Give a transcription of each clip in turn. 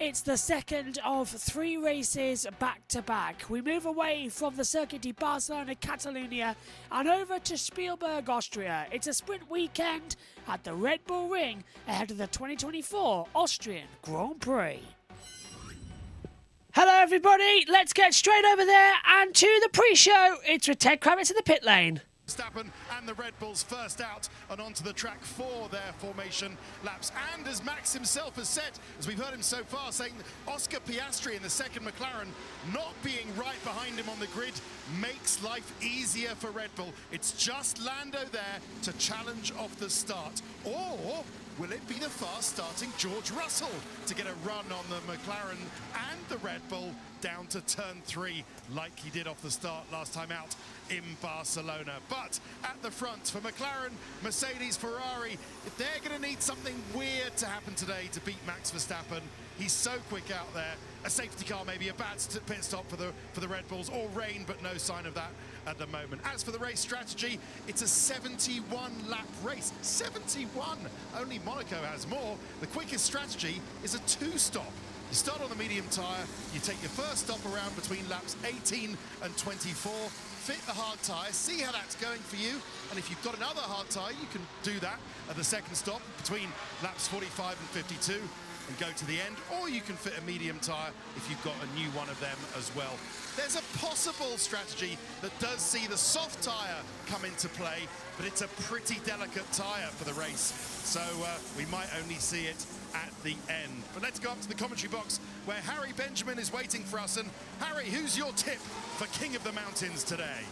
It's the second of 3 races back-to-back. We move away from the Circuit de Barcelona, Catalunya, and over to Spielberg, Austria. It's a sprint weekend at the Red Bull Ring ahead of the 2024 Austrian Grand Prix. Hello everybody, let's get straight over there and to the pre-show. It's with Ted Kravitz in the pit lane. Verstappen and the Red Bulls first out and onto the track for their formation laps. And as Max himself has said, as we've heard him so far, saying Oscar Piastri in the second McLaren not being right behind him on the grid makes life easier for Red Bull. It's just Lando there to challenge off the start. Or will it be the fast-starting George Russell to get a run on the McLaren and the Red Bull down to turn 3 like he did off the start last time out in Barcelona? But at the front for McLaren, Mercedes, Ferrari, they're going to need something weird to happen today to beat Max Verstappen. He's so quick out there. A safety car, maybe a bad pit stop for the Red Bulls, or rain, but no sign of that at the moment. As for the race strategy, it's a 71-lap race. 71! Only Monaco has more. The quickest strategy is a 2-stop. You start on the medium tyre, you take your first stop around between laps 18 and 24, fit the hard tyre, see how that's going for you, and if you've got another hard tyre, you can do that at the second stop between laps 45 and 52 and go to the end, or you can fit a medium tyre if you've got a new one of them as well. There's a possible strategy that does see the soft tyre come into play, but it's a pretty delicate tyre for the race, so we might only see it at the end. But let's go up to the commentary box where Harry Benjamin is waiting for us. And Harry, who's your tip for King of the Mountains today?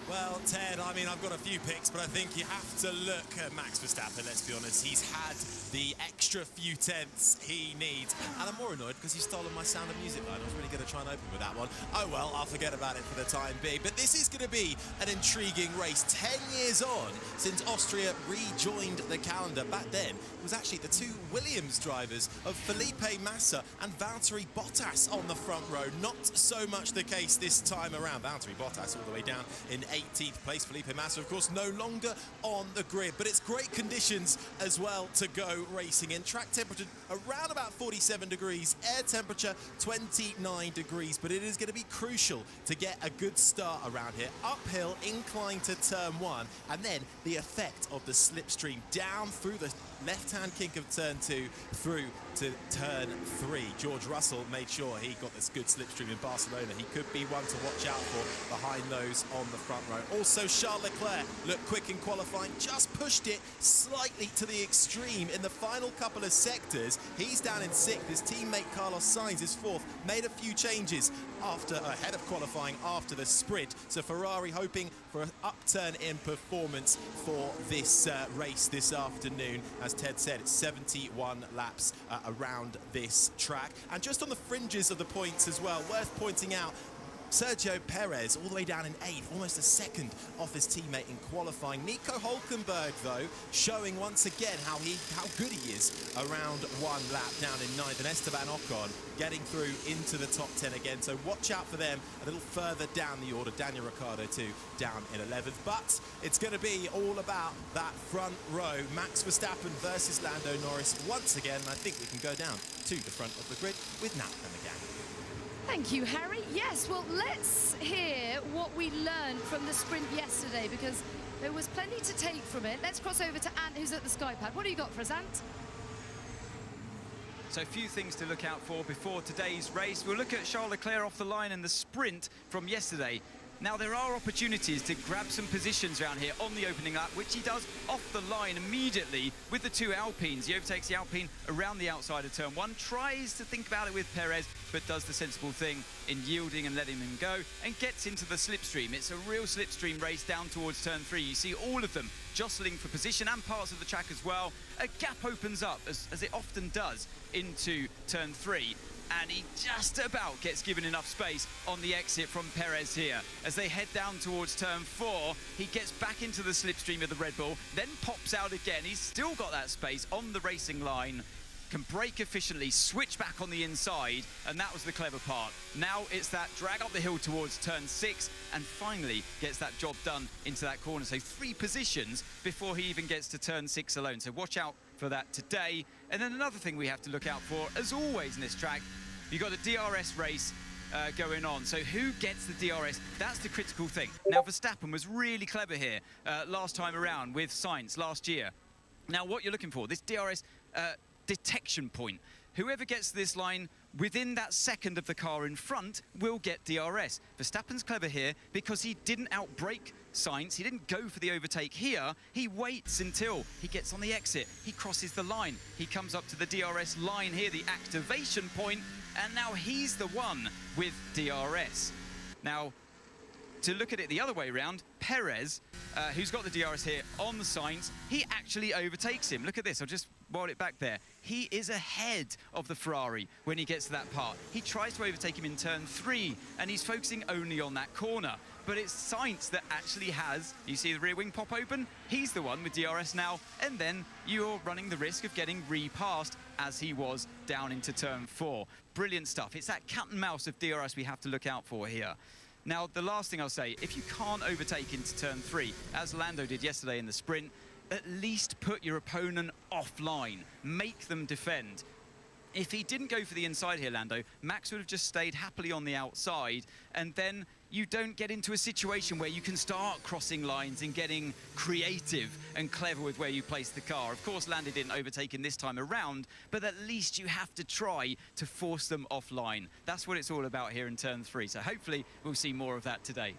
Well, Ted, I mean, I've got a few picks, but I think you have to look at Max Verstappen, let's be honest. He's had the extra few tenths he needs. And I'm more annoyed because he's stolen my Sound of Music line. I was really going to try and open with that one. Oh, well, I'll forget about it for the time being. But this is going to be an intriguing race. 10 years on since Austria rejoined the calendar. Back then, it was actually the two Williams drivers of Felipe Massa and Valtteri Bottas on the front row. Not so much the case this time around. Valtteri Bottas all the way down in 18th place. Felipe Massa, of course, no longer on the grid, but it's great conditions as well to go racing in. Track temperature around about 47 degrees, air temperature 29 degrees, but it is going to be crucial to get a good start around here. Uphill, incline to turn 1, and then the effect of the slipstream down through the left-hand kink of turn 2 through to turn 3. George Russell made sure he got this good slipstream in Barcelona. He could be one to watch out for behind those on the front row. Also, Charles Leclerc looked quick in qualifying, just pushed it slightly to the extreme in the final couple of sectors. He's down in 6th. His teammate Carlos Sainz is 4th. Made a few changes ahead of qualifying after the sprint. So Ferrari hoping for an upturn in performance for this race this afternoon. As Ted said, it's 71 laps around this track. And just on the fringes of the points as well, worth pointing out, Sergio Perez all the way down in 8th, almost a second off his teammate in qualifying. Nico Hülkenberg, though, showing once again how good he is around one lap down in 9th. And Esteban Ocon getting through into the top 10 again. So watch out for them a little further down the order. Daniel Ricciardo, too, down in 11th. But it's going to be all about that front row. Max Verstappen versus Lando Norris once again. And I think we can go down to the front of the grid with Nat and the gang. Thank you, Harry. Yes, well, let's hear what we learned from the sprint yesterday, because there was plenty to take from it. Let's cross over to Ant, who's at the Skypad. What do you got for us, Ant? So a few things to look out for before today's race. We'll look at Charles Leclerc off the line in the sprint from yesterday. Now, there are opportunities to grab some positions around here on the opening lap, which he does off the line immediately with the two Alpines. He overtakes the Alpine around the outside of turn one, tries to think about it with Perez, but does the sensible thing in yielding and letting him go, and gets into the slipstream. It's a real slipstream race down towards turn three. You see all of them jostling for position and parts of the track as well. A gap opens up, as it often does, into turn three. And he just about gets given enough space on the exit from Perez here. As they head down towards turn four, he gets back into the slipstream of the Red Bull, then pops out again. He's still got that space on the racing line, can brake efficiently, switch back on the inside, and that was the clever part. Now it's that drag up the hill towards turn six, and finally gets that job done into that corner. So 3 positions before he even gets to turn six alone. So watch out for that today. And then another thing we have to look out for, as always in this track, you've got the DRS race going on. So who gets the DRS? That's the critical thing. Now, Verstappen was really clever here last time around with Sainz last year. Now, what you're looking for, this DRS detection point. Whoever gets this line within that second of the car in front will get DRS. Verstappen's clever here because he didn't outbrake Sainz. He didn't go for the overtake here. He waits until he gets on the exit. He crosses the line. He comes up to the DRS line here, the activation point, and now he's the one with DRS. Now, to look at it the other way around, Perez, who's got the DRS here on the Sainz, he actually overtakes him. Look at this, I'll just wild it back there. He is ahead of the Ferrari when he gets to that part. He tries to overtake him in turn 3, and he's focusing only on that corner. But it's Sainz that actually has, you see the rear wing pop open? He's the one with DRS now, and then you're running the risk of getting repassed as he was down into turn 4. Brilliant stuff. It's that cat and mouse of DRS we have to look out for here. Now, the last thing I'll say, if you can't overtake into turn 3, as Lando did yesterday in the sprint, at least put your opponent offline. Make them defend. If he didn't go for the inside here, Lando, Max would have just stayed happily on the outside, and then you don't get into a situation where you can start crossing lines and getting creative and clever with where you place the car. Of course, Lando didn't overtake him this time around, but at least you have to try to force them offline. That's what it's all about here in turn 3. So hopefully we'll see more of that today.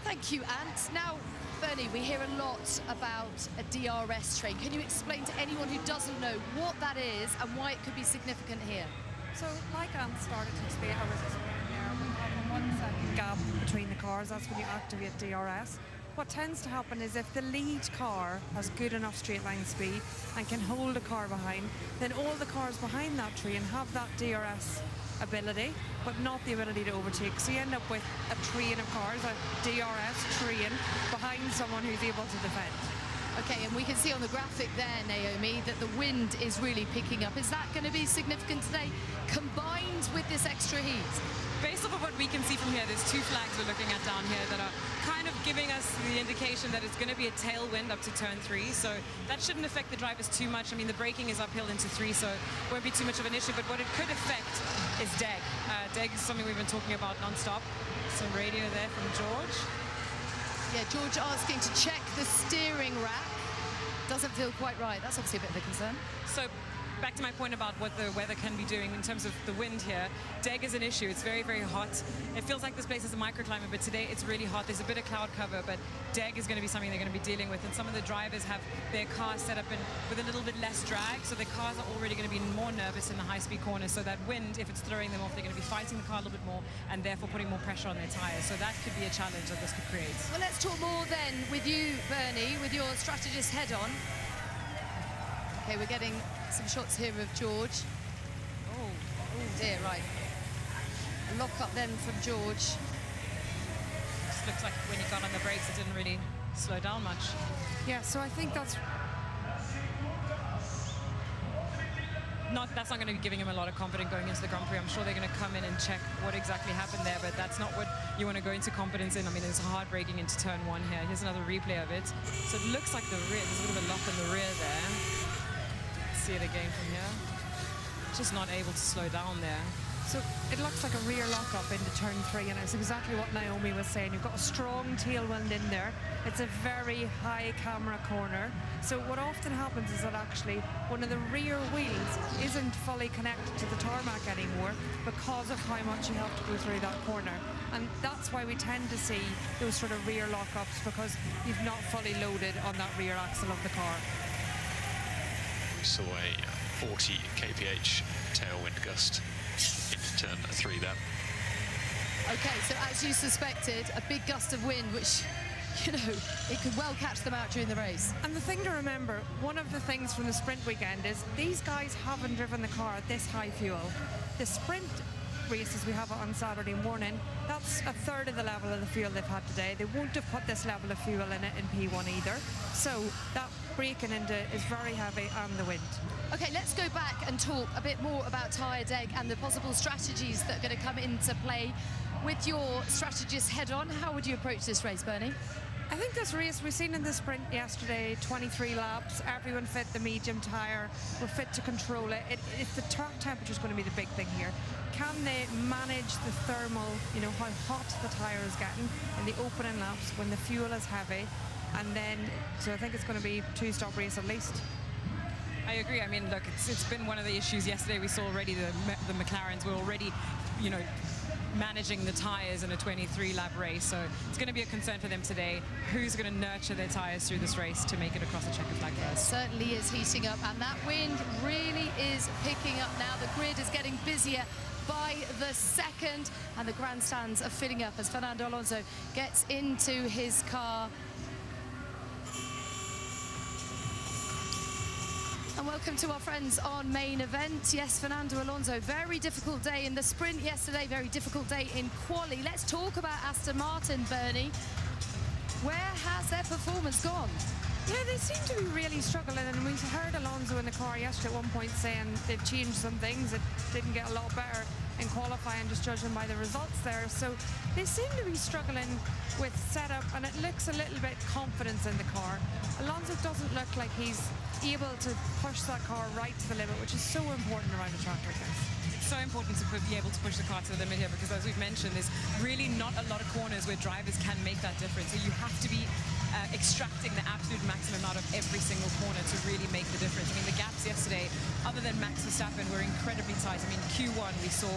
Thank you, Ant. Now, Bernie, we hear a lot about a DRS train. Can you explain to anyone who doesn't know what that is and why it could be significant here? So, like Ant started to explain, we have a 1 second gap between the cars. That's when you activate DRS. What tends to happen is if the lead car has good enough straight line speed and can hold a car behind, then all the cars behind that train have that DRS ability, but not the ability to overtake. So you end up with a train of cars, a DRS train, behind someone who's able to defend. Okay, and we can see on the graphic there, Naomi, that the wind is really picking up. Is that going to be significant today, combined with this extra heat? Based off of what we can see from here, there's 2 flags we're looking at down here that are kind of giving us the indication that it's going to be a tailwind up to turn 3, so that shouldn't affect the drivers too much. I mean, the braking is uphill into 3, so it won't be too much of an issue, but what it could affect is DEG. DEG is something we've been talking about non-stop. Some radio there from George. Yeah, George asking to check the steering rack. Doesn't feel quite right. That's obviously a bit of a concern. So back to my point about what the weather can be doing in terms of the wind here. DEG is an issue. It's very, very hot. It feels like this place is a microclimate, but today it's really hot. There's a bit of cloud cover, but DEG is going to be something they're going to be dealing with. And some of the drivers have their cars set up with a little bit less drag, so their cars are already going to be more nervous in the high-speed corners. So that wind, if it's throwing them off, they're going to be fighting the car a little bit more and therefore putting more pressure on their tires. So that could be a challenge that this could create. Well, let's talk more then with you, Bernie, with your strategist head on. Okay, we're getting some shots here of George. Oh dear, right. A lock up then from George. Just looks like when he got on the brakes, it didn't really slow down much. Yeah, so I think that's not going to be giving him a lot of confidence going into the Grand Prix. I'm sure they're going to come in and check what exactly happened there, but that's not what you want to go into confidence in. I mean, there's hard braking into turn 1 here. Here's another replay of it. So it looks like the rear, there's a bit of a lock in the rear there. See it again from here. Just not able to slow down there. So it looks like a rear lock-up into turn 3, and it's exactly what Naomi was saying. You've got a strong tailwind in there. It's a very high camera corner. So what often happens is that actually one of the rear wheels isn't fully connected to the tarmac anymore because of how much you have to go through that corner. And that's why we tend to see those sort of rear lock-ups, because you've not fully loaded on that rear axle of the car. We saw a 40 kph tailwind gust into turn 3 there. Okay, so as you suspected, a big gust of wind, which, you know, it could well catch them out during the race. And the thing to remember, one of the things from the sprint weekend is these guys haven't driven the car at this high fuel. The sprint races we have on Saturday morning, that's a third of the level of the fuel they've had today. They won't have put this level of fuel in it in P1 either. So that braking into is very heavy, and the wind. Okay, let's go back and talk a bit more about tyre deg and the possible strategies that are going to come into play. With your strategist head on, how would you approach this race, Bernie? I think this race, we've seen in the sprint yesterday, 23 laps, everyone fit the medium tyre, we're fit to control it. It's the track temperature is going to be the big thing here. Can they manage the thermal, you know, how hot the tyre is getting in the opening laps when the fuel is heavy? And then, so I think it's going to be 2-stop race at least. I agree. I mean, look, it's been one of the issues yesterday. We saw already the McLarens were already, you know, managing the tyres in a 23-lap race, so it's going to be a concern for them today. Who's going to nurture their tyres through this race to make it across the checkered flag first? Certainly is heating up, and that wind really is picking up now. The grid is getting busier by the second, and the grandstands are filling up as Fernando Alonso gets into his car. And welcome to our friends on Main Event. Yes, Fernando Alonso, very difficult day in the sprint yesterday, very difficult day in quali. Let's talk about Aston Martin, Bernie. Where has their performance gone? Yeah, they seem to be really struggling, and we heard Alonso in the car yesterday at one point saying they've changed some things. It didn't get a lot better in qualifying, just judging by the results there. So they seem to be struggling with setup, and it looks a little bit confidence in the car. Alonso doesn't look like he's able to push that car right to the limit, which is so important around a track like this. It's so important to be able to push the car to the limit here, because as we've mentioned, there's really not a lot of corners where drivers can make that difference. So you have to be extracting the absolute maximum out of every single corner to really make the difference. I mean, the gaps yesterday, other than Max Verstappen, were incredibly tight. I mean, Q1 we saw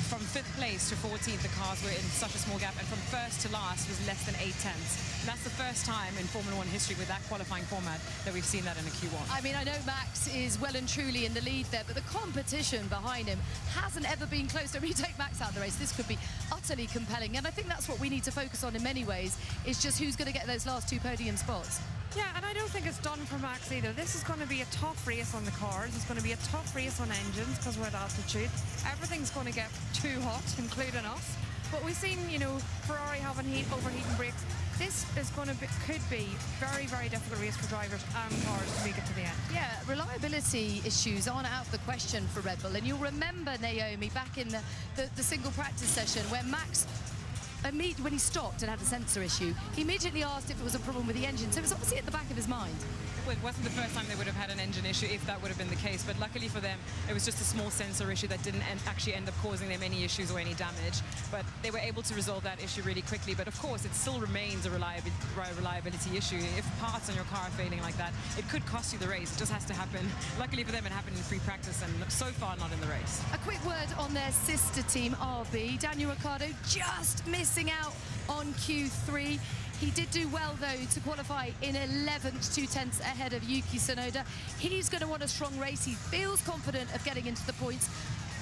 from 5th place to 14th, the cars were in such a small gap, and from first to last was less than 8 tenths. And that's the first time in Formula 1 history with that qualifying format that we've seen that in a Q1. I mean, I know Max is well and truly in the lead there, but the competition behind him hasn't ever been closer. When you take Max out of the race, this could be utterly compelling, and I think that's what we need to focus on in many ways, is just who's going to get those last 2 podium spots. Yeah, and I don't think it's done for Max either. This is going to be a tough race on the cars. It's going to be a tough race on engines because we're at altitude. Everything's going to get too hot, including us. But we've seen, you know, Ferrari having overheating brakes. This is going to be, could be very, very difficult race for drivers and cars to make it to the end. Yeah, reliability issues aren't out of the question for Red Bull. And you'll remember, Naomi, back in the single practice session where Max, when he stopped and had a sensor issue, he immediately asked if it was a problem with the engine. So it was obviously at the back of his mind. Well, it wasn't the first time they would have had an engine issue, if that would have been the case, but luckily for them it was just a small sensor issue that didn't actually end up causing them any issues or any damage, but they were able to resolve that issue really quickly. But of course it still remains a reliability issue. If parts on your car are failing like that, it could cost you the race. It just has to happen. Luckily for them it happened in free practice and so far not in the race. A quick word on their sister team, RB. Daniel Ricciardo just missing out on Q3. He did do well, though, to qualify in 11th, 2 tenths ahead of Yuki Tsunoda. He's going to want a strong race. He feels confident of getting into the points.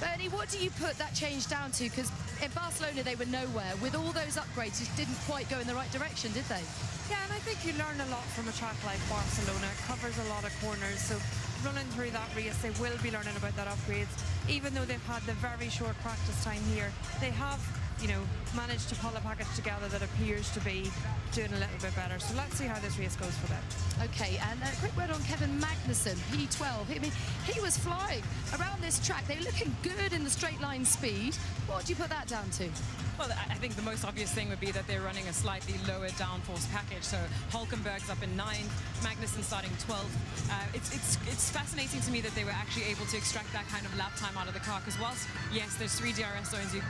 Bernie, what do you put that change down to? Because in Barcelona, they were nowhere. With all those upgrades, it didn't quite go in the right direction, did they? Yeah, and I think you learn a lot from a track like Barcelona. It covers a lot of corners, so running through that race, they will be learning about that upgrades. Even though they've had the very short practice time here, they have, you know, managed to pull a package together that have appears to be doing a little bit better. So let's see how this race goes for them. Okay, and a quick word on Kevin Magnussen, P12. I mean, he was flying around this track. They were looking good in the straight line speed. What do you put that down to? Well, I think the most obvious thing would be that they're running a slightly lower downforce package. So Hulkenberg's up in 9th, Magnussen starting 12th. It's fascinating to me that they were actually able to extract that kind of lap time out of the car, because whilst, yes, there's 3 DRS zones, you're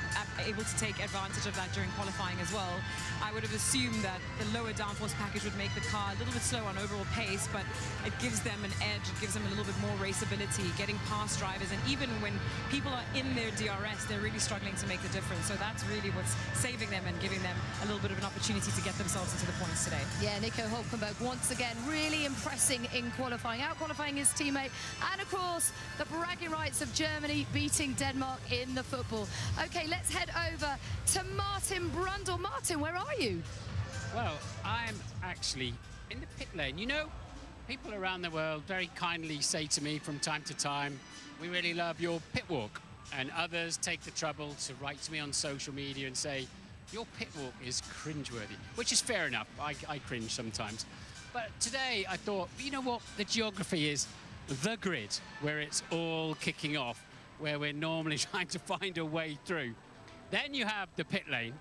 able to take advantage of that during qualifying as well. I would have assumed that the lower downforce package would make the car a little bit slow on overall pace, but it gives them an edge, it gives them a little bit more raceability, getting past drivers, and even when people are in their DRS, they're really struggling to make the difference. So that's really what's saving them and giving them a little bit of an opportunity to get themselves into the points today. Yeah, Nico Hulkenberg once again really impressing in qualifying, out-qualifying his teammate, and of course the bragging rights of Germany beating Denmark in the football. Okay, let's head over to Martin Brundle. Martin, where are you? Well, I'm actually in the pit lane. You know, people around the world very kindly say to me from time to time, we really love your pit walk. And others take the trouble to write to me on social media and say, your pit walk is cringeworthy, which is fair enough. I cringe sometimes. But today I thought, you know what? The geography is the grid, where it's all kicking off, where we're normally trying to find a way through. Then you have the pit lane,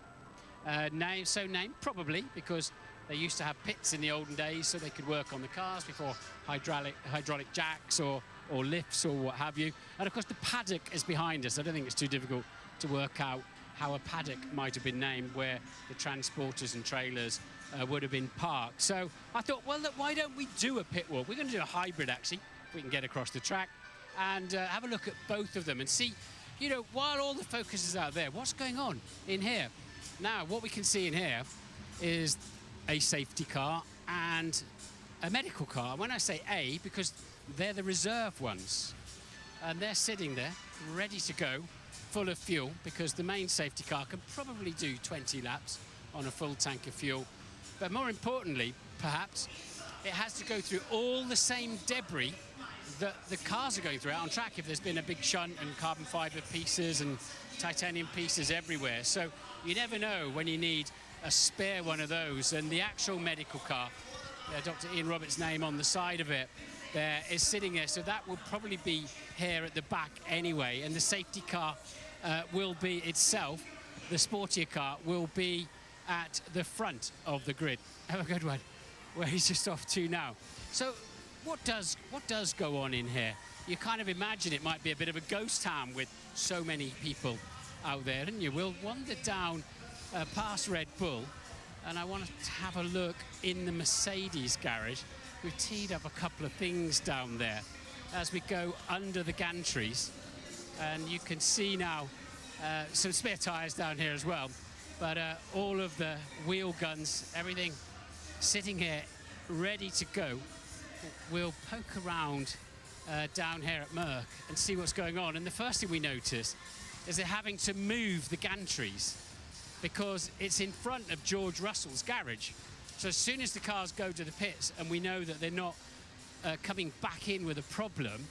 named probably because they used to have pits in the olden days so they could work on the cars before hydraulic jacks or lifts or what have you. And of course the paddock is behind us. I don't think it's too difficult to work out how a paddock might have been named where the transporters and trailers would have been parked. So I thought, well, look, why don't we do a pit walk? We're going to do a hybrid, actually, if we can get across the track, and have a look at both of them and see, you know, while all the focus is out there, what's going on in here? Now, what we can see in here is a safety car and a medical car. When I say A, because they're the reserve ones, and they're sitting there ready to go, full of fuel, because the main safety car can probably do 20 laps on a full tank of fuel. But more importantly, perhaps, it has to go through all the same debris that the cars are going through out on track if there's been a big shunt and carbon fibre pieces and titanium pieces everywhere. So you never know when you need a spare one of those. And the actual medical car, Dr. Ian Roberts' name on the side of it, there is sitting there. So that will probably be here at the back anyway. And the safety car will be itself, the sportier car, will be at the front of the grid. Have a good one, where he's just off to now. So what does go on in here? You kind of imagine it might be a bit of a ghost town with so many people out there, and you will wander down past Red Bull, and I want to have a look in the Mercedes garage. We've teed up a couple of things down there as we go under the gantries, and you can see now some spare tyres down here as well, but all of the wheel guns, everything sitting here ready to go. We'll poke around down here at Merck and see what's going on. And the first thing we notice is they're having to move the gantries because it's in front of George Russell's garage. So as soon as the cars go to the pits and we know that they're not coming back in with a problem,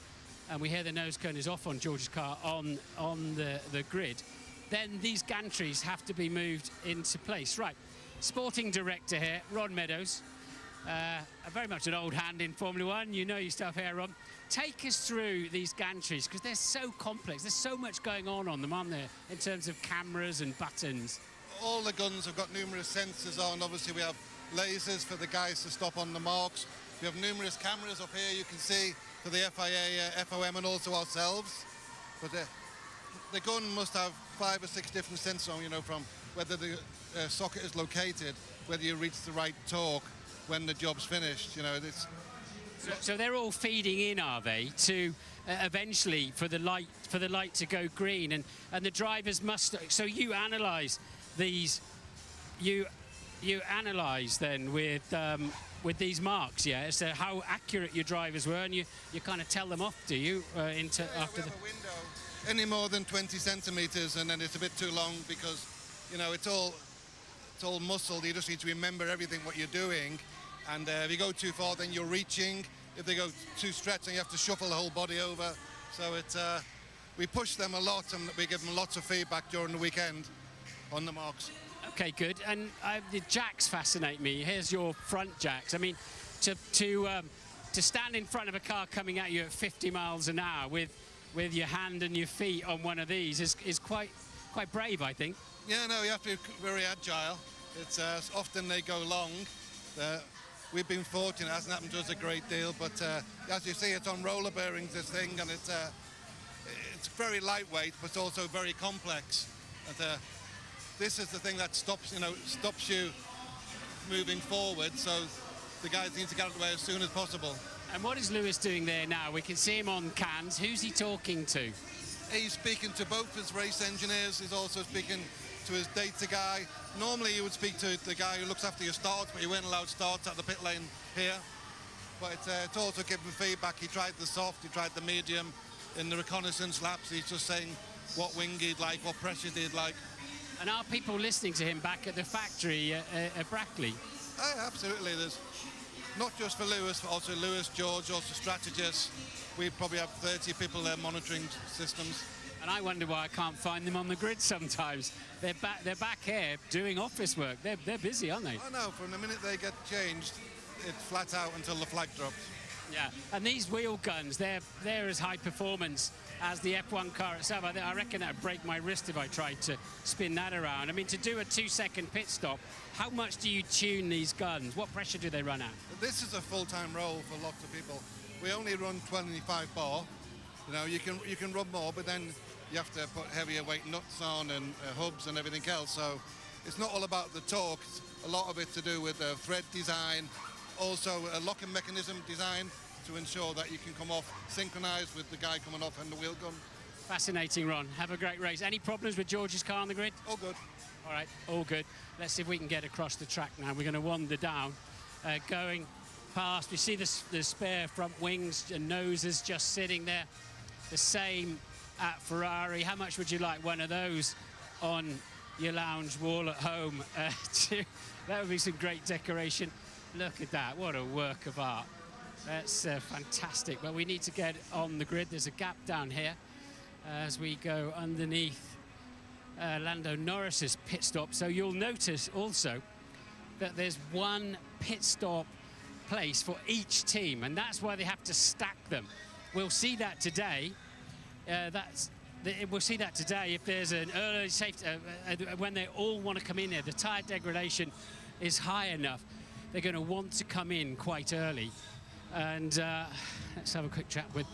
and we hear the nose cone is off on George's car on the grid, then these gantries have to be moved into place. Right, sporting director here, Ron Meadows, very much an old hand in Formula One. You know your stuff here, Ron. Take us through these gantries, because they're so complex. There's so much going on them, aren't there, in terms of cameras and buttons? All the guns have got numerous sensors on. Obviously, we have lasers for the guys to stop on the marks. We have numerous cameras up here, you can see, for the FIA, FOM, and also ourselves. But the gun must have 5 or 6 different sensors on, you know, from whether the socket is located, whether you reach the right torque, when the job's finished, you know. So they're all feeding in, are they, to eventually for the light to go green, and the drivers must. So you analyse these, you analyse then with these marks, yeah, as to how accurate your drivers were, and you kind of tell them off, do you? After we have a window any more than 20 centimeters, and then it's a bit too long because, you know, it's all muscle. You just need to remember everything what you're doing. And if you go too far, then you're reaching. If they go too stretched, then you have to shuffle the whole body over. So it's we push them a lot, and we give them lots of feedback during the weekend on the marks. Okay, good. And the jacks fascinate me. Here's your front jacks. I mean, to stand in front of a car coming at you at 50 miles an hour with your hand and your feet on one of these is quite brave, I think. Yeah, no, you have to be very agile. It's often they go long. We've been fortunate, it hasn't happened to us a great deal, but as you see, it's on roller bearings, this thing, and it's very lightweight, but it's also very complex. And, this is the thing that stops you moving forward, so the guys need to get out of the way as soon as possible. And what is Lewis doing there now? We can see him on cans. Who's he talking to? He's speaking to both his race engineers. He's also speaking to his data guy. Normally you would speak to the guy who looks after your starts, but you weren't allowed starts at the pit lane here. But it's also giving feedback. He tried the soft, he tried the medium. In the reconnaissance laps, he's just saying what wing he'd like, what pressures he'd like. And are people listening to him back at the factory at Brackley? Absolutely. There's not just for Lewis, but also Lewis, George, also strategists. We probably have 30 people there monitoring systems. And I wonder why I can't find them on the grid sometimes. They're back here doing office work. They're busy, aren't they? I know. From the minute they get changed, it's flat out until the flag drops. Yeah, and these wheel guns, they're as high performance as the F1 car itself. I reckon that would break my wrist if I tried to spin that around. I mean, to do a 2-second pit stop, how much do you tune these guns? What pressure do they run at? This is a full-time role for lots of people. We only run 25 bar. You know, you can run more, but then you have to put heavier weight nuts on and hubs and everything else. So it's not all about the torque. It's a lot of it to do with thread design, also a locking mechanism design to ensure that you can come off synchronized with the guy coming off and the wheel gun. Fascinating, Ron. Have a great race. Any problems with George's car on the grid? All good. All right, all good. Let's see if we can get across the track now. We're going to wander down, going past. We see the spare front wings and noses just sitting there. The same at Ferrari. How much would you like one of those on your lounge wall at home? That would be some great decoration. Look at that. What a work of art. That's fantastic. But we need to get on the grid. There's a gap down here as we go underneath Lando Norris's pit stop. So you'll notice also that there's one pit stop place for each team, and that's why they have to stack them. We'll see that today. We'll see that today if there's an early safety, when they all want to come in here, the tyre degradation is high enough. They're going to want to come in quite early. And let's have a quick chat with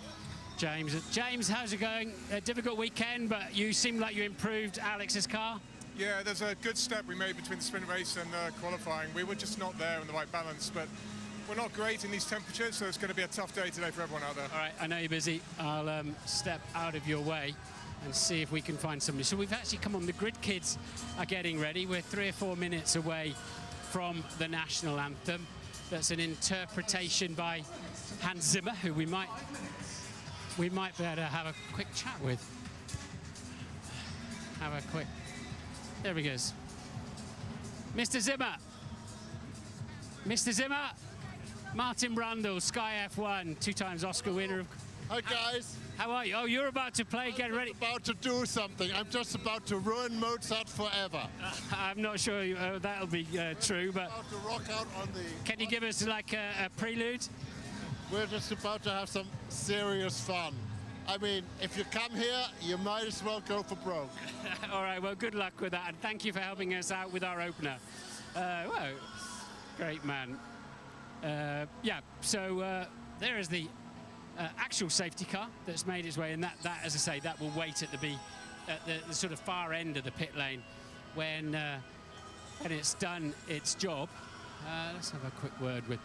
James. James, how's it going? A difficult weekend, but you seem like you improved Alex's car. Yeah, there's a good step we made between the sprint race and qualifying. We were just not there in the right balance, but we're not great in these temperatures, so it's going to be a tough day today for everyone out there. All right, I know you're busy. I'll step out of your way and see if we can find somebody. So we've actually come on. The grid kids are getting ready. We're 3 or 4 minutes away from the national anthem. That's an interpretation by Hans Zimmer, who we might be able to have a quick chat with. There he goes. Mr. Zimmer. Mr. Zimmer. Martin Brundle, Sky F1, 2 times Oscar winner. Hi guys. How are you? Oh, you're about to play. Get ready. I'm about to do something. I'm just about to ruin Mozart forever. I'm not sure that'll be true, but about to rock out on the. Can you give us like a prelude? We're just about to have some serious fun. I mean, if you come here, you might as well go for broke. All right. Well, good luck with that, and thank you for helping us out with our opener. Well, great man. Yeah. So there is the actual safety car that's made its way, and that, as I say, that will wait at the sort of far end of the pit lane when it's done its job. Let's have a quick word with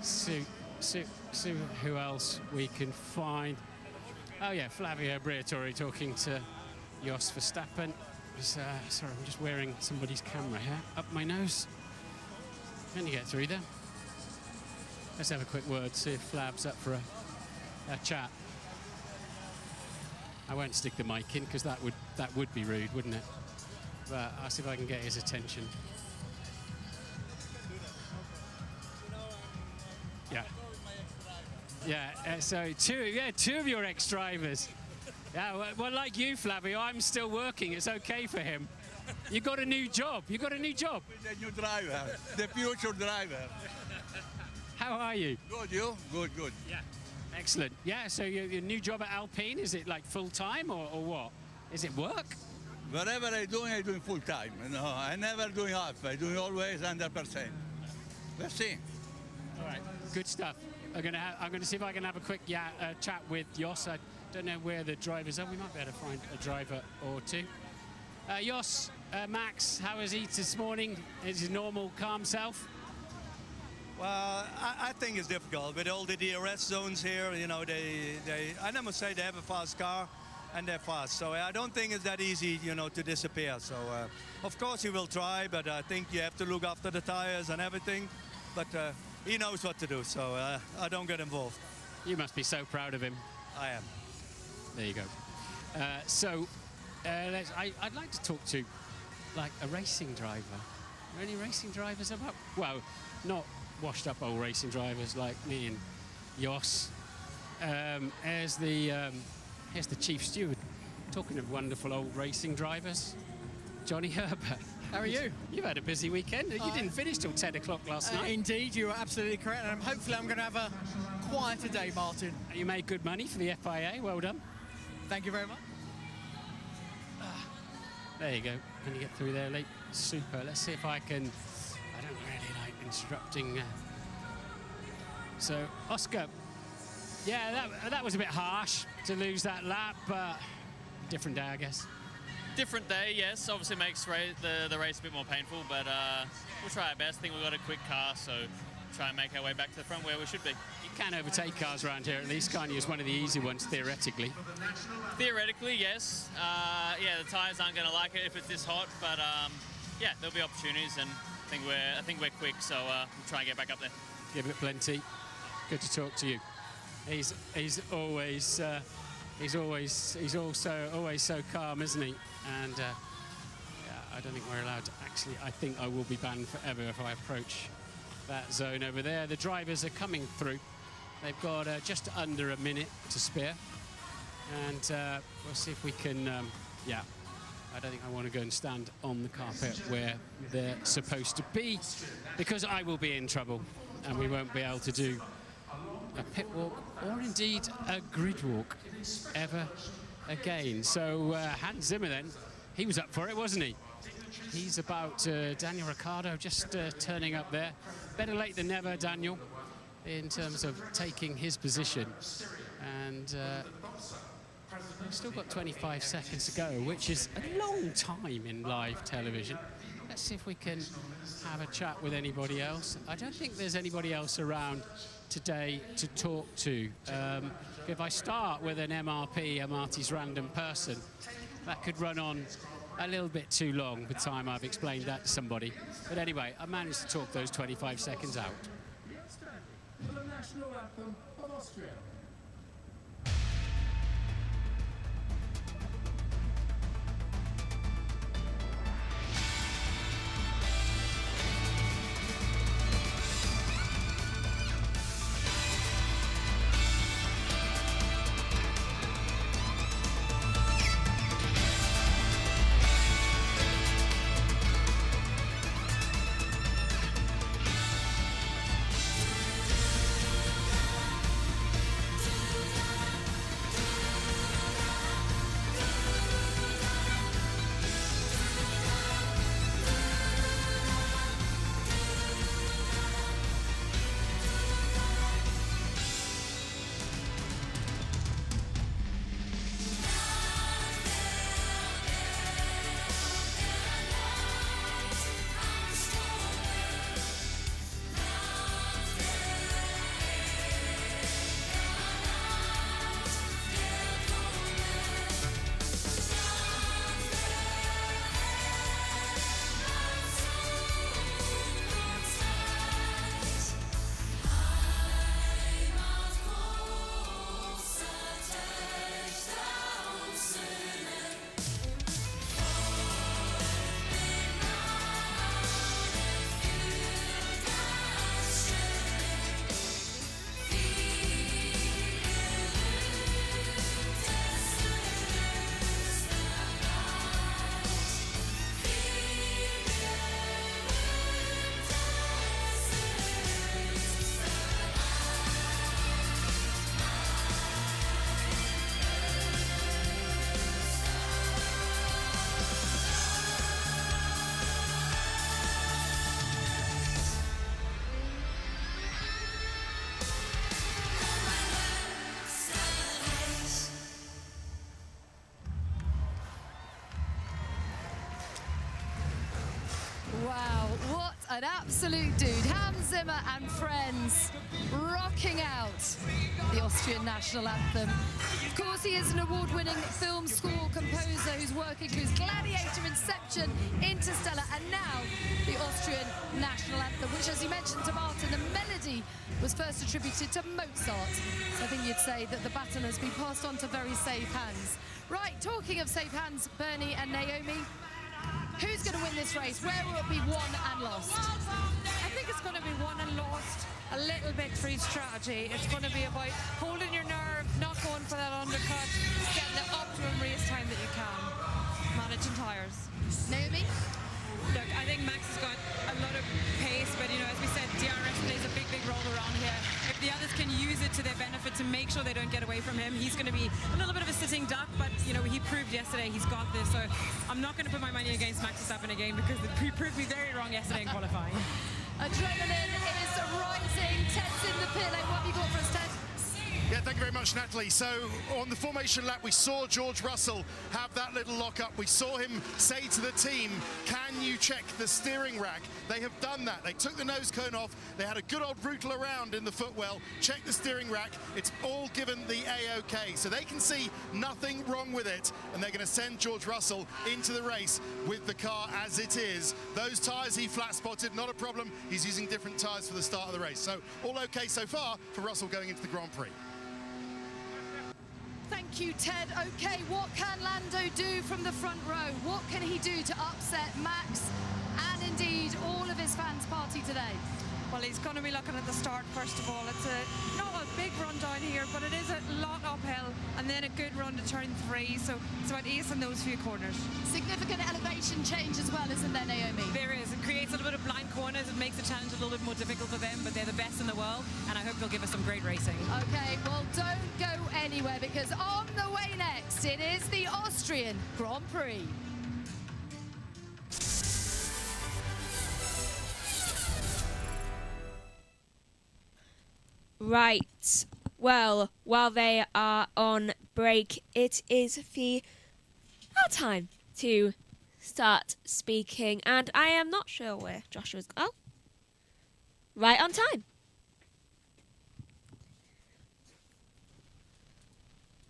Sue, who else we can find. Oh yeah, Flavio Briatore talking to Jos Verstappen. Sorry, I'm just wearing somebody's camera here up my nose. Can you get through there? Let's have a quick word, see if Flav's up for a chat. I won't stick the mic in because that would be rude, wouldn't it? But I'll see if I can get his attention. Yeah. Yeah. So two of your ex-drivers. Yeah. Well, like you, Flavio, I'm still working. It's okay for him. You got a new job. You got a new job. The new driver, the future driver. How are you? Good, you? Good, good. Yeah. Excellent. Yeah, so your new job at Alpine, is it like full-time or what? Is it work? Whatever I'm doing full time. You know, I never doing half. I doing always 100%. Let's see. All right. Good stuff. I'm gonna see if I can have a quick chat with Jos. I don't know where the drivers are. We might be able to find a driver or two. Jos, Max, how is he this morning? Is his normal, calm self? Well, I think it's difficult with all the DRS zones here. You know, I never say they have a fast car, and they're fast. So I don't think it's that easy, you know, to disappear. So of course he will try, but I think you have to look after the tires and everything. But he knows what to do, so I don't get involved. You must be so proud of him. I am. There you go. I'd like to talk to, like, a racing driver. Are there any racing drivers about? Well, not washed-up old racing drivers like me and Jos. Here's the chief steward. Talking of wonderful old racing drivers, Johnny Herbert. How are you? You've had a busy weekend. You didn't finish till 10 o'clock last night. Indeed, you are absolutely correct. And hopefully I'm going to have a quieter day, Martin. You made good money for the FIA. Well done. Thank you very much. There you go. Can you get through there, Lee? Super. Let's see if I can... I don't really like instructing. So, Oscar. Yeah, that was a bit harsh to lose that lap, but different day, I guess. Different day, yes. Obviously makes the race a bit more painful, but we'll try our best. I think we've got a quick car, so try and make our way back to the front where we should be. You can overtake cars around here at least, can't you? It's one of the easy ones, theoretically. Theoretically, yes. Yeah, the tyres aren't going to like it if it's this hot, but yeah, there'll be opportunities, and I think we're quick, so we'll try and get back up there. Give it plenty. Good to talk to you. He's always so calm, isn't he? And yeah, I don't think we're allowed to actually. I think I will be banned forever if I approach that zone over there. The drivers are coming through. They've got just under a minute to spare, and we'll see if we can. Yeah, I don't think I want to go and stand on the carpet where they're supposed to be, because I will be in trouble, and we won't be able to do a pit walk or indeed a grid walk ever again. So Hans Zimmer then, he was up for it, wasn't he? He's about Daniel Ricciardo just turning up there. Better late than never, Daniel, in terms of taking his position. And we've still got 25 seconds to go, which is a long time in live television. Let's see if we can have a chat with anybody else. I don't think there's anybody else around today to talk to. If I start with an MRP, a Marty's Random Person, that could run on a little bit too long by the time I've explained that to somebody. But anyway, I managed to talk those 25 seconds out. For the national anthem of Austria. An absolute dude. Hans Zimmer and friends rocking out the Austrian national anthem. Of course, he is an award-winning film score composer whose work includes Gladiator, Inception, Interstellar, and now the Austrian national anthem, which, as you mentioned to Martin, the melody was first attributed to Mozart. So I think you'd say that the baton has been passed on to very safe hands. Right, talking of safe hands, Bernie and Naomi, who's going to win this race? Where will it be won and lost? I think it's going to be won and lost a little bit through strategy. It's going to be about holding your nerve, not going for that undercut, getting the optimum race time that you can, managing tyres. Naomi? Look, I think Max has got a lot of pace, but, you know, as we said, DRS plays a big, big role around here. If the others can use it to their benefit to make sure they don't get away from him, he's going to be a little bit of a sitting duck, but, you know, he proved yesterday he's got this, so I'm not going to put my money against Max Verstappen again because he proved me very wrong yesterday in qualifying. Adrenaline is rising. Ted's in the pit lane. What have you got for us, Ted? Yeah, thank you very much, Natalie. So on the formation lap, we saw George Russell have that little lock-up. We saw him say to the team, can you check the steering rack? They have done that. They took the nose cone off. They had a good old brutal around in the footwell, checked the steering rack. It's all given the A-OK. So they can see nothing wrong with it. And they're going to send George Russell into the race with the car as it is. Those tyres he flat-spotted, not a problem. He's using different tyres for the start of the race. So all okay so far for Russell going into the Grand Prix. Thank you, Ted. Okay, what can Lando do from the front row? What can he do to upset Max and indeed all of his fans' party today? Well, he's going to be looking at the start first of all. It's not a big run down here, but it is a lot uphill and then a good run to turn 3, so it's about acing those few corners. Significant elevation change as well, isn't there, Naomi? There is. It creates a little bit of blind corners. It makes the challenge a little bit more difficult for them, but they're the best in the world, and I hope they'll give us some great racing. Okay, well, don't go anywhere because on the way next, it is the Austrian Grand Prix. Right, well, while they are on break, it is our time to start speaking, and I am not sure where Joshua's... Oh, right on time.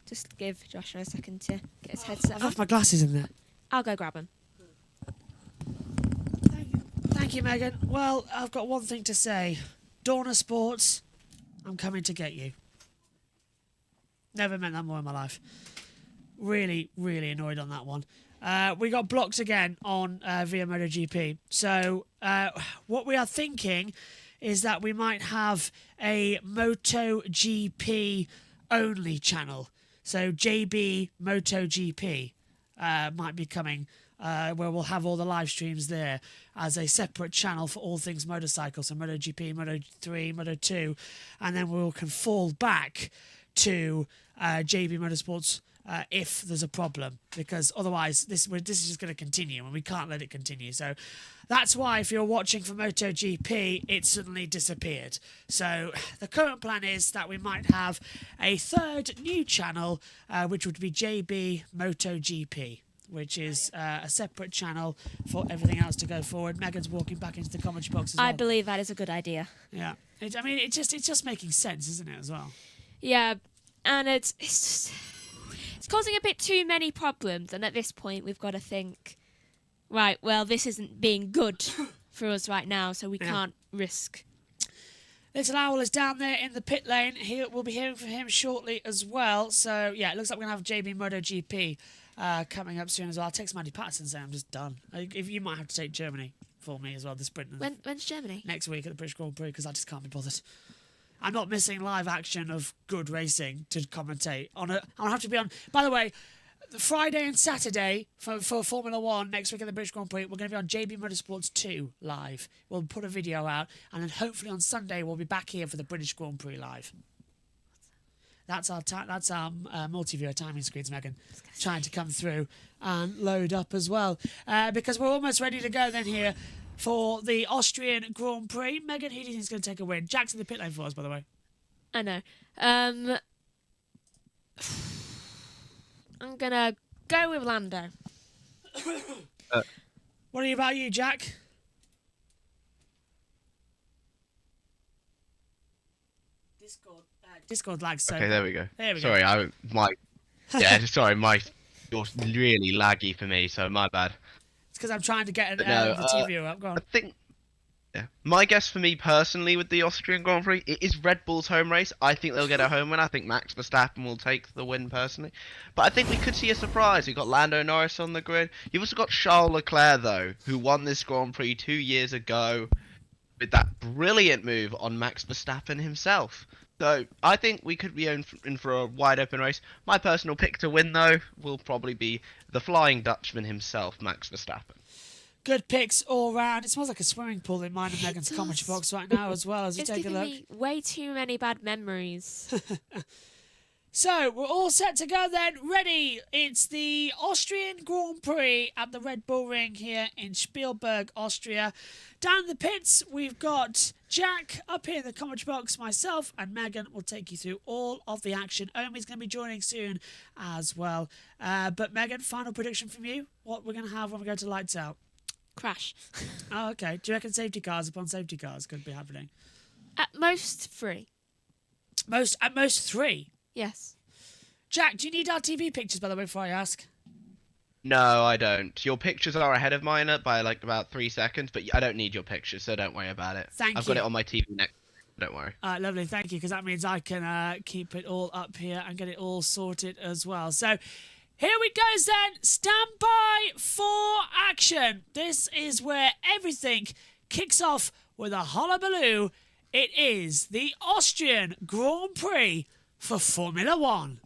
Just give Joshua a second to get his headset I've on. left my glasses in there. I'll go grab them. Thank you, Megan. Well, I've got one thing to say. Dorna Sports, I'm coming to get you. Never meant that more in my life. Really, really annoyed on that one. We got blocked again on via MotoGP. So what we are thinking is that we might have a MotoGP only channel. So JB MotoGP might be coming, where we'll have all the live streams there as a separate channel for all things motorcycle. So MotoGP, Moto3, Moto2, and then we can fall back to JB Motorsports if there's a problem, because otherwise this is just going to continue and we can't let it continue. So that's why if you're watching for MotoGP, it suddenly disappeared. So the current plan is that we might have a third new channel, which would be JB MotoGP, which is a separate channel for everything else to go forward. Megan's walking back into the commentary box as well. I believe that is a good idea. Yeah. It's just making sense, isn't it, as well? Yeah, and it's causing a bit too many problems, and at this point we've got to think, right, well, this isn't being good for us right now, so we can't risk. Little Owl is down there in the pit lane. We'll be hearing from him shortly as well. So, yeah, it looks like we're going to have JB MotoGP coming up soon as well. I'll text Mandy Patterson and say I'm just done. If you might have to take Germany for me as well, the sprint. When's Germany? Next week at the British Grand Prix, because I just can't be bothered. I'm not missing live action of good racing to commentate. I'll have to be on... By the way, Friday and Saturday for Formula 1 next week at the British Grand Prix, we're going to be on JB Motorsports 2 live. We'll put a video out, and then hopefully on Sunday we'll be back here for the British Grand Prix live. That's our multi-viewer timing screens, Megan, trying to come through and load up as well. Because we're almost ready to go then here for the Austrian Grand Prix. Megan, who do you think is going to take a win? Jack's in the pit lane for us, by the way. I know. I'm going to go with Lando. What about you, Jack? Discord lag. So Okay, there we go. There we sorry, go. You're really laggy for me, so my bad. It's because I'm trying to get the TV up. Go on. I think. Yeah. My guess for me personally with the Austrian Grand Prix, it is Red Bull's home race. I think they'll get a home win. I think Max Verstappen will take the win personally. But I think we could see a surprise. We've got Lando Norris on the grid. You've also got Charles Leclerc, though, who won this Grand Prix 2 years ago with that brilliant move on Max Verstappen himself. So I think we could be in for a wide open race. My personal pick to win, though, will probably be the Flying Dutchman himself, Max Verstappen. Good picks all round. It smells like a swimming pool in mine and Megan's commentary box right now as well as we take a look. It's giving me way too many bad memories. So, we're all set to go then. Ready. It's the Austrian Grand Prix at the Red Bull Ring here in Spielberg, Austria. Down the pits, we've got Jack up here in the commentary box. Myself and Megan will take you through all of the action. Omi's going to be joining soon as well. But Megan, final prediction from you? What we're going to have when we go to lights out? Crash. Oh, okay. Do you reckon safety cars upon safety cars could be happening? At most 3. At most 3? Yes. Jack, do you need our TV pictures, by the way, before I ask? No, I don't. Your pictures are ahead of mine by like about 3 seconds, but I don't need your pictures, so don't worry about it. Thank you. I've got it on my TV next. Don't worry. Lovely, thank you, because that means I can keep it all up here and get it all sorted as well. So, here we go then. Stand by for action. This is where everything kicks off with a hullabaloo. It is the Austrian Grand Prix for Formula One.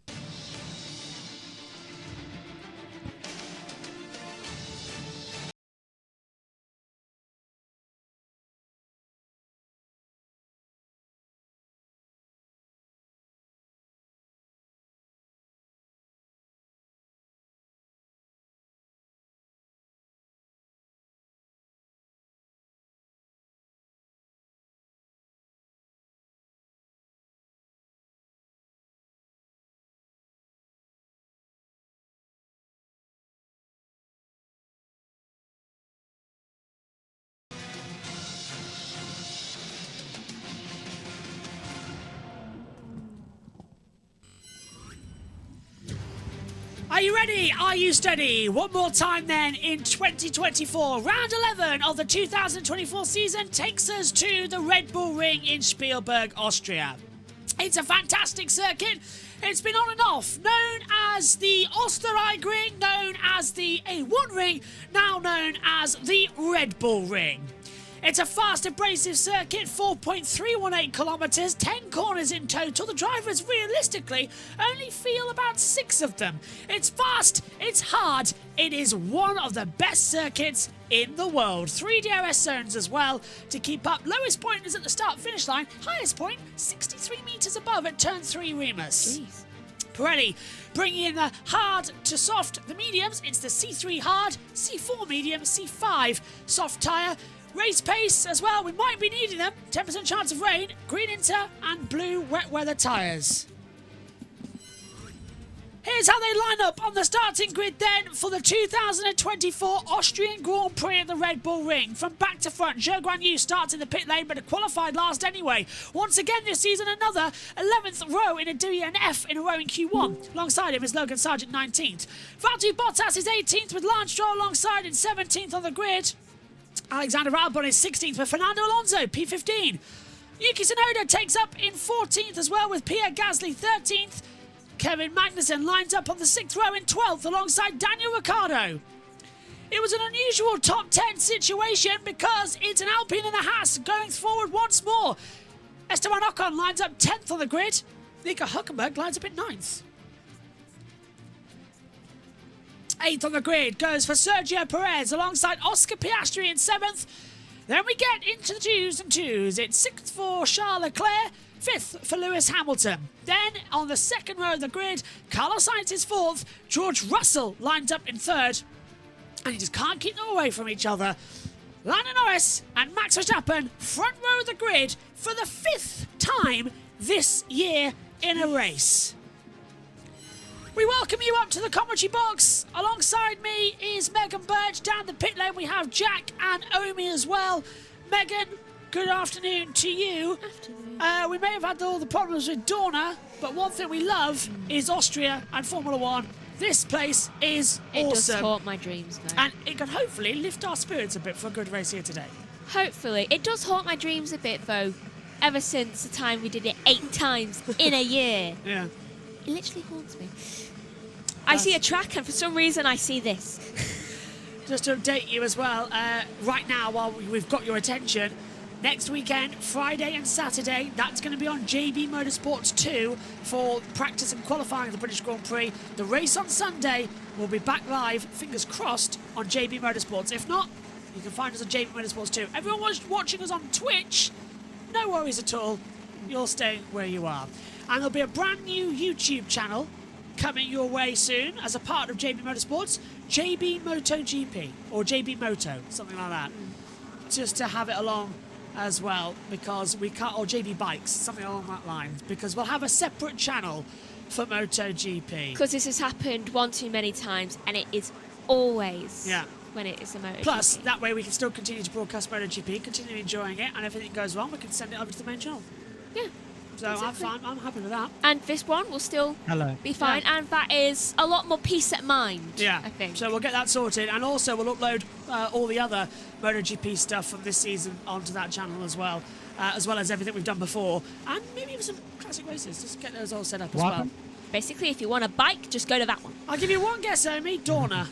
Are you ready? Are you steady? One more time then in 2024. Round 11 of the 2024 season takes us to the Red Bull Ring in Spielberg, Austria. It's a fantastic circuit. It's been on and off, known as the Österreich Ring, known as the A1 Ring, now known as the Red Bull Ring. It's a fast, abrasive circuit, 4.318 kilometres, 10 corners in total. The drivers realistically only feel about 6 of them. It's fast, it's hard, it is one of the best circuits in the world. 3 DRS zones as well to keep up. Lowest point is at the start-finish line, highest point 63 metres above at turn 3 Remus. Jeez. Pirelli bringing in the hard to soft, the mediums. It's the C3 hard, C4 medium, C5 soft tyre. Race pace as well, we might be needing them. 10% chance of rain, green inter and blue wet weather tyres. Here's how they line up on the starting grid then for the 2024 Austrian Grand Prix at the Red Bull Ring. From back to front, Zhou Guanyu starts in the pit lane but qualified last anyway. Once again this season, another 11th row in a DNF in a row in Q1. Alongside him is Logan Sargent 19th. Valtteri Bottas is 18th with Lance Stroll alongside in 17th on the grid. Alexander Albon is 16th with Fernando Alonso, P15. Yuki Tsunoda takes up in 14th as well with Pierre Gasly 13th. Kevin Magnussen lines up on the 6th row in 12th alongside Daniel Ricciardo. It was an unusual top 10 situation because it's an Alpine and a Haas going forward once more. Esteban Ocon lines up 10th on the grid. Nico Hülkenberg lines up in 9th. 8th on the grid goes for Sergio Perez alongside Oscar Piastri in 7th. Then we get into the 2s and 2s. It's 6th for Charles Leclerc, 5th for Lewis Hamilton. Then on the 2nd row of the grid, Carlos Sainz is 4th, George Russell lines up in 3rd. And you just can't keep them away from each other. Lando Norris and Max Verstappen front row of the grid for the 5th time this year in a race. We welcome you up to the commentary box. Alongside me is Megan Birch. Down the pit lane we have Jack and Omi as well. Megan, Good afternoon to you. We may have had all the problems with Dorna, but one thing we love is Austria and Formula One. This place is awesome. It does haunt my dreams, though. And it can hopefully lift our spirits a bit for a good race here today. Hopefully. It does haunt my dreams a bit, though, ever since the time we did it 8 times in a year. Yeah. It literally haunts me. I see a track, and for some reason I see this. Just to update you as well, right now, while we've got your attention, next weekend, Friday and Saturday, that's going to be on JBMotorsports 2 for practice and qualifying of the British Grand Prix. The race on Sunday will be back live, fingers crossed, on JB Motorsports. If not, you can find us on JB Motorsports 2. Everyone watching us on Twitch, no worries at all. You'll stay where you are. And there'll be a brand new YouTube channel coming your way soon as a part of JB Motorsports, JB MotoGP, or JB Moto, something like that. Just to have it along as well, because we can't, or JB Bikes, something along that line, because we'll have a separate channel for MotoGP. Because this has happened one too many times, and it is always when it is a MotoGP. Plus, that way we can still continue to broadcast MotoGP, continue enjoying it, and if anything goes wrong, we can send it over to the main channel. Yeah. So exactly. I'm happy with that. And this one will still be fine, and that is a lot more peace at mind, I think. So we'll get that sorted, and also we'll upload all the other MotoGP stuff from this season onto that channel as well as everything we've done before, and maybe even some classic races. Just get those all set up as well. Basically, if you want a bike, just go to that one. I'll give you one guess, Omi. Dorna.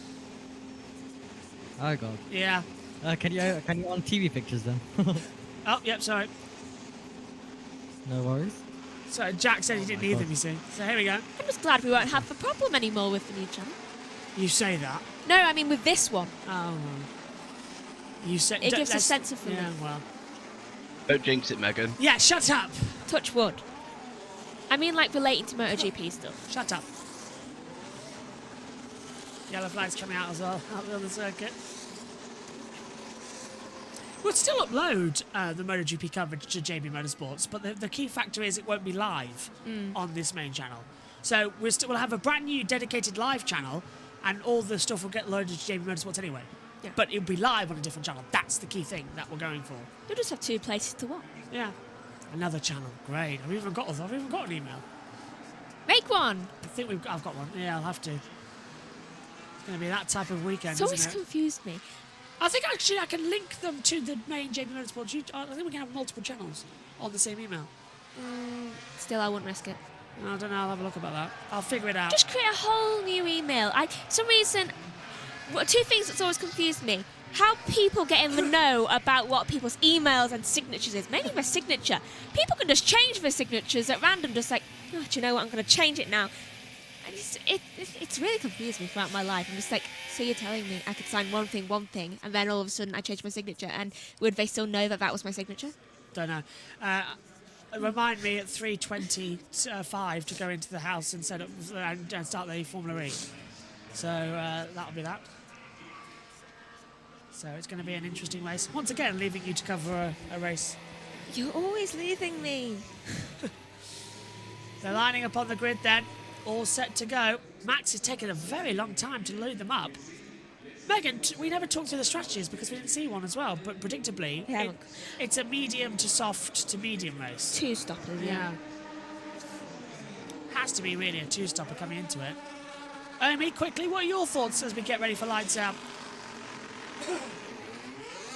Oh god. Yeah. Can you on TV pictures then? Oh, yep. Sorry. No worries. So Jack said he didn't need them, you see. So here we go. I'm just glad we won't have the problem anymore with the new channel. You say that? No, I mean with this one. Oh. You say it gives a sense of feeling. Yeah, well. Don't jinx it, Megan. Yeah, shut up. Touch wood. I mean like relating to MotoGP stuff. Shut up. Yellow flag's coming out as well, out the other circuit. We'll still upload the MotoGP coverage to JB Motorsports, but the key factor is it won't be live on this main channel. So we'll have a brand new dedicated live channel, and all the stuff will get loaded to JB Motorsports anyway. Yeah. But it'll be live on a different channel. That's the key thing that we're going for. You'll just have 2 places to watch. Yeah. Another channel. Great. I've even got an email. Make one. I think I've got one. Yeah, I'll have to. It's going to be that type of weekend, It's always isn't it? confused me. I think actually I can link them to the main JB Motorsports. I think we can have multiple channels on the same email. Still, I wouldn't risk it. I don't know. I'll have a look about that. I'll figure it out. Just create a whole new email. For some reason, 2 things that's always confused me. How people get in the know about what people's emails and signatures is. Mainly my signature. People can just change their signatures at random, just like, oh, do you know what, I'm going to change it now. And it's really confused me throughout my life. I'm just like, so you're telling me I could sign one thing, and then all of a sudden I change my signature, and would they still know that was my signature? Don't know. Remind me at 3:25 to go into the house and set up and start the Formula E. So that'll be that. So it's going to be an interesting race. Once again, leaving you to cover a race. You're always leaving me. They're lining up on the grid then. All set to go. Max is taking a very long time to load them up. Megan, we never talked through the strategies because we didn't see one as well, but predictably, it's a medium to soft to medium race. 2-stopper, yeah. Has to be really a 2-stopper coming into it. Omi, quickly, what are your thoughts as we get ready for lights out?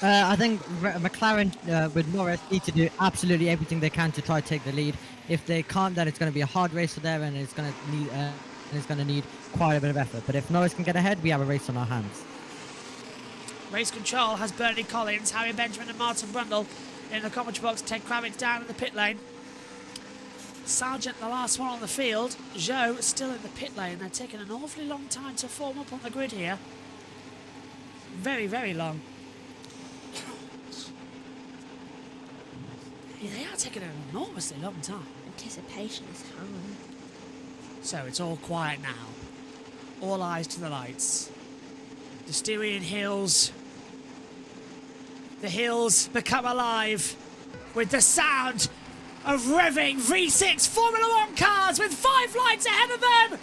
I think McLaren with Norris need to do absolutely everything they can to try to take the lead. If they can't, then it's going to be a hard race for them, and it's going to need quite a bit of effort. But if Norris can get ahead, we have a race on our hands. Race control has Bernie Collins, Harry Benjamin and Martin Brundle in the commentary box. Ted Kravitz down in the pit lane. Sargent, the last one on the field. Zhou still in the pit lane. They're taking an awfully long time to form up on the grid here. Very, very long. Yeah, they are taking an enormously long time. Anticipation is hard. So it's all quiet now. All eyes to the lights. The Styrian hills. The hills become alive with the sound of revving V6 Formula 1 cars with 5 lights ahead of them.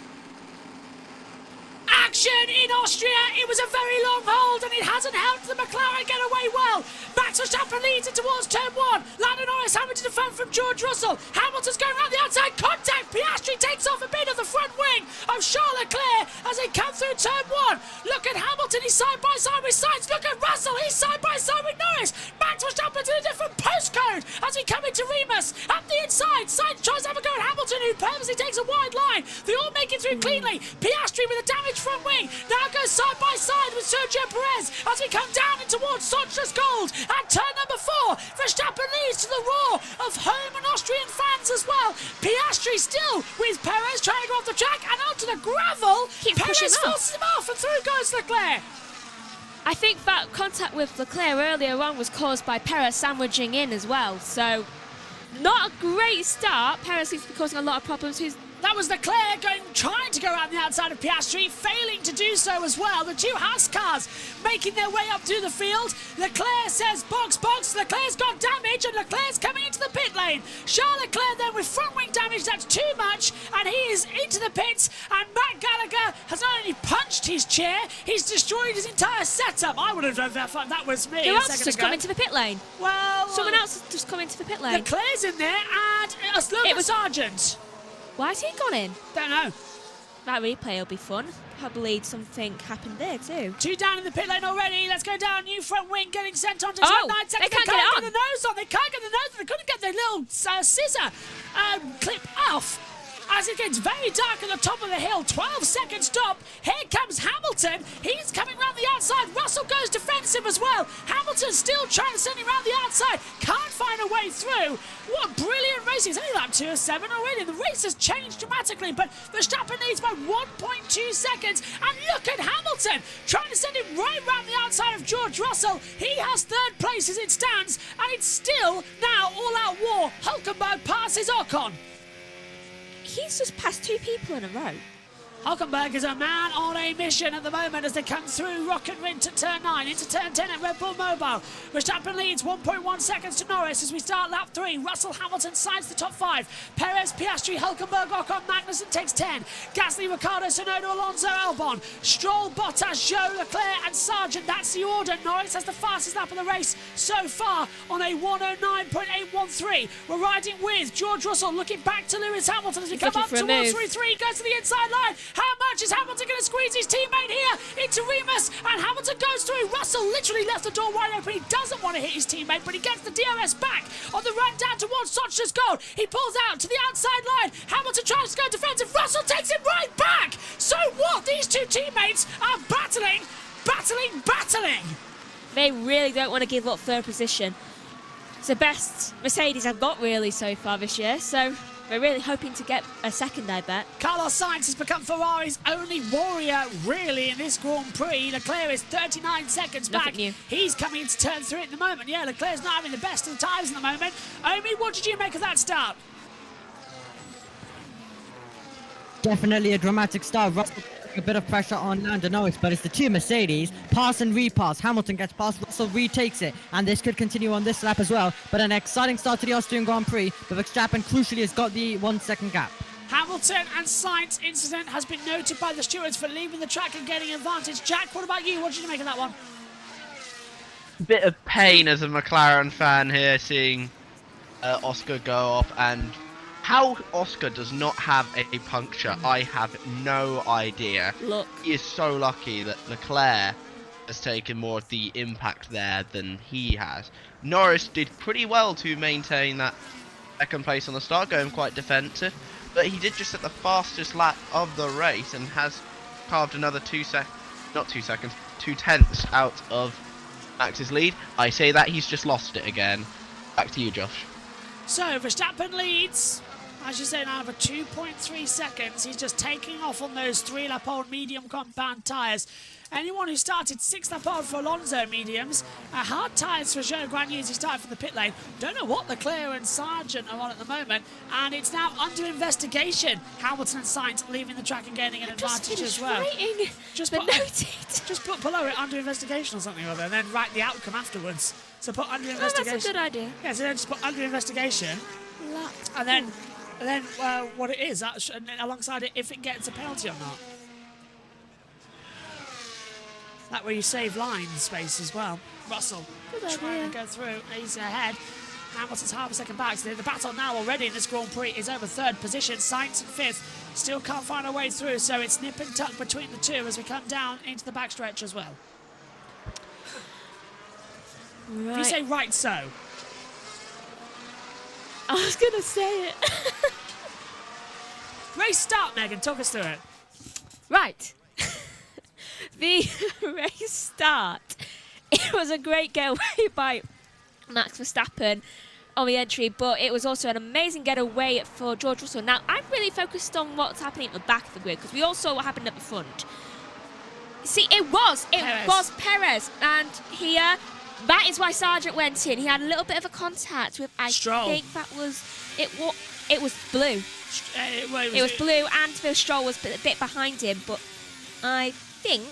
action in Austria. It was a very long hold and it hasn't helped the McLaren get away well. Max Verstappen leads it towards turn 1. Lando Norris having to defend from George Russell. Hamilton's going around the outside. Contact. Piastri takes off a bit of the front wing of Charles Leclerc as they come through turn 1. Look at Hamilton. He's side by side with Sainz. Look at Russell. He's side by side with Norris. Max Verstappen's in a different postcode as we come into Remus. Up the inside. Sainz tries to have a go at Hamilton, who purposely takes a wide line. They all make it through cleanly. Piastri with a damaged front wing now goes side by side with Sergio Perez as we come down in towards Sontra's Gold. At turn number 4, Verstappen leads to the roar of home and Austrian fans as well. Piastri still with Perez trying to go off the track and onto the gravel. Perez forces him off and through goes Leclerc. I think that contact with Leclerc earlier on was caused by Perez sandwiching in as well. So, not a great start. Perez seems to be causing a lot of problems. That was Leclerc trying to go around the outside of Piastri, failing to do so as well. The two Haas cars making their way up through the field. Leclerc says, box, box. Leclerc's got damage and Leclerc's coming into the pit lane. Charles Leclerc then with front wing damage, that's too much. And he is into the pits. And Matt Gallagher has not only punched his chair, he's destroyed his entire setup. I would have done that if that was me. Who else has just come into the pit lane? Well, someone else has just come into the pit lane. Leclerc's in there and it was Sargent. Why has he gone in? Don't know. That replay will be fun. Probably something happened there too. 2 down in the pit lane already. Let's go down. New front wing getting sent on to 9 seconds. They can't get it on. The nose on. They can't get the nose on. They couldn't get their little scissor clip off. As it gets very dark at the top of the hill, 12-second stop. Here comes Hamilton. He's coming around the outside. Russell goes defensive as well. Hamilton's still trying to send him around the outside. Can't find a way through. What brilliant racing. It's only lap 2 of 7 already. The race has changed dramatically, but Verstappen needs by 1.2 seconds. And look at Hamilton trying to send him right around the outside of George Russell. He has 3rd place as it stands, and it's still now all-out war. Hulkenberg passes Ocon. He's just passed 2 people in a row. Hulkenberg is a man on a mission at the moment as they come through Rocket Ring to turn 9 into turn 10 at Red Bull Mobile. Verstappen leads 1.1 seconds to Norris as we start lap 3. Russell, Hamilton sides the top 5. Perez, Piastri, Hulkenberg, Ocon, Magnussen takes 10. Gasly, Ricciardo, Tsunoda, Alonso, Albon. Stroll, Bottas, Zhou, Leclerc and Sargent. That's the order. Norris has the fastest lap of the race so far on a 109.813. We're riding with George Russell looking back to Lewis Hamilton as we come up towards 3-3. Goes to the inside line. How much is Hamilton going to squeeze his teammate here into Remus? And Hamilton goes through. Russell literally left the door wide open. He doesn't want to hit his teammate, but he gets the DRS back on the run down towards Socha's Goal. He pulls out to the outside line. Hamilton tries to go defensive. Russell takes him right back. So what? These two teammates are battling. They really don't want to give up 3rd position. It's the best Mercedes have got really so far this year, so we're really hoping to get a 2nd, I bet. Carlos Sainz has become Ferrari's only warrior, really, in this Grand Prix. Leclerc is 39 seconds back. New. He's coming into turn 3 at the moment. Yeah, Leclerc's not having the best of the times at the moment. Omi, what did you make of that start? Definitely a dramatic start. Russell a bit of pressure on Lando Norris, but it's the 2 Mercedes. Pass and repass. Hamilton gets past, Russell retakes it, and this could continue on this lap as well. But an exciting start to the Austrian Grand Prix, but Verstappen crucially has got the 1-second gap. Hamilton and Sainz incident has been noted by the stewards for leaving the track and getting advantage. Jack, what about you? What did you make of that one? Bit of pain as a McLaren fan here, seeing Oscar go off, and how Oscar does not have a puncture, I have no idea. Look. He is so lucky that Leclerc has taken more of the impact there than he has. Norris did pretty well to maintain that 2nd place on the start, going quite defensive, but he did just at the fastest lap of the race and has carved another 2 tenths out of Max's lead. I say that he's just lost it again. Back to you, Josh. So Verstappen leads, as you say, now over 2.3 seconds. He's just taking off on those 3-lap-old medium compound tyres. Anyone who started 6-lap-old for Alonso mediums, hard tyres for Joe Granier as he started from the pit lane. Don't know what Leclerc and Sargent are on at the moment, and it's now under investigation. Hamilton and Sainz leaving the track and gaining an advantage as well. Just put below it under investigation or something or other, and then write the outcome afterwards. So put under investigation. That's a good idea. Yeah, so then just put under investigation, and then what it is, and alongside it, if it gets a penalty or not. That way you save line space as well. Russell trying to go through. He's ahead. Hamilton's half a second back. So the battle now already in this Grand Prix is over third position. Sainz in fifth. Still can't find a way through, so it's nip and tuck between the two as we come down into the backstretch as well. Right. If you say right so. I was going to say it. Race start, Megan. Talk us through it. Right. The race start. It was a great getaway by Max Verstappen on the entry, but it was also an amazing getaway for George Russell. Now, I'm really focused on what's happening at the back of the grid because we all saw what happened at the front. See, it was Perez, and here, that is why Sargent went in. He had a little bit of a contact with, I think that was, it was Blue. It was Blue, and Phil Stroll was a bit behind him, but I think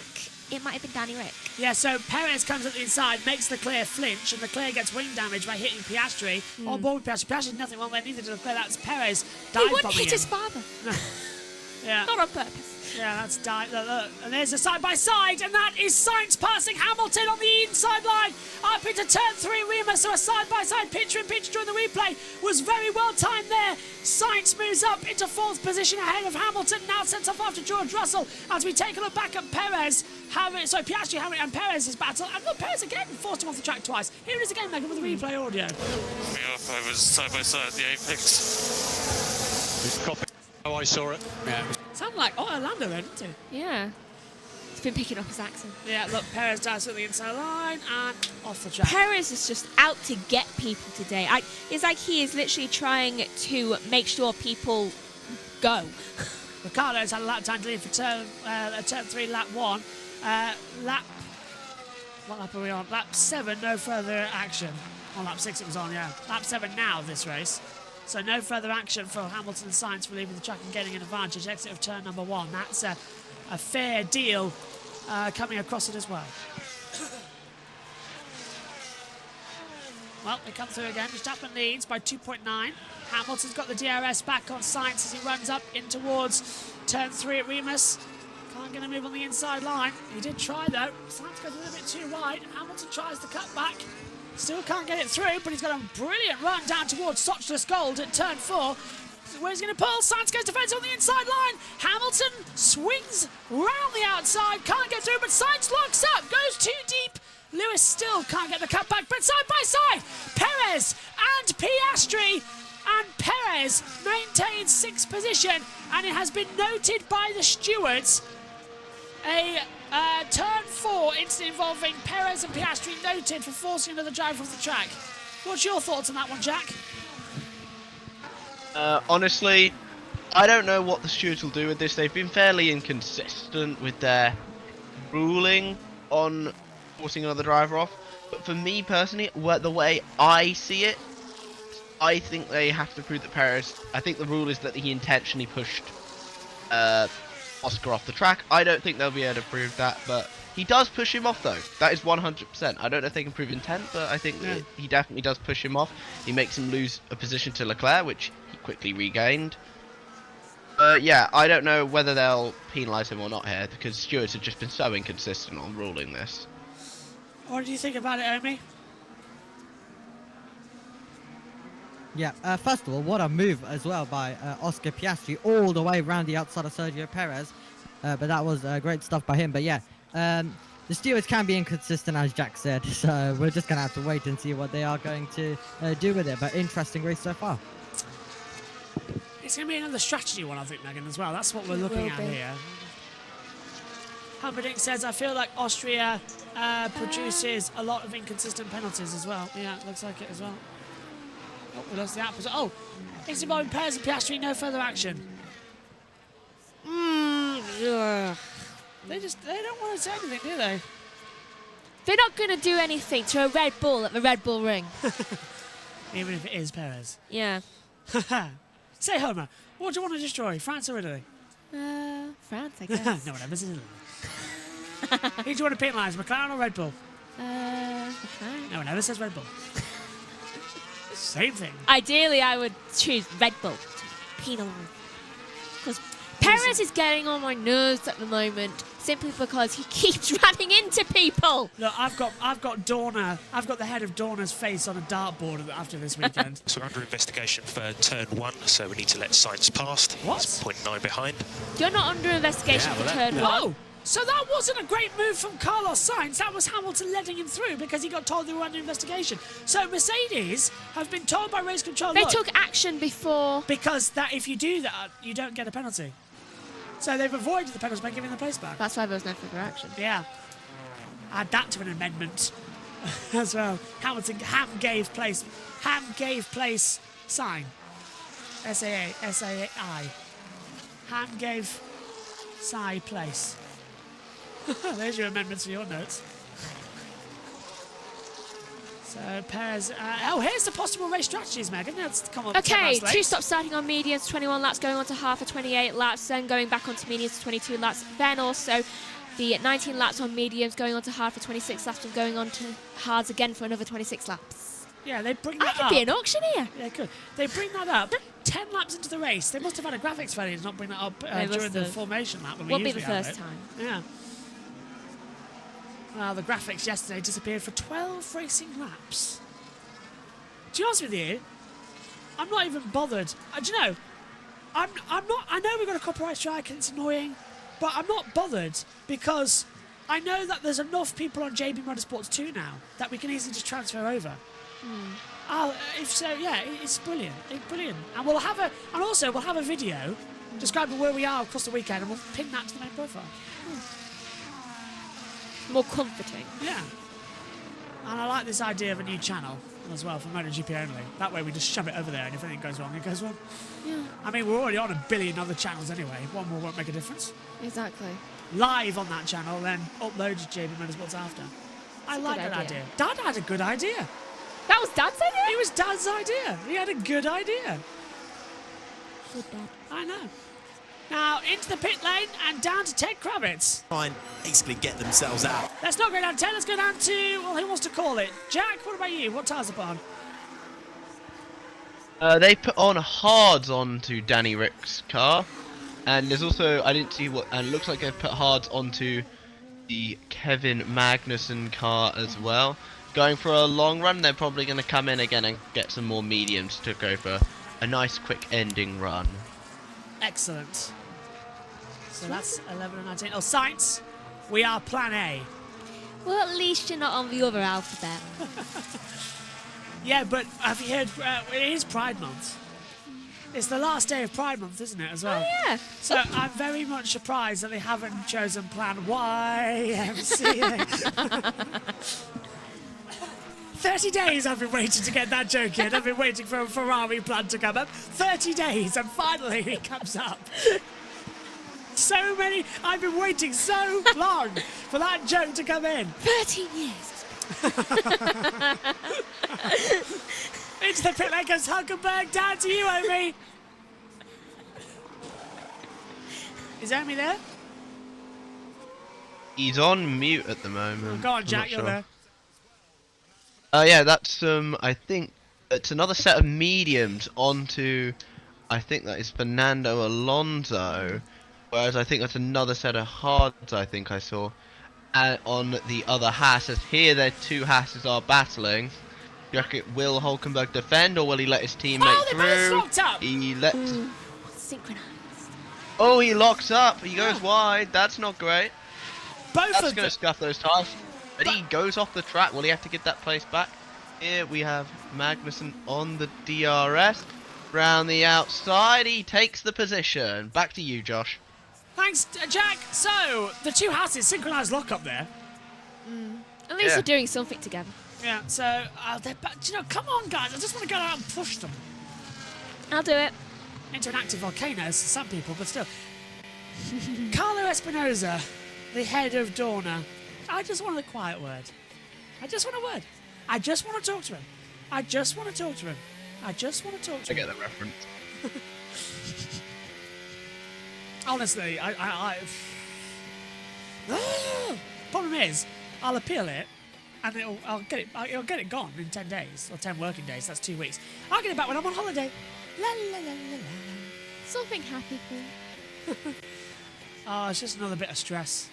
it might have been Danny Rick. Yeah, so Perez comes at the inside, makes Leclerc flinch, and Leclerc gets wing damage by hitting Piastri. On board with Piastri. Piastri did nothing wrong there, neither did Leclerc. That's Perez. He wouldn't hit his father. Yeah. Not on purpose. Yeah, that's look. And there's a side-by-side, and that is Sainz passing Hamilton on the inside line. Up into turn 3, Remus, so a side-by-side picture-in-picture during the replay was very well timed there. Sainz moves up into 4th position ahead of Hamilton, now sends off after George Russell as we take a look back at Perez. Piastri, Hamilton, and Perez's battle. And look, Perez again forced him off the track twice. Here it is again, Megan, with the replay audio. I was side-by-side at the apex. How I saw it. Yeah. Sounded like Orlando then, didn't it? Yeah. He's been picking up his accent. Yeah, look, Perez does at the inside line and off the track. Perez is just out to get people today. It's like he is literally trying to make sure people go. Ricardo's had a lap time to lead for turn 3, lap 1. What lap are we on? Lap 7, no further action. On lap 6 it was on, yeah. Lap 7 now of this race. So no further action for Hamilton and Sainz for leaving the track and getting an advantage. Exit of turn number 1. That's a fair deal coming across it as well. Well, they come through again. Verstappen leads by 2.9. Hamilton's got the DRS back on Sainz as he runs up in towards turn 3 at Remus. Can't get a move on the inside line. He did try though. Sainz goes a little bit too wide. Hamilton tries to cut back. Still can't get it through, but he's got a brilliant run down towards Sochless Gold at turn 4. Where he's going to pull. Sainz goes defense on the inside line. Hamilton swings round the outside. Can't get through, but Sainz locks up. Goes too deep. Lewis still can't get the cut back, but side by side, Perez and Piastri. And Perez maintains 6th position. And it has been noted by the stewards. A turn 4 incident involving Perez and Piastri noted for forcing another driver off the track. What's your thoughts on that one, Jack? Honestly, I don't know what the stewards will do with this. They've been fairly inconsistent with their ruling on forcing another driver off. But for me personally, the way I see it, I think they have to prove that Perez... I think the rule is that he intentionally pushed Oscar off the track. I don't think they'll be able to prove that, but he does push him off though. That is 100%. I don't know if they can prove intent, but I think that he definitely does push him off. He makes him lose a position to Leclerc, which he quickly regained. Yeah, I don't know whether they'll penalise him or not here, because stewards have just been so inconsistent on ruling this. What do you think about it, Omi? Yeah, first of all, what a move as well by Oscar Piastri all the way around the outside of Sergio Perez. But that was great stuff by him. But yeah, the stewards can be inconsistent, as Jack said. So we're just going to have to wait and see what they are going to do with it. But interesting race so far. It's going to be another strategy one, I think, Megan, as well. That's what we're looking at here. Humperdinck says, I feel like Austria produces a lot of inconsistent penalties as well. Yeah, it looks like it as well. Oh, we lost the opposite. Oh, it's involving Perez and Piastri, no further action. Yeah. They don't want to say anything, do they? They're not going to do anything to a Red Bull at the Red Bull Ring. Even if it is Perez. Yeah. Say, Homer, what do you want to destroy, France or Italy? France, I guess. No one ever says Italy. Who do you want to penalise, McLaren or Red Bull? McLaren. No one ever says Red Bull. Same thing. Ideally, I would choose Red Bull to penalise. Because Perez is getting on my nerves at the moment. simply because he keeps running into people. Look, I've got Dorna. I've got the head of Dorna's face on a dartboard after this weekend. So we're under investigation for turn 1, so we need to let Sainz past. What? He's 0.9 behind. You're not under investigation for turn 1. Oh, so that wasn't a great move from Carlos Sainz. That was Hamilton letting him through because he got told they were under investigation. So Mercedes have been told by race control. They took action before. Because that if you do that, you don't get a penalty. So they've avoided the penalty by giving the place back. That's why there was no further action. Yeah. Add that to an amendment as well. Ham gave place sign. S-A-I. Ham gave Sai place. There's your amendments for your notes. So Perez. Here's the possible race strategies, Megan. Let's come on. Okay, 2 stops starting on mediums, 21 laps, going on to half for 28 laps, then going back onto mediums to 22 laps. Then also the 19 laps on mediums, going on to hard for 26 laps, and going on to hards again for another 26 laps. Yeah, they bring that up. I could be an auctioneer. Yeah, good. They bring that up 10 laps into the race. They must have had a graphics failure to not bring that up during the formation lap. Won't be the first time. Yeah. Well, the graphics yesterday disappeared for 12 racing laps. To be honest with you, I'm not even bothered. Do you know, I'm not. I know we've got a copyright strike and it's annoying, but I'm not bothered because I know that there's enough people on JBMotorsports 2 now that we can easily just transfer over. If so, yeah, it's brilliant. It's brilliant, and we'll have a video describing where we are across the weekend, and we'll pin that to the main profile. More comforting. Yeah. And I like this idea of a new channel as well for MotoGP only. That way we just shove it over there, and if anything goes wrong, it goes wrong. Yeah. I mean, we're already on 1 billion other channels anyway. One more won't make a difference. Exactly. Live on that channel, then upload to JBMotorsports after. I like that idea. Dad had a good idea. That was Dad's idea? It was Dad's idea. He had a good idea. Good Dad. I know. Now, into the pit lane and down to Ted Kravitz. Try and basically get themselves out. Let's not go down to 10, let's go down to, well, who wants to call it? Jack, what about you? What tyres are put on? They put on hards onto Danny Rick's car. And there's also, I didn't see what, and it looks like they've put hards onto the Kevin Magnussen car as well. Going for a long run, they're probably going to come in again and get some more mediums to go for a nice quick ending run. Excellent. So that's 11 and 19. Oh, Sainz, we are plan A. Well, at least you're not on the other alphabet. Yeah, but have you heard, it is Pride Month. It's the last day of Pride Month, isn't it, as well? Oh, yeah. So I'm very much surprised that they haven't chosen plan YMCA. 30 days I've been waiting to get that joke in. I've been waiting for a Ferrari plan to come up. 30 days, and finally it comes up. So many. I've been waiting so long for that joke to come in. 13 years. Into the pit lane goes Hulkenberg. Down to you, Omi. Is Omi there? He's on mute at the moment. Oh, go on, I'm Jack, not you're sure. there. Yeah, that's I think it's another set of mediums onto, I think that is Fernando Alonso, whereas I think that's another set of hards I think I saw on the other Haas. As here their 2 Haas's are battling. Do you reckon will Hulkenberg defend or will he let his teammate through? Both locked up. He lets. Synchronized. Oh, he locks up. He goes wide. That's not great. That's going to scuff those tires. But he goes off the track. Will he have to get that place back? Here we have Magnussen on the DRS. Round the outside, he takes the position. Back to you, Josh. Thanks, Jack. So, the 2 Haas's synchronised lock-up there. At least they're doing something together. Yeah, so, do you know, come on, guys. I just want to go out and push them. I'll do it. Into an active volcano, so some people, but still. Carlo Espinosa, the head of Dorna. I just want a quiet word. I just want a word. I just want to talk to him. I just want to talk to him. I just want to talk to him. I get that reference. Honestly, problem is, I'll appeal it, and it'll get it gone in 10 days or 10 working days. That's 2 weeks. I'll get it back when I'm on holiday. La la la la la. Something happy for you. Oh, it's just another bit of stress.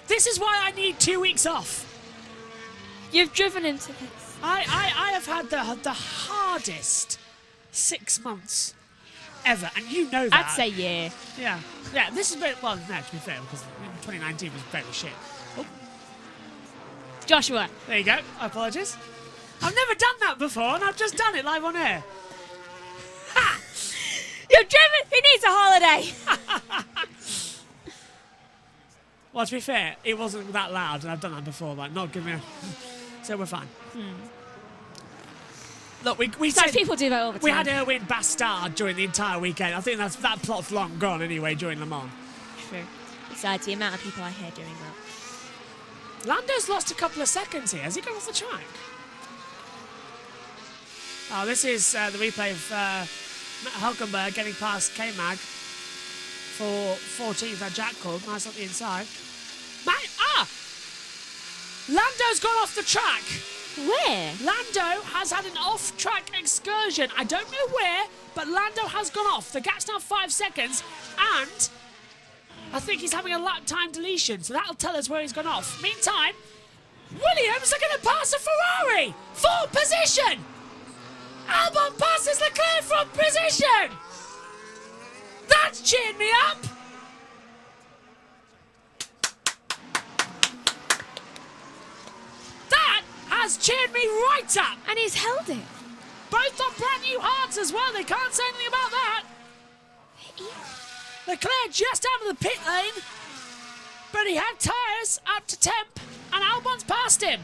This is why I need 2 weeks off. You've driven into this. I have had the hardest 6 months ever, and you know that. I'd say year. Yeah. Yeah, this has been, well, no, to be fair, because 2019 was very shit. Oh. Joshua. There you go. Apologies. I've never done that before, and I've just done it live on air. Ha! You've driven. He needs a holiday. Well, to be fair, it wasn't that loud, and I've done that before. Like, not giving me a... So we're fine. Look, we said people do that all the time. We had Erwin Bastard during the entire weekend. I think that plot's long gone anyway during Le Mans. True. Besides, the amount of people I hear doing that. Lando's lost a couple of seconds here. Has he gone off the track? Oh, this is the replay of Hulkenberg getting past K-Mag for 14th at Jack Club. Nice up the inside. Lando's gone off the track. Where? Lando has had an off-track excursion. I don't know where, but Lando has gone off. The gap's now 5 seconds, and I think he's having a lap time deletion, so that'll tell us where he's gone off. Meantime, Williams are going to pass a Ferrari. Full position. Albon passes Leclerc from position. That's cheered me up. That has cheered me right up. And he's held it. Both on brand new hards as well. They can't say anything about that. Leclerc just out of the pit lane, but he had tyres up to temp, and Albon's passed him.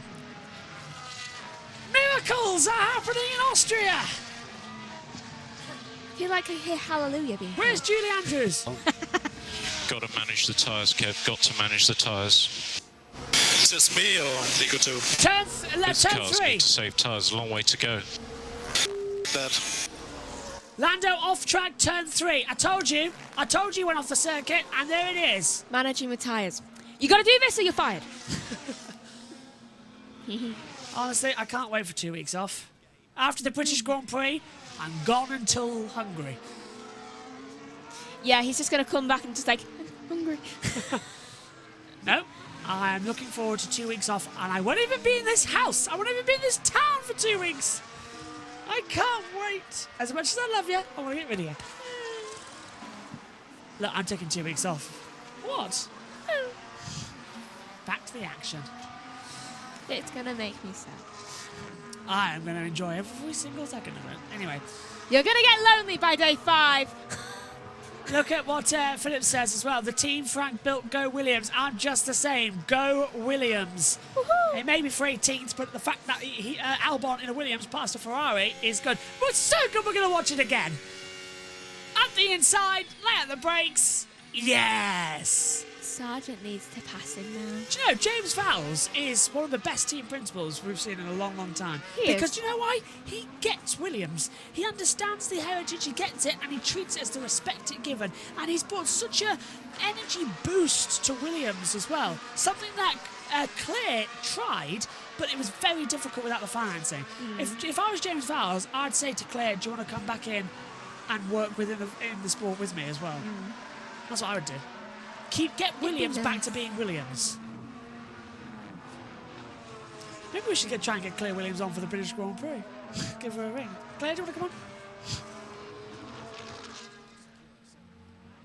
Miracles are happening in Austria. I feel like I hear hallelujah being Where's Julie Andrews? Got to manage the tyres, Kev. Got to manage the tyres. Is this me or Nico too? Turn This car's 3. need to save tyres. A long way to go. That. Lando off track, turn 3. I told you he went off the circuit, and there it is. Managing with tyres. You got to do this or you're fired. Honestly, I can't wait for 2 weeks off. After the British Grand Prix, I'm gone until Hungary. Yeah, he's just going to come back and just like, I'm hungry. No, I'm looking forward to 2 weeks off, and I won't even be in this house. I won't even be in this town for 2 weeks. I can't wait. As much as I love you, I want to get rid of you. Look, I'm taking 2 weeks off. What? Back to the action. It's going to make me sad. I am going to enjoy every single second of it. Anyway. You're going to get lonely by day 5. Look at what Phillips says as well. The team Frank built, go Williams. I'm just the same. Go Williams. Woohoo. It may be for 18th, but the fact that Albon in a Williams passed a Ferrari is good. But it's so good we're going to watch it again. Up the inside, lay out the brakes. Yes. Sargent needs to pass him now. Do you know, James Fowles is one of the best team principals we've seen in a long, long time. Because do you know why? He gets Williams. He understands the heritage, he gets it, and he treats it as the respect it given. And he's brought such a energy boost to Williams as well. Something that Claire tried, but it was very difficult without the financing. If I was James Fowles, I'd say to Claire, do you want to come back in and work within the sport with me as well? That's what I would do. Get Williams back to being Williams. Maybe we should try and get Claire Williams on for the British Grand Prix. Give her a ring. Claire, do you want to come on?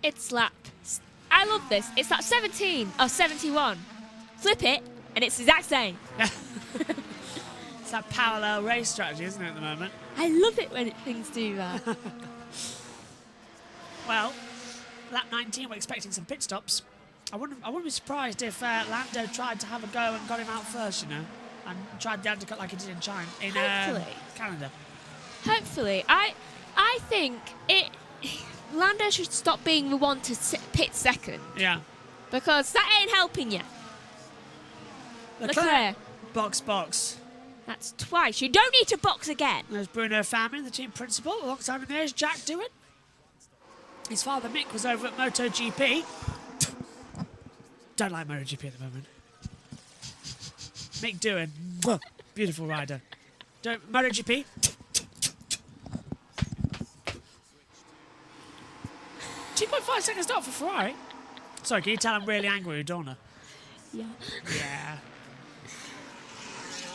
It's lap. I love this. It's lap 17 or 71. Flip it, and it's the exact same. It's that parallel race strategy, isn't it, at the moment? I love it when things do that. Well, lap 19, we're expecting some pit stops. I wouldn't be surprised if Lando tried to have a go and got him out first, you know, and tried the undercut like he did in China, in Canada. Hopefully. I think Lando should stop being the one to pit second. Yeah. Because that ain't helping you. Leclerc. Box. That's twice. You don't need to box again. There's Bruno Famin, the team principal. Alongside him there's Jack Doohan. His father Mick was over at MotoGP. Don't like MotoGP at the moment. Mick Doohan, beautiful rider. MotoGP. 2.5 seconds stop for Ferrari. Sorry, can you tell I'm really angry with Dorna? Yeah. Yeah.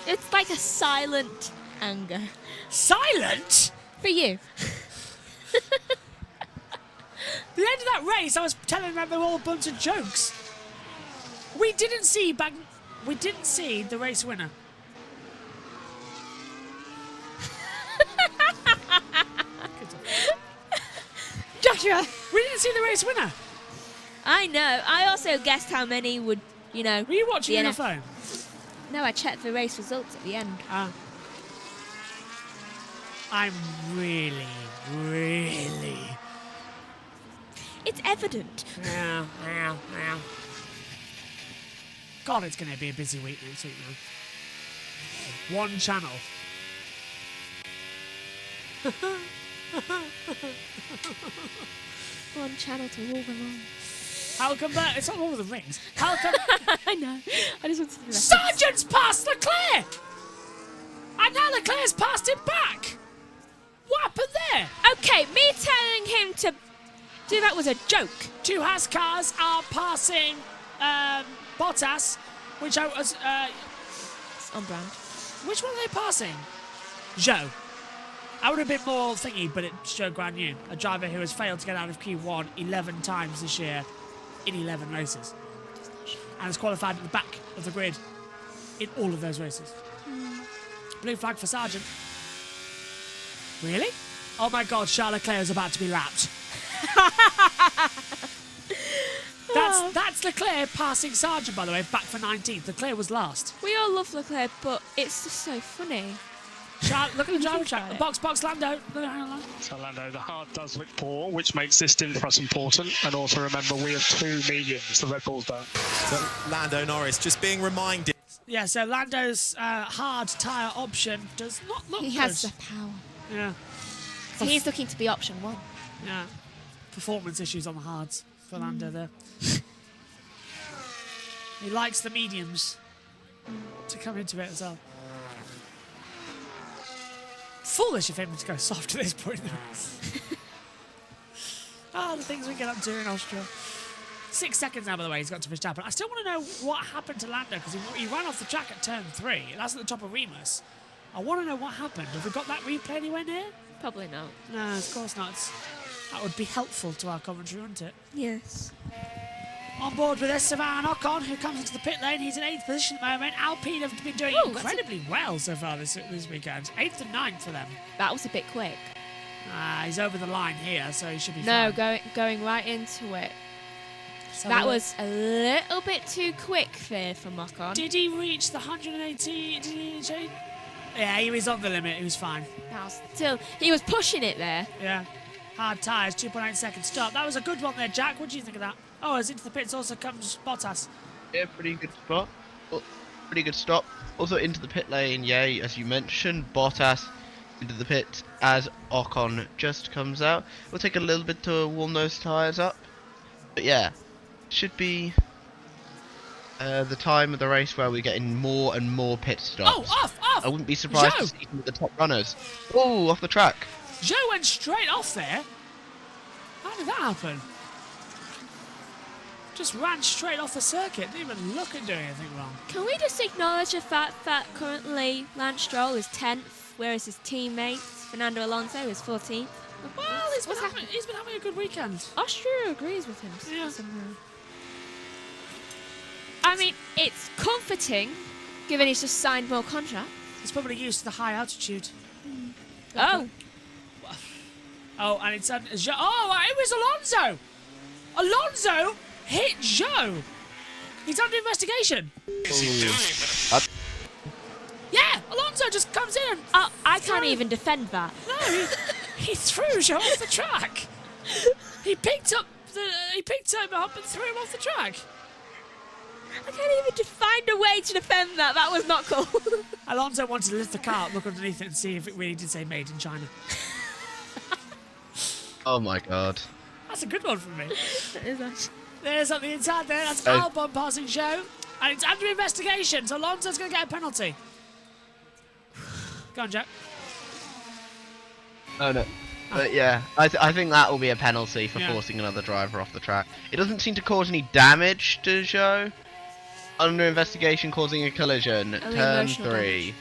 It's like a silent anger. Silent? For you. The end of that race, I was telling them they were all a bunch of jokes. We didn't see the race winner. Joshua! We didn't see the race winner. I know. I also guessed how many would, you know. Were you watching on your phone? No, I checked the race results at the end. I'm really. It's evident. Yeah. God, it's going to be a busy week next week now. One channel. One channel to rule them all. How come that? It's not Lord of the Rings. How come? I know. I just wanted to do that. Sargent's passed Leclerc! And now Leclerc's passed him back! What happened there? Okay, me telling him to do that was a joke. Two Haas cars are passing Bottas, which I was... It's on brand. Which one are they passing? Zhou. I would have been more thingy, but it's Zhou Guanyu, a driver who has failed to get out of Q1 11 times this year in 11 races. And has qualified at the back of the grid in all of those races. Blue flag for Sargent. Really? Oh my God, Charles Leclerc is about to be lapped. That's Leclerc passing Sargent, by the way, back for 19th. Leclerc was last. We all love Leclerc, but it's just so funny. Look at the driver track. Box, Lando. So Lando, the hard does look poor, which makes this stint for us important. And also remember, we have 2 mediums, the Red Bulls don't. So Lando Norris just being reminded. Yeah, so Lando's hard tyre option does not look good. He has the power. Yeah. So he's looking to be option 1. Yeah. Performance issues on the hards for Lando there. He likes the mediums to come into it as well. Foolish of him to go soft at this point in the race. The things we get up to in Austria. 6 seconds now, by the way, he's got to Verstappen. I still want to know what happened to Lando, because he ran off the track at turn 3. That's at the top of Remus. I want to know what happened. Have we got that replay anywhere near? Probably not. No, of course not. That would be helpful to our commentary, wouldn't it? Yes. On board with Esteban Ocon, who comes into the pit lane. He's in 8th position at the moment. Alpine have been doing incredibly well so far this weekend. 8th and 9th for them. That was a bit quick. He's over the line here, so he should be fine. No, going right into it. So that was a little bit too quick there from Ocon. Did he reach the 180? Did he change? Yeah, he was on the limit. He was fine. Still, he was pushing it there. Yeah. Hard tyres, 2.8 second stop. That was a good one there, Jack. What do you think of that? Oh, as into the pits also comes Bottas. Yeah, pretty good spot. Pretty good stop. Also into the pit lane, yay, as you mentioned, Bottas into the pit as Ocon just comes out. We'll take a little bit to warm those tyres up. But yeah, should be the time of the race where we're getting more and more pit stops. Oh, off! I wouldn't be surprised to see some of the top runners. Oh, off the track. Zhou went straight off there. How did that happen? Just ran straight off the circuit. Didn't even look at doing anything wrong. Can we just acknowledge the fact that currently Lance Stroll is 10th, whereas his teammate Fernando Alonso is 14th? Well, he's been having a good weekend. Austria agrees with him somehow. I mean, it's comforting, given he's just signed more contracts. He's probably used to the high altitude. Oh. Oh, and it's Zhou. Oh, it was Alonso. Alonso hit Zhou. He's under investigation. Yeah, Alonso just comes in. I can't even defend that. No, he threw Zhou off the track. He picked him up and threw him off the track. I can't even find a way to defend that. That was not cool. Alonso wanted to lift the car up, look underneath it, and see if it really did say made in China. Oh my God. That's a good one from me. That is actually. There's on the inside there. That's Albon passing Zhou. And it's under investigation, so Alonso's going to get a penalty. Go on, Jack. Oh no. But yeah, I think that will be a penalty for forcing another driver off the track. It doesn't seem to cause any damage to Zhou. Under investigation causing a collision. Oh, Turn emotional 3.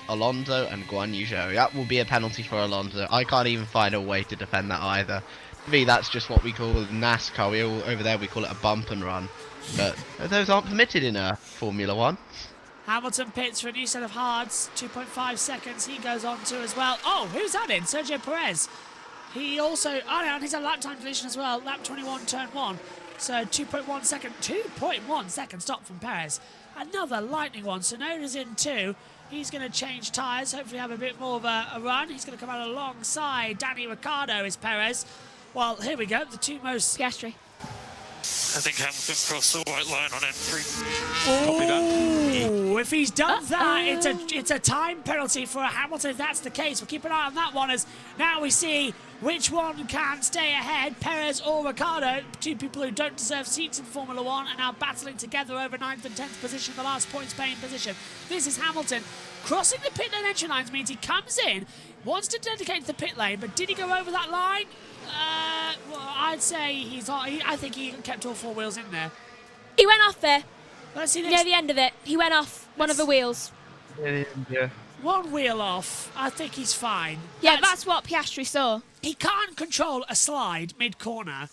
Alonso and Guan Yu Zhou. That will be a penalty for Alonso. I can't even find a way to defend that either. To me, that's just what we call NASCAR. Over there we call it a bump and run. But those aren't permitted in Formula 1. Hamilton pits for a new set of hards. 2.5 seconds he goes on to as well. Oh, who's that in? Sergio Perez. He also, and he's a lap time collision as well. Lap 21, turn 1. So 2.1 second stop from Perez. Another lightning one. Sonoda's in 2. He's going to change tyres, hopefully have a bit more of a run. He's going to come out alongside Danny Ricciardo is Perez. Well, here we go, the two most... Piastri. I think Hamilton crossed the white line on N3. Oh, if he's done that, it's a time penalty for Hamilton if that's the case. We'll keep an eye on that one as now we see which one can stay ahead, Perez or Ricciardo. Two people who don't deserve seats in Formula 1 are now battling together over 9th and 10th position, the last points paying position. This is Hamilton. Crossing the pit lane entry lines means he comes in, wants to dedicate to the pit lane, but did he go over that line? Well, I'd say I think he kept all 4 wheels in there. He went off there. Let's see this. Near the end of it, he went off one of the wheels. Yeah. One wheel off. I think he's fine. Yeah, that's what Piastri saw. He can't control a slide mid-corner.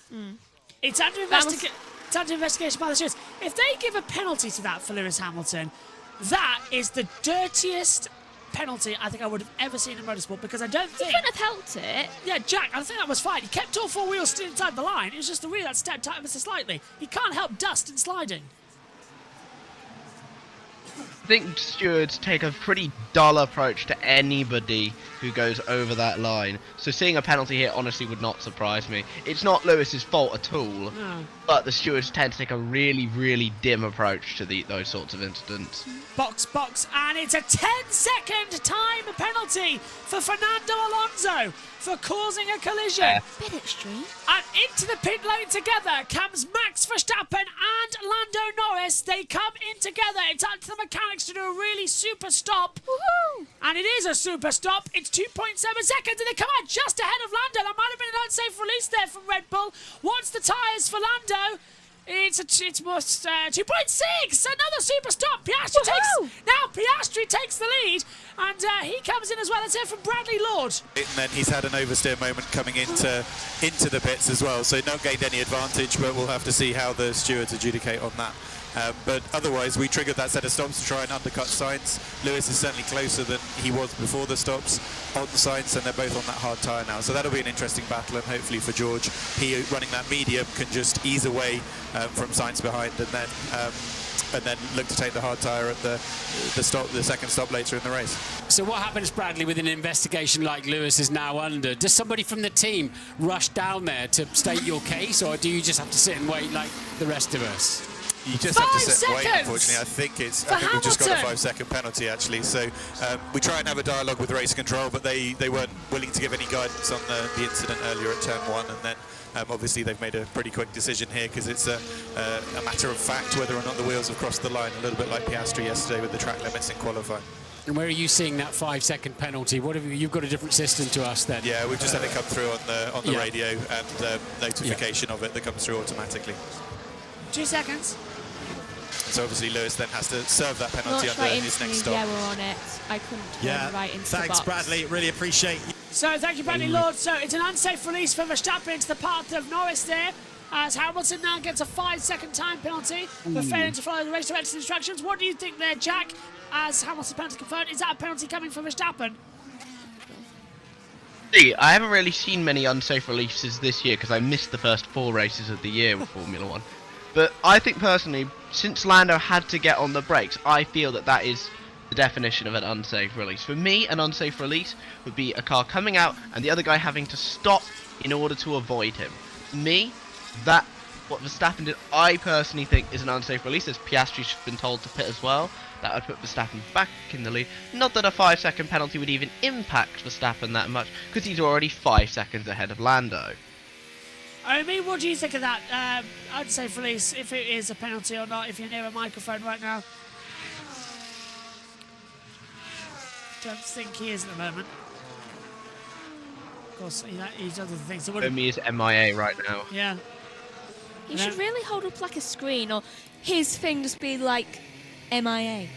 It's under investigation by the stewards. If they give a penalty to that for Lewis Hamilton, that is the dirtiest penalty I think I would have ever seen in motorsport, because I don't think... He couldn't have helped it. Yeah, Jack, I think that was fine. He kept all 4 wheels still inside the line. It was just the wheel that stepped out ever so slightly. He can't help dust in sliding. I think stewards take a pretty dull approach to anybody who goes over that line. So seeing a penalty here honestly would not surprise me. It's not Lewis's fault at all, No. but the stewards tend to take a really, really dim approach to those sorts of incidents. Box, and it's a 10-second time penalty for Fernando Alonso for causing a collision. Bit extreme. And into the pit lane together comes Max Verstappen and Lando Norris. They come in together. It's up to the mechanics to do a really super stop. Woohoo! And it is a super stop. It's 2.7 seconds, and they come out just ahead of Lando. That might have been an unsafe release there from Red Bull. What's the tyres for Lando? It's 2.6. Another super stop. Piastri takes the lead, and he comes in as well. Let's hear from Bradley Lord. And then he's had an oversteer moment coming into the pits as well, so not gained any advantage, but we'll have to see how the stewards adjudicate on that. But otherwise, we triggered that set of stops to try and undercut Sainz. Lewis is certainly closer than he was before the stops on Sainz, and they're both on that hard tyre now. So that'll be an interesting battle, and hopefully for George, he running that medium can just ease away from Sainz behind, and then look to take the hard tyre at the second stop later in the race. So what happens, Bradley, with an investigation like Lewis is now under? Does somebody from the team rush down there to state your case, or do you just have to sit and wait like the rest of us? You just have to sit and wait, seconds unfortunately. I think we've just got a 5-second penalty, actually. So we try and have a dialogue with race control, but they weren't willing to give any guidance on the incident earlier at turn 1, and then obviously they've made a pretty quick decision here, because it's a matter of fact whether or not the wheels have crossed the line, a little bit like Piastri yesterday with the track limits in qualifying. And where are you seeing that 5-second penalty? What have you've got a different system to us then? Yeah, we've just had it come through on the radio, and notification of it that comes through automatically. 2 seconds. So obviously Lewis then has to serve that penalty under his next stop. Yeah, we're on it. I couldn't turn right into the box. Thanks, Bradley. Really appreciate you. So thank you, Bradley Lord. So it's an unsafe release for Verstappen into the path of Norris there, as Hamilton now gets a 5-second time penalty for failing to follow the race director's instructions. What do you think there, Jack? As Hamilton's penalty confirmed, is that a penalty coming for Verstappen? See, I haven't really seen many unsafe releases this year because I missed the first 4 races of the year with Formula 1. But I think personally, since Lando had to get on the brakes, I feel that is the definition of an unsafe release. For me, an unsafe release would be a car coming out and the other guy having to stop in order to avoid him. For me, what Verstappen did, I personally think is an unsafe release, as Piastri's been told to pit as well. That would put Verstappen back in the lead. Not that a 5-second penalty would even impact Verstappen that much, because he's already 5 seconds ahead of Lando. Omi, what do you think of that unsafe release, if it is a penalty or not, if you're near a microphone right now? Don't think he is at the moment. Of course, he's other things. Omi is MIA right now. Yeah. He should really hold up like a screen, or his thing just be like MIA.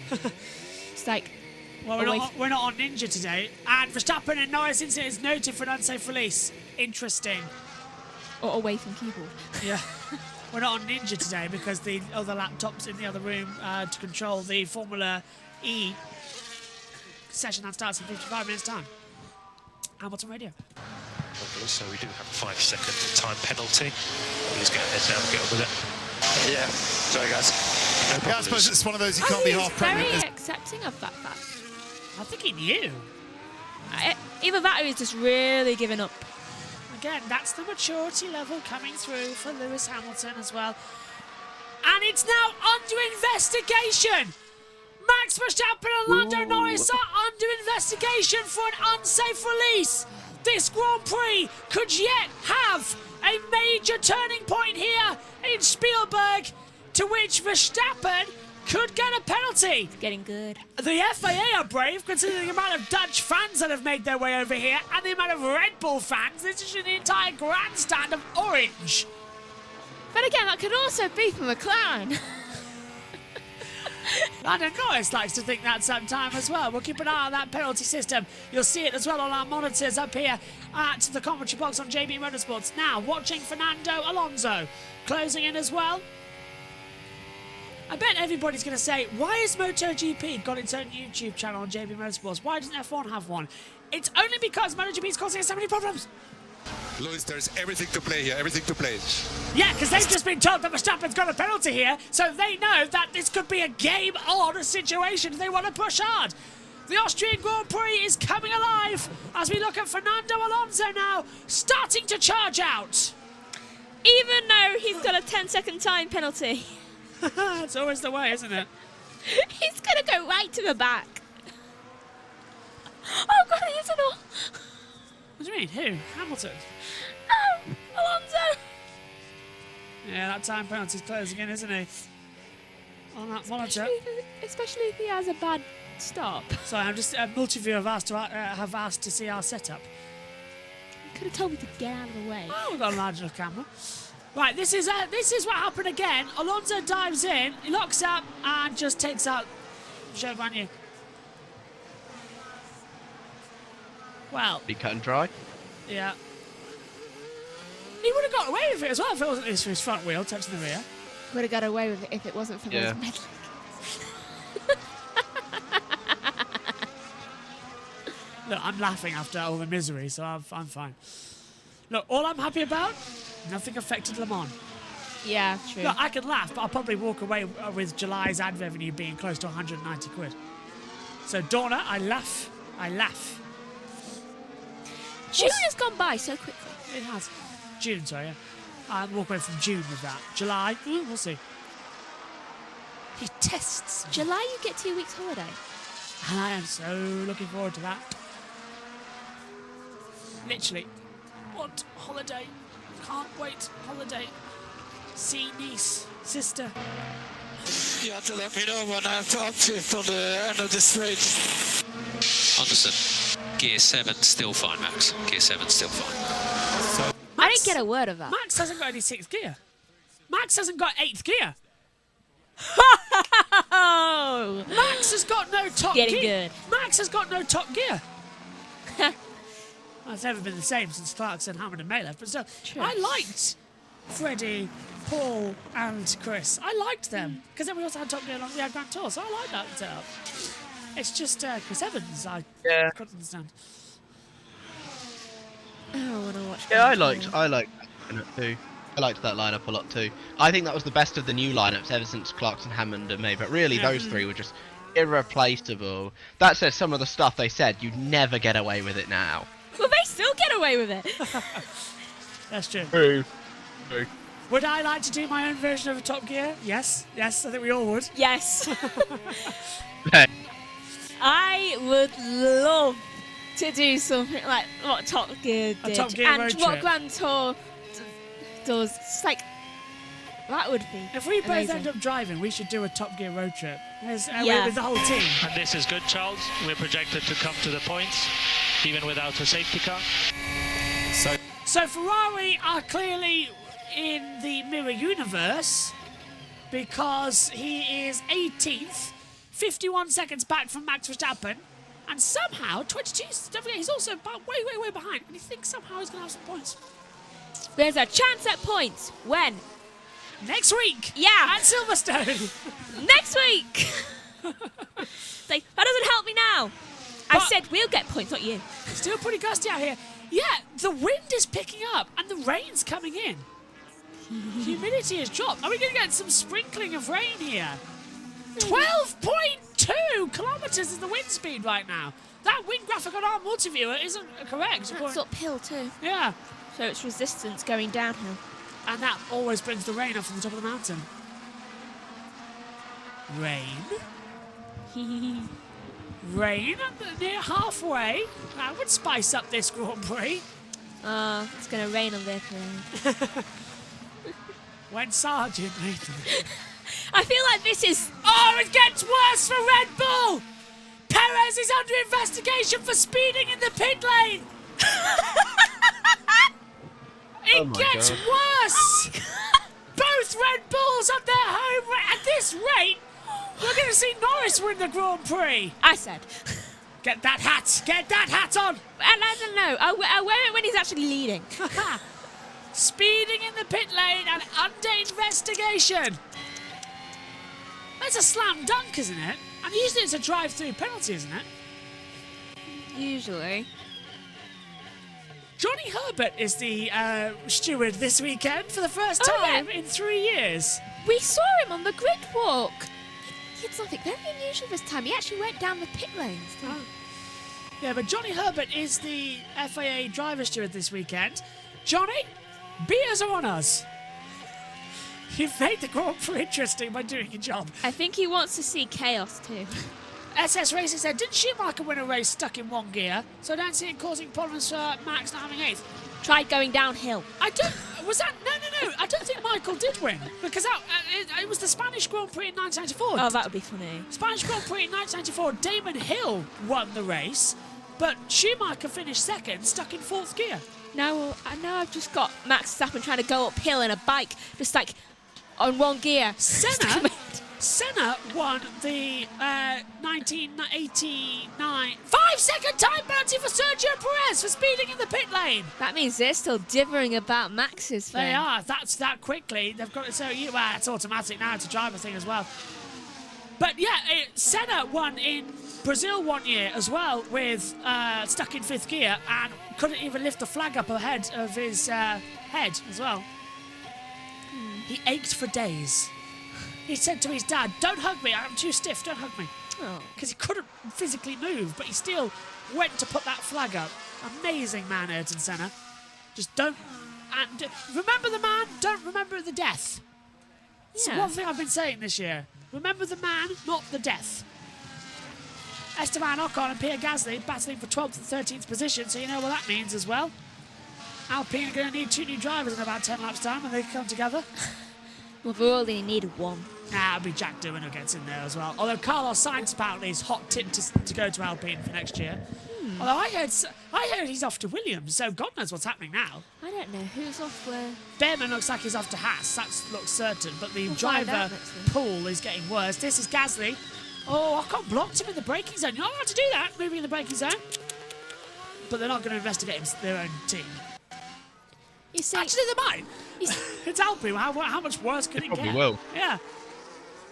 It's like. Well, we're not on Ninja today, and Verstappen and Norris incident is noted for an unsafe release. Interesting. Or away from keyboard. Yeah. We're not on Ninja today because the other laptop's in the other room to control the Formula E session that starts in 55 minutes' time. Hamilton Radio. Okay, so we do have a 5-second time penalty. Please go ahead now and get on with it. Yeah, sorry guys. No Yeah, I suppose it's one of those you can't be half pregnant. Very accepting of that fact. I think he knew. Either that or he's just really giving up. Again, that's the maturity level coming through for Lewis Hamilton as well. And it's now under investigation. Max Verstappen and Lando Norris are under investigation for an unsafe release. This Grand Prix could yet have a major turning point here in Spielberg, to which Verstappen could get a penalty. It's getting good. The FIA are brave, considering the amount of Dutch fans that have made their way over here and the amount of Red Bull fans. This is an entire grandstand of orange. But again, that could also be for McLaren. Lando Norris likes to think that sometime as well. We'll keep an eye on that penalty system. You'll see it as well on our monitors up here at the commentary box on JBMotorsports. Now, watching Fernando Alonso closing in as well. I bet everybody's going to say, why has MotoGP got its own YouTube channel on JBMotorsports? Why doesn't F1 have one? It's only because MotoGP is causing us so many problems. Lewis, there's everything to play here, everything to play. Yeah, because they've just been told that Verstappen's got a penalty here, so they know that this could be a game-on situation if they want to push hard. The Austrian Grand Prix is coming alive as we look at Fernando Alonso now, starting to charge out. Even though he's got a 10-second time penalty. It's always the way, isn't it? He's going to go right to the back. Oh, God, he isn't all. What do you mean? Who? Hamilton? No, Alonso. Yeah, that time penalty's closing in, isn't he? On that monitor. Especially if he has a bad stop. Sorry, I'm just multi-view have asked to see our setup. You could have told me to get out of the way. Oh, we've got a large enough camera. Right, this is what happened again. Alonso dives in, he locks up, and just takes out Giovanni. Well, Be cut and dry. yeah. He would have got away with it as well if it wasn't his front wheel touching the rear. Would have got away with it if it wasn't for those meddling. Look, I'm laughing after all the misery, so I'm fine. Look, all I'm happy about, nothing affected Le Mans. Yeah, true. Look, I can laugh, but I'll probably walk away with July's ad revenue being close to 190 quid. So, Dorna, I laugh. June has gone by so quickly. It has. June, sorry, yeah. I'll walk away from June with that. July, we'll see. He tests. July, you get 2 weeks holiday. And I am so looking forward to that. Literally. Want holiday. Can't wait. Holiday. See niece. Sister. You have to let me know when I have to upshift on the end of the straight. Anderson, gear 7 still fine, Max. Gear 7 still fine. So, I didn't get a word of that. Max hasn't got any 6th gear. Max hasn't got 8th gear. Oh! Max has got no top gear. Getting good. Max has got no top gear. Well, it's never been the same since Clarkson, Hammond and May left, but still, I liked Freddie, Paul and Chris. I liked them, because then we also had top gear along the Grand Tour, so I like that setup. It's just Chris Evans I couldn't understand. Oh, I want to watch. Yeah, I liked that lineup too. I liked that lineup a lot too. I think that was the best of the new lineups ever since Clarkson, Hammond and May, but really those three were just irreplaceable. That said, some of the stuff they said, you'd never get away with it now. Well, they still get away with it. That's true. True. Would I like to do my own version of a Top Gear? Yes, I think we all would. Yes. I would love to do something like what Top Gear did. A Top Gear and road what trip. Grand Tour does. It's like, that would be If we both amazing. end up driving, we should do a Top Gear road trip. With the whole team. And this is good, Charles. We're projected to come to the points, even without a safety car. So Ferrari are clearly in the mirror universe because he is 18th, 51 seconds back from Max Verstappen, and somehow 22. Don't forget, he's also way behind, and he thinks somehow he's going to have some points. There's a chance at points. When? Next week. Yeah. At Silverstone. Next week. Like, that doesn't help me now. I said we'll get points, not you. Still pretty gusty out here. Yeah, the wind is picking up and the rain's coming in. Humidity has dropped. Are we going to get some sprinkling of rain here? 12.2 kilometres is the wind speed right now. That wind graphic on our multiviewer isn't correct. That's uphill too. Yeah. So it's resistance going downhill. And that always brings the rain up from the top of the mountain. Rain. Rain near halfway. That would spice up this Grand Prix. It's going to rain on this road. When Sargent made I feel like this is... Oh, it gets worse for Red Bull! Perez is under investigation for speeding in the pit lane! It gets worse! Both Red Bulls on their home at this rate, we're going to see Norris win the Grand Prix. I said. Get that hat! Get that hat on! I don't know. I'll wear it when he's actually leading. Speeding in the pit lane and under investigation. That's a slam dunk, isn't it? And usually it's a drive-through penalty, isn't it? Usually. Johnny Herbert is the steward this weekend for the first time in 3 years. We saw him on the grid walk. He did something very unusual this time. He actually went down the pit lanes. Yeah, but Johnny Herbert is the FIA driver steward this weekend. Johnny, beers are on us. You've made the Grand Prix interesting by doing your job. I think he wants to see chaos too. SS Racing said, didn't Schumacher win a race stuck in one gear? So I don't see it causing problems for Max not having eighth. Tried going downhill. I don't... Was that... No. I don't think Michael did win. Because it was the Spanish Grand Prix in 1994. Oh, that would be funny. Spanish Grand Prix in 1994, Damon Hill won the race, but Schumacher finished second, stuck in fourth gear. Now I've just got Max Verstappen trying to go uphill in a bike, just like on one gear. Senna won the 1989 5-second time penalty for Sergio Perez for speeding in the pit lane. That means they're still dithering about Max's thing. They are. That's that quickly. They've got it. So well, it's automatic now. It's a driver thing as well. But yeah, Senna won in Brazil 1 year as well with stuck in fifth gear and couldn't even lift the flag up ahead of his head as well. He ached for days. He said to his dad, don't hug me, I'm too stiff, don't hug me. Because he couldn't physically move, but he still went to put that flag up. Amazing man, Ayrton Senna. Just don't... And remember the man, don't remember the death. It's one thing I've been saying this year. Remember the man, not the death. Esteban Ocon and Pierre Gasly battling for 12th and 13th position, so you know what that means as well. Alpine are going to need 2 new drivers in about 10 laps time when they come together. Well, we only need one. It'll be Jack Doohan who gets in there as well. Although Carlos Sainz apparently is hot tipped to go to Alpine for next year. Although I heard he's off to Williams, so God knows what's happening now. I don't know who's off where. Behrman looks like he's off to Haas. That looks certain, but the driver pool is getting worse. This is Gasly. Oh, Ocon blocked him in the braking zone. You're not allowed to do that, moving in the braking zone. But they're not going to investigate their own team. You see, actually, they might. It's Alpine. How much worse could it get? Probably will. Yeah.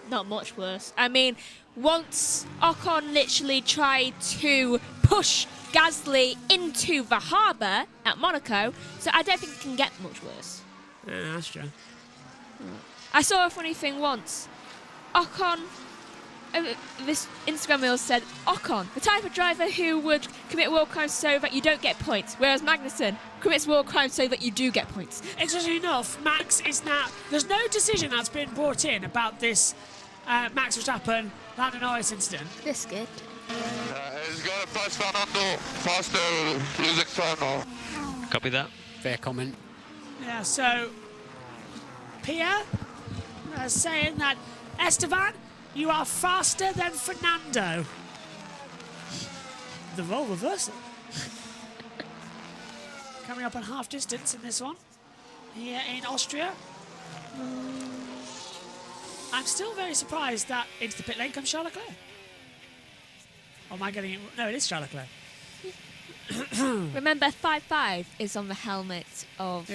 Not much worse. I mean, once Ocon literally tried to push Gasly into the harbour at Monaco, so I don't think it can get much worse. Yeah, that's true. I saw a funny thing once. Ocon, this Instagram reel said, Ocon, the type of driver who would commit war crimes so that you don't get points, whereas Magnussen commits war crimes so that you do get points. Interestingly enough, Max is now... There's no decision that's been brought in about this Max Verstappen, Lando Norris incident. This good. He's going to pass Fernando faster, losing time now. Copy that. Fair comment. Yeah, so Pierre saying that Esteban, you are faster than Fernando. The role reversal. Coming up on half distance in this one. here in Austria. I'm still very surprised that into the pit lane comes Charles Leclerc. Or am I getting it? No, it is Charles Leclerc. Remember, 5.5 is on the helmet of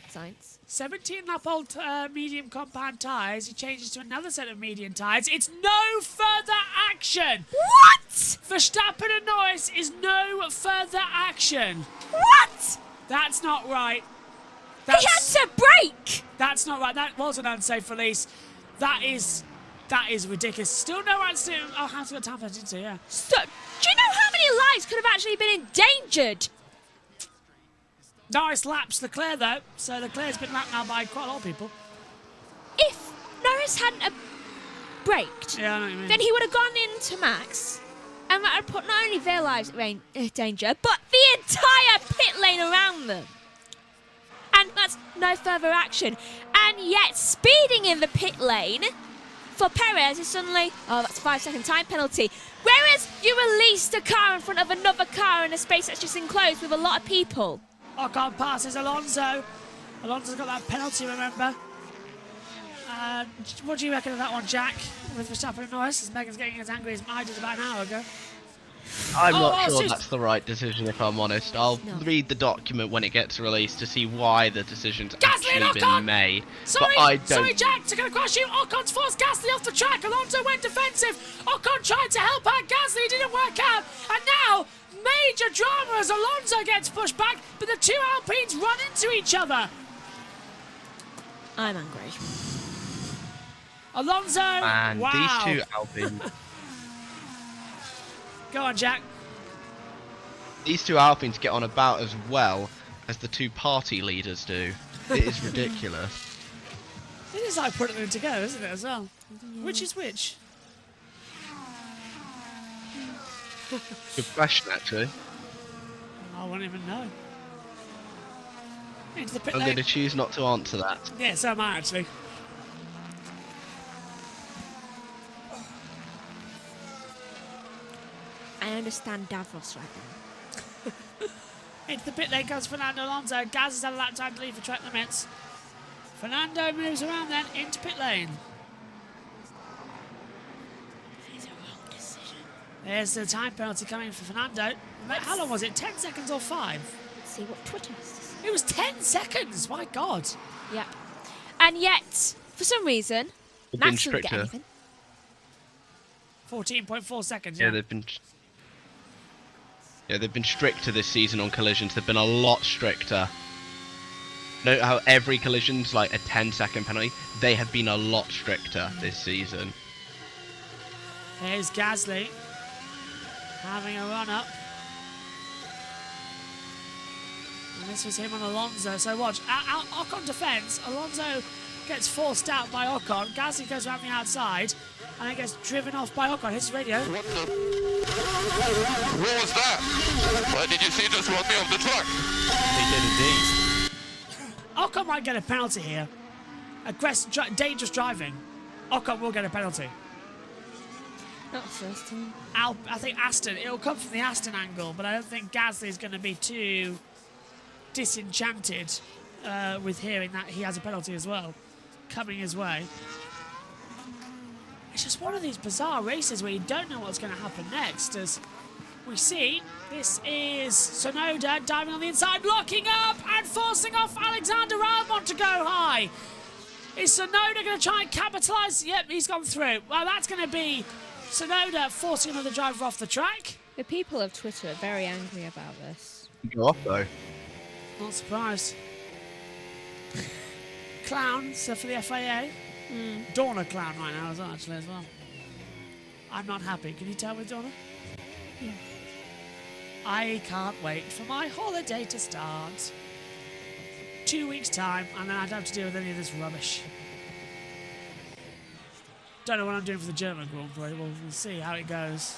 Sainz. 17-lap-old medium compound tyres. He changes to another set of medium tyres. It's no further action. What? Verstappen and Norris is no further action. What? That's not right. He had to brake. That's not right. That was an unsafe release. That is ridiculous. Still no accident. Oh, how to get time into, yeah. So, do you know how many lives could have actually been endangered? Norris laps Leclerc though, so Leclerc's been lapped now by quite a lot of people. If Norris hadn't braked, Yeah, I know what you mean. then he would have gone into Max, and that would put not only their lives in danger, but the entire pit lane around them. And that's no further action. And yet, speeding in the pit lane for Perez is suddenly, oh, that's a 5-second time penalty. Whereas you released a car in front of another car in a space that's just enclosed with a lot of people. Ocon passes Alonso. Alonso's got that penalty, remember? What do you reckon of that one, Jack? With Verstappen and Norris, as Megan's getting as angry as I did about an hour ago. I'm not sure that's the right decision, if I'm honest. I'll read the document when it gets released to see why the decision's actually been made. Sorry, but I don't... sorry, Jack, to crash you. Ocon's forced Gasly off the track. Alonso went defensive. Ocon tried to help out Gasly. It didn't work out. And now, major drama as Alonso gets pushed back, but the two Alpines run into each other. I'm angry. Alonso, And wow. these two Alpines... Go on, Jack. These two Alpines get on about as well as the two party leaders do. It is ridiculous. It is like putting them together, isn't it, as well? Which is which? Good question, actually. I won't even know. Into the pit I'm lane. going to choose not to answer that. Yeah, so am I, actually. I understand Davros right now. Into the pit lane comes Fernando Alonso. Gaz has had a lap time to leave for track limits. Fernando moves around then into pit lane. There's the time penalty coming for Fernando. How long was it? 10 seconds or 5? Let's see what Twitter has to say. It was 10 seconds! My God. Yeah. And yet, for some reason, They've been Max didn't get stricter. anything. 14.4 seconds, Yeah, they've been stricter this season on collisions. They've been a lot stricter. Note how every collision's like a 10-second penalty. They have been a lot stricter this season. Here's Gasly having a run up. And this was him on Alonso. So watch, Ocon defence. Alonso gets forced out by Ocon. Gasly goes around the outside and then gets driven off by Ocon. Here's his radio. What was that? Why did you see just run me off the track? He did indeed. Ocon might get a penalty here. Dangerous driving. Ocon will get a penalty. Not the first time. I think Aston, it'll come from the Aston angle, but I don't think Gasly is going to be too disenchanted with hearing that he has a penalty as well coming his way. It's just one of these bizarre races where you don't know what's going to happen next. As we see, this is Tsunoda diving on the inside, locking up and forcing off Alexander Albon to go high. Is Tsunoda going to try and capitalise? Yep, he's gone through. Well, that's going to be Tsunoda forcing another driver off the track. The people of Twitter are very angry about this. Go off though. Not surprised. Clown, so for the FIA. Dorna clown right now as well, actually, as well. I'm not happy. Can you tell me, Dorna? Yeah. I can't wait for my holiday to start. 2 weeks' time, and then I don't have to deal with any of this rubbish. Don't know what I'm doing for the German Grand Prix. We'll see how it goes.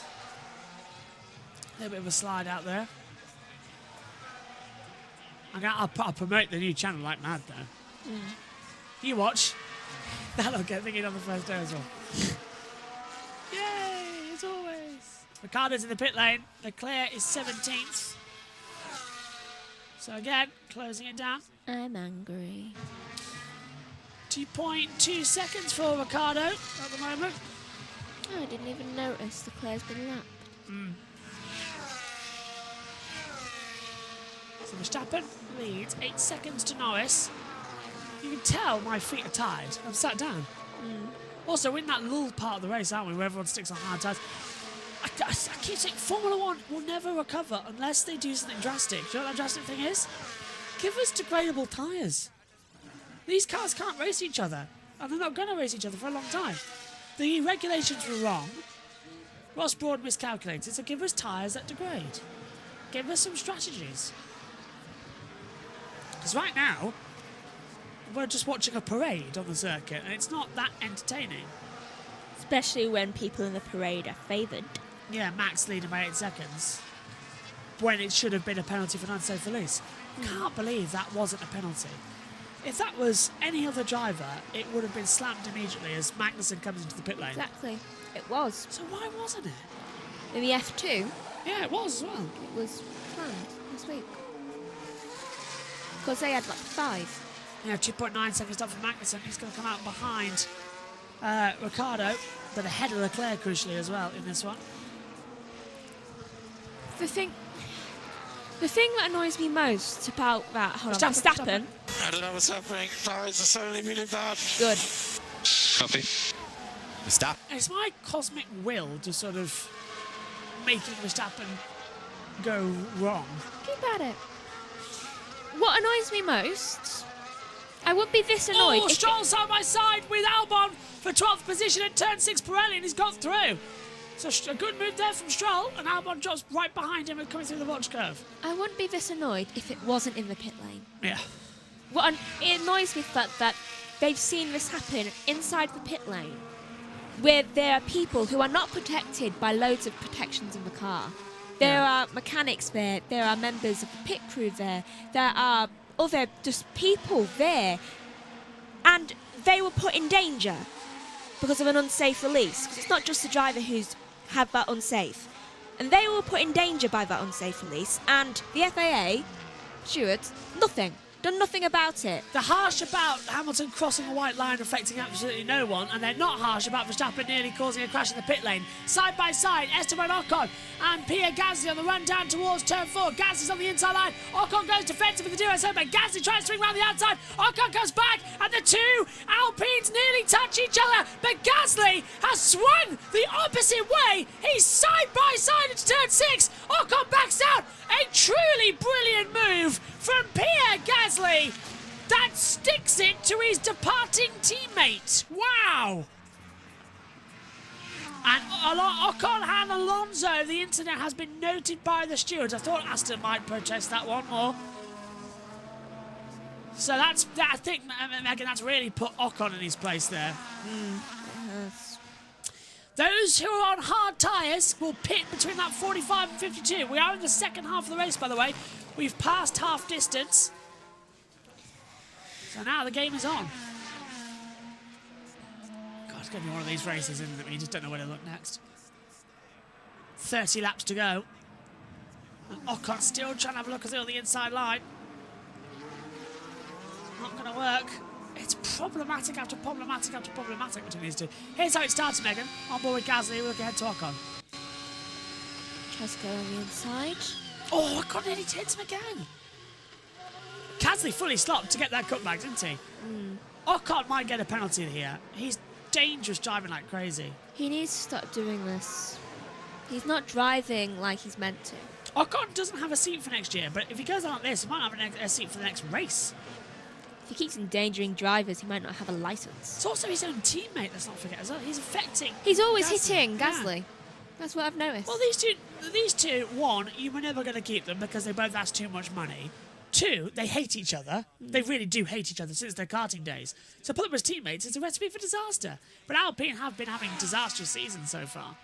A little bit of a slide out there. I'll promote the new channel like mad, though. You watch. That'll get thinking on the first day as well. Yay, as always. Ricciardo's in the pit lane. Leclerc is 17th. So again, closing it down. I'm angry. 2.2 seconds for Ricciardo at the moment. Oh, I didn't even notice Leclerc's been lapped. So Verstappen leads 8 seconds to Norris. You can tell my feet are tired. I'm sat down. Also, we're in that lull part of the race, aren't we, where everyone sticks on hard tyres. I keep saying Formula One will never recover unless they do something drastic. Do you know what that drastic thing is? Give us degradable tyres. These cars can't race each other, and they're not going to race each other for a long time. The regulations were wrong. Ross Broad miscalculated, so give us tyres that degrade. Give us some strategies. Because right now, we're just watching a parade on the circuit, and it's not that entertaining. Especially when people in the parade are favoured. Yeah, Max leading by 8 seconds, when it should have been a penalty for an unsafe release. Can't believe that wasn't a penalty. If that was any other driver, it would have been slammed immediately as Magnussen comes into the pit lane. Exactly. It was. So why wasn't it? In the F2? Yeah, it was as well. It was planned this week. Because they had like 5. Yeah, 2.9 seconds up for Magnussen. He's going to come out behind Ricciardo, but ahead of Leclerc, crucially, as well, in this one. The thing that annoys me most about that... Hold on, Verstappen. I don't know what's happening. Tires are suddenly really bad. Good. Copy. Verstappen. It's my cosmic will to sort of making Verstappen go wrong. Keep at it. What annoys me most... I wouldn't be this annoyed. Oh, Stroll side by side with Albon for 12th position at turn 6 Pirelli, and he's got through. So a good move there from Stroll, and Albon drops right behind him and coming through the watch curve. I wouldn't be this annoyed if it wasn't in the pit lane. Yeah. It annoys me that they've seen this happen inside the pit lane, where there are people who are not protected by loads of protections in the car. There are mechanics there, there are members of the pit crew there, there are other just people there, and they were put in danger because of an unsafe release. Because it's not just the driver who's had that unsafe, and they were put in danger by that unsafe release, and the FAA stewards done nothing about it. They're harsh about Hamilton crossing a white line affecting absolutely no one, and they're not harsh about Verstappen nearly causing a crash in the pit lane. Side by side, Esteban Ocon and Pierre Gasly on the run down towards turn 4. Gasly's on the inside line. Ocon goes defensive with the duo but Gasly tries to swing around the outside. Ocon comes back, and the two Alpines nearly touch each other, but Gasly has swung the opposite way. He's side by side into turn 6. Ocon backs out. A truly brilliant move from Pierre Gasly that sticks it to his departing teammate. Wow! And Ocon and Alonso, the incident has been noted by the stewards. I thought Aston might protest that one more. So I think, Megan, that's really put Ocon in his place there. Those who are on hard tyres will pit between that 45 and 52. We are in the second half of the race, by the way. We've passed half distance. So now the game is on. God, it's going to be one of these races, isn't it? You just don't know where to look next. 30 laps to go. And Ocon still trying to have a look on the inside line. Not going to work. It's problematic after problematic after problematic between these two. Here's how it started, Megan. On board with Gasly, we look ahead to Ocon. Tries to go on the inside. Oh, Ocon nearly hits him again. Gasly fully stopped to get that cutback, didn't he? Ocon might get a penalty here. He's dangerous driving like crazy. He needs to stop doing this. He's not driving like he's meant to. Ocon doesn't have a seat for next year, but if he goes on like this, he might have a seat for the next race. If he keeps endangering drivers, he might not have a licence. It's also his own teammate, let's not forget as well. He's affecting He's always Gasly. hitting Gasly. Yeah. That's what I've noticed. Well, these two, one, you were never going to keep them because they both asked too much money. 2, they hate each other. They really do hate each other since their karting days. So put them as teammates is a recipe for disaster. But Alpine have been having disastrous seasons so far.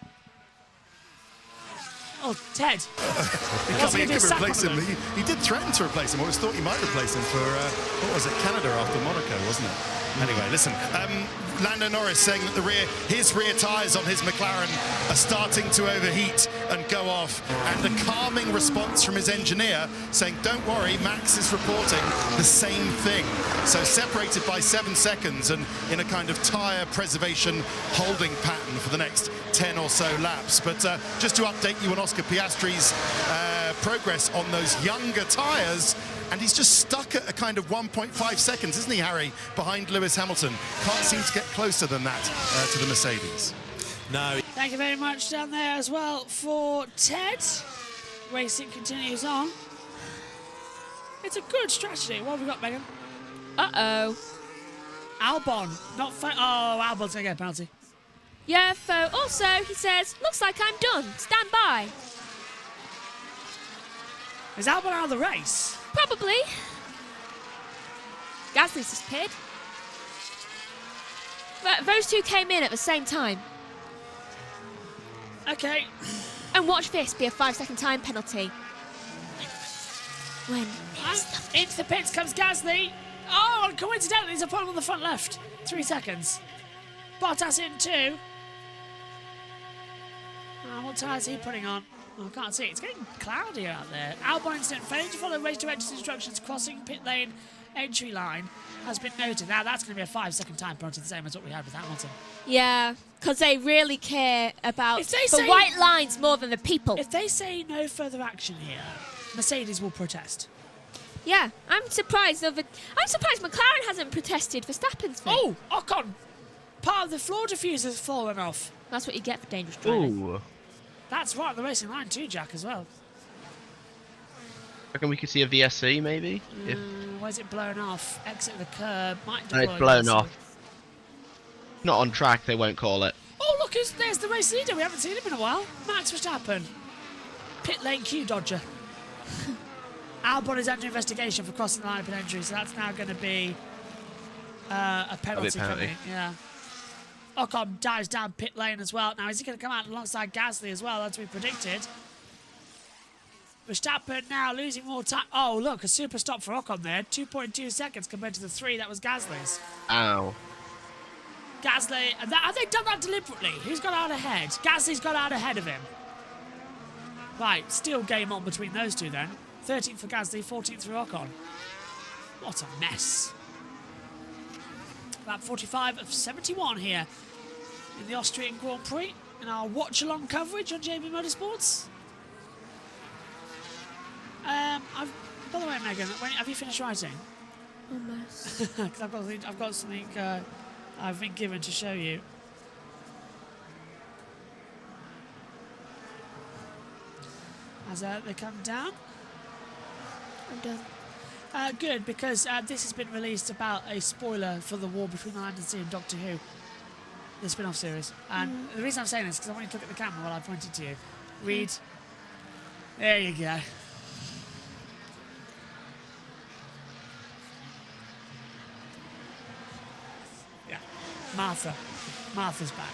Oh, Ted. He could replace him. He did threaten to replace him. I always thought he might replace him for, what was it, Canada after Monaco, wasn't it? Anyway, listen. Lando Norris saying that his rear tyres on his McLaren are starting to overheat and go off. And a calming response from his engineer saying, don't worry, Max is reporting the same thing. So separated by 7 seconds and in a kind of tyre preservation holding pattern for the next 10 or so laps. But just to update you on Oscar Piastri's progress on those younger tyres, and he's just stuck at a kind of 1.5 seconds, isn't he, Harry, behind Lewis Hamilton. Can't seem to get closer than that to the Mercedes. No. Thank you very much down there as well for Ted. Racing continues on. It's a good strategy. What have we got, Megan? Uh-oh. Albon, not oh, Albon's going to get a penalty. Yeah, Fo. Also, he says, looks like I'm done. Stand by. Is Albon out of the race? Probably. Gasly's disappeared. But those two came in at the same time. Okay. And watch this be a 5-second time penalty. When into the pits comes Gasly. Oh, and coincidentally, there's a problem on the front left. 3 seconds. Bottas in 2. What tyres is he putting on? Oh, I can't see it. It's getting cloudy out there. Albon incident, failing to follow race director's instructions, crossing pit lane entry line has been noted. Now that's going to be a 5-second time penalty, the same as what we had with Hamilton. Yeah, because they really care about the white lines more than the people. If they say no further action here, Mercedes will protest. Yeah, I'm surprised McLaren hasn't protested Verstappen's thing. Oh, Ocon! Part of the floor diffuser's fallen off. That's what you get for dangerous driving. Ooh. That's right on the racing line too, Jack, as well. Reckon we could see a VSC maybe? Where's it blown off? Exit the curb. Might No, it's blown off. Not on track, they won't call it. Oh, look, there's the race leader. We haven't seen him in a while. Max Verstappen. Pit lane Q dodger. Albon is under investigation for crossing the line of entry, so that's now going to be a penalty coming. Yeah. Ocon dives down pit lane as well. Now, is he going to come out alongside Gasly as well, as we predicted? Verstappen now losing more time. Oh, look, a super stop for Ocon there. 2.2 seconds compared to the 3 that was Gasly's. Ow. Gasly, have they done that deliberately? Who's got out ahead? Gasly's got out ahead of him. Right, still game on between those two then. 13th for Gasly, 14th for Ocon. What a mess. Lap 45 of 71 here in the Austrian Grand Prix in our watch-along coverage on JBMotorsports. By the way, Megan, have you finished writing? Almost. Because I've got something I've been given to show you. As they come down. I'm done. Good, because this has been released about a spoiler for the war between the Land and Sea and Doctor Who, the spin-off series. And the reason I'm saying this is because I want you to look at the camera while I pointed to you. Read. There you go. Yeah, Martha's back.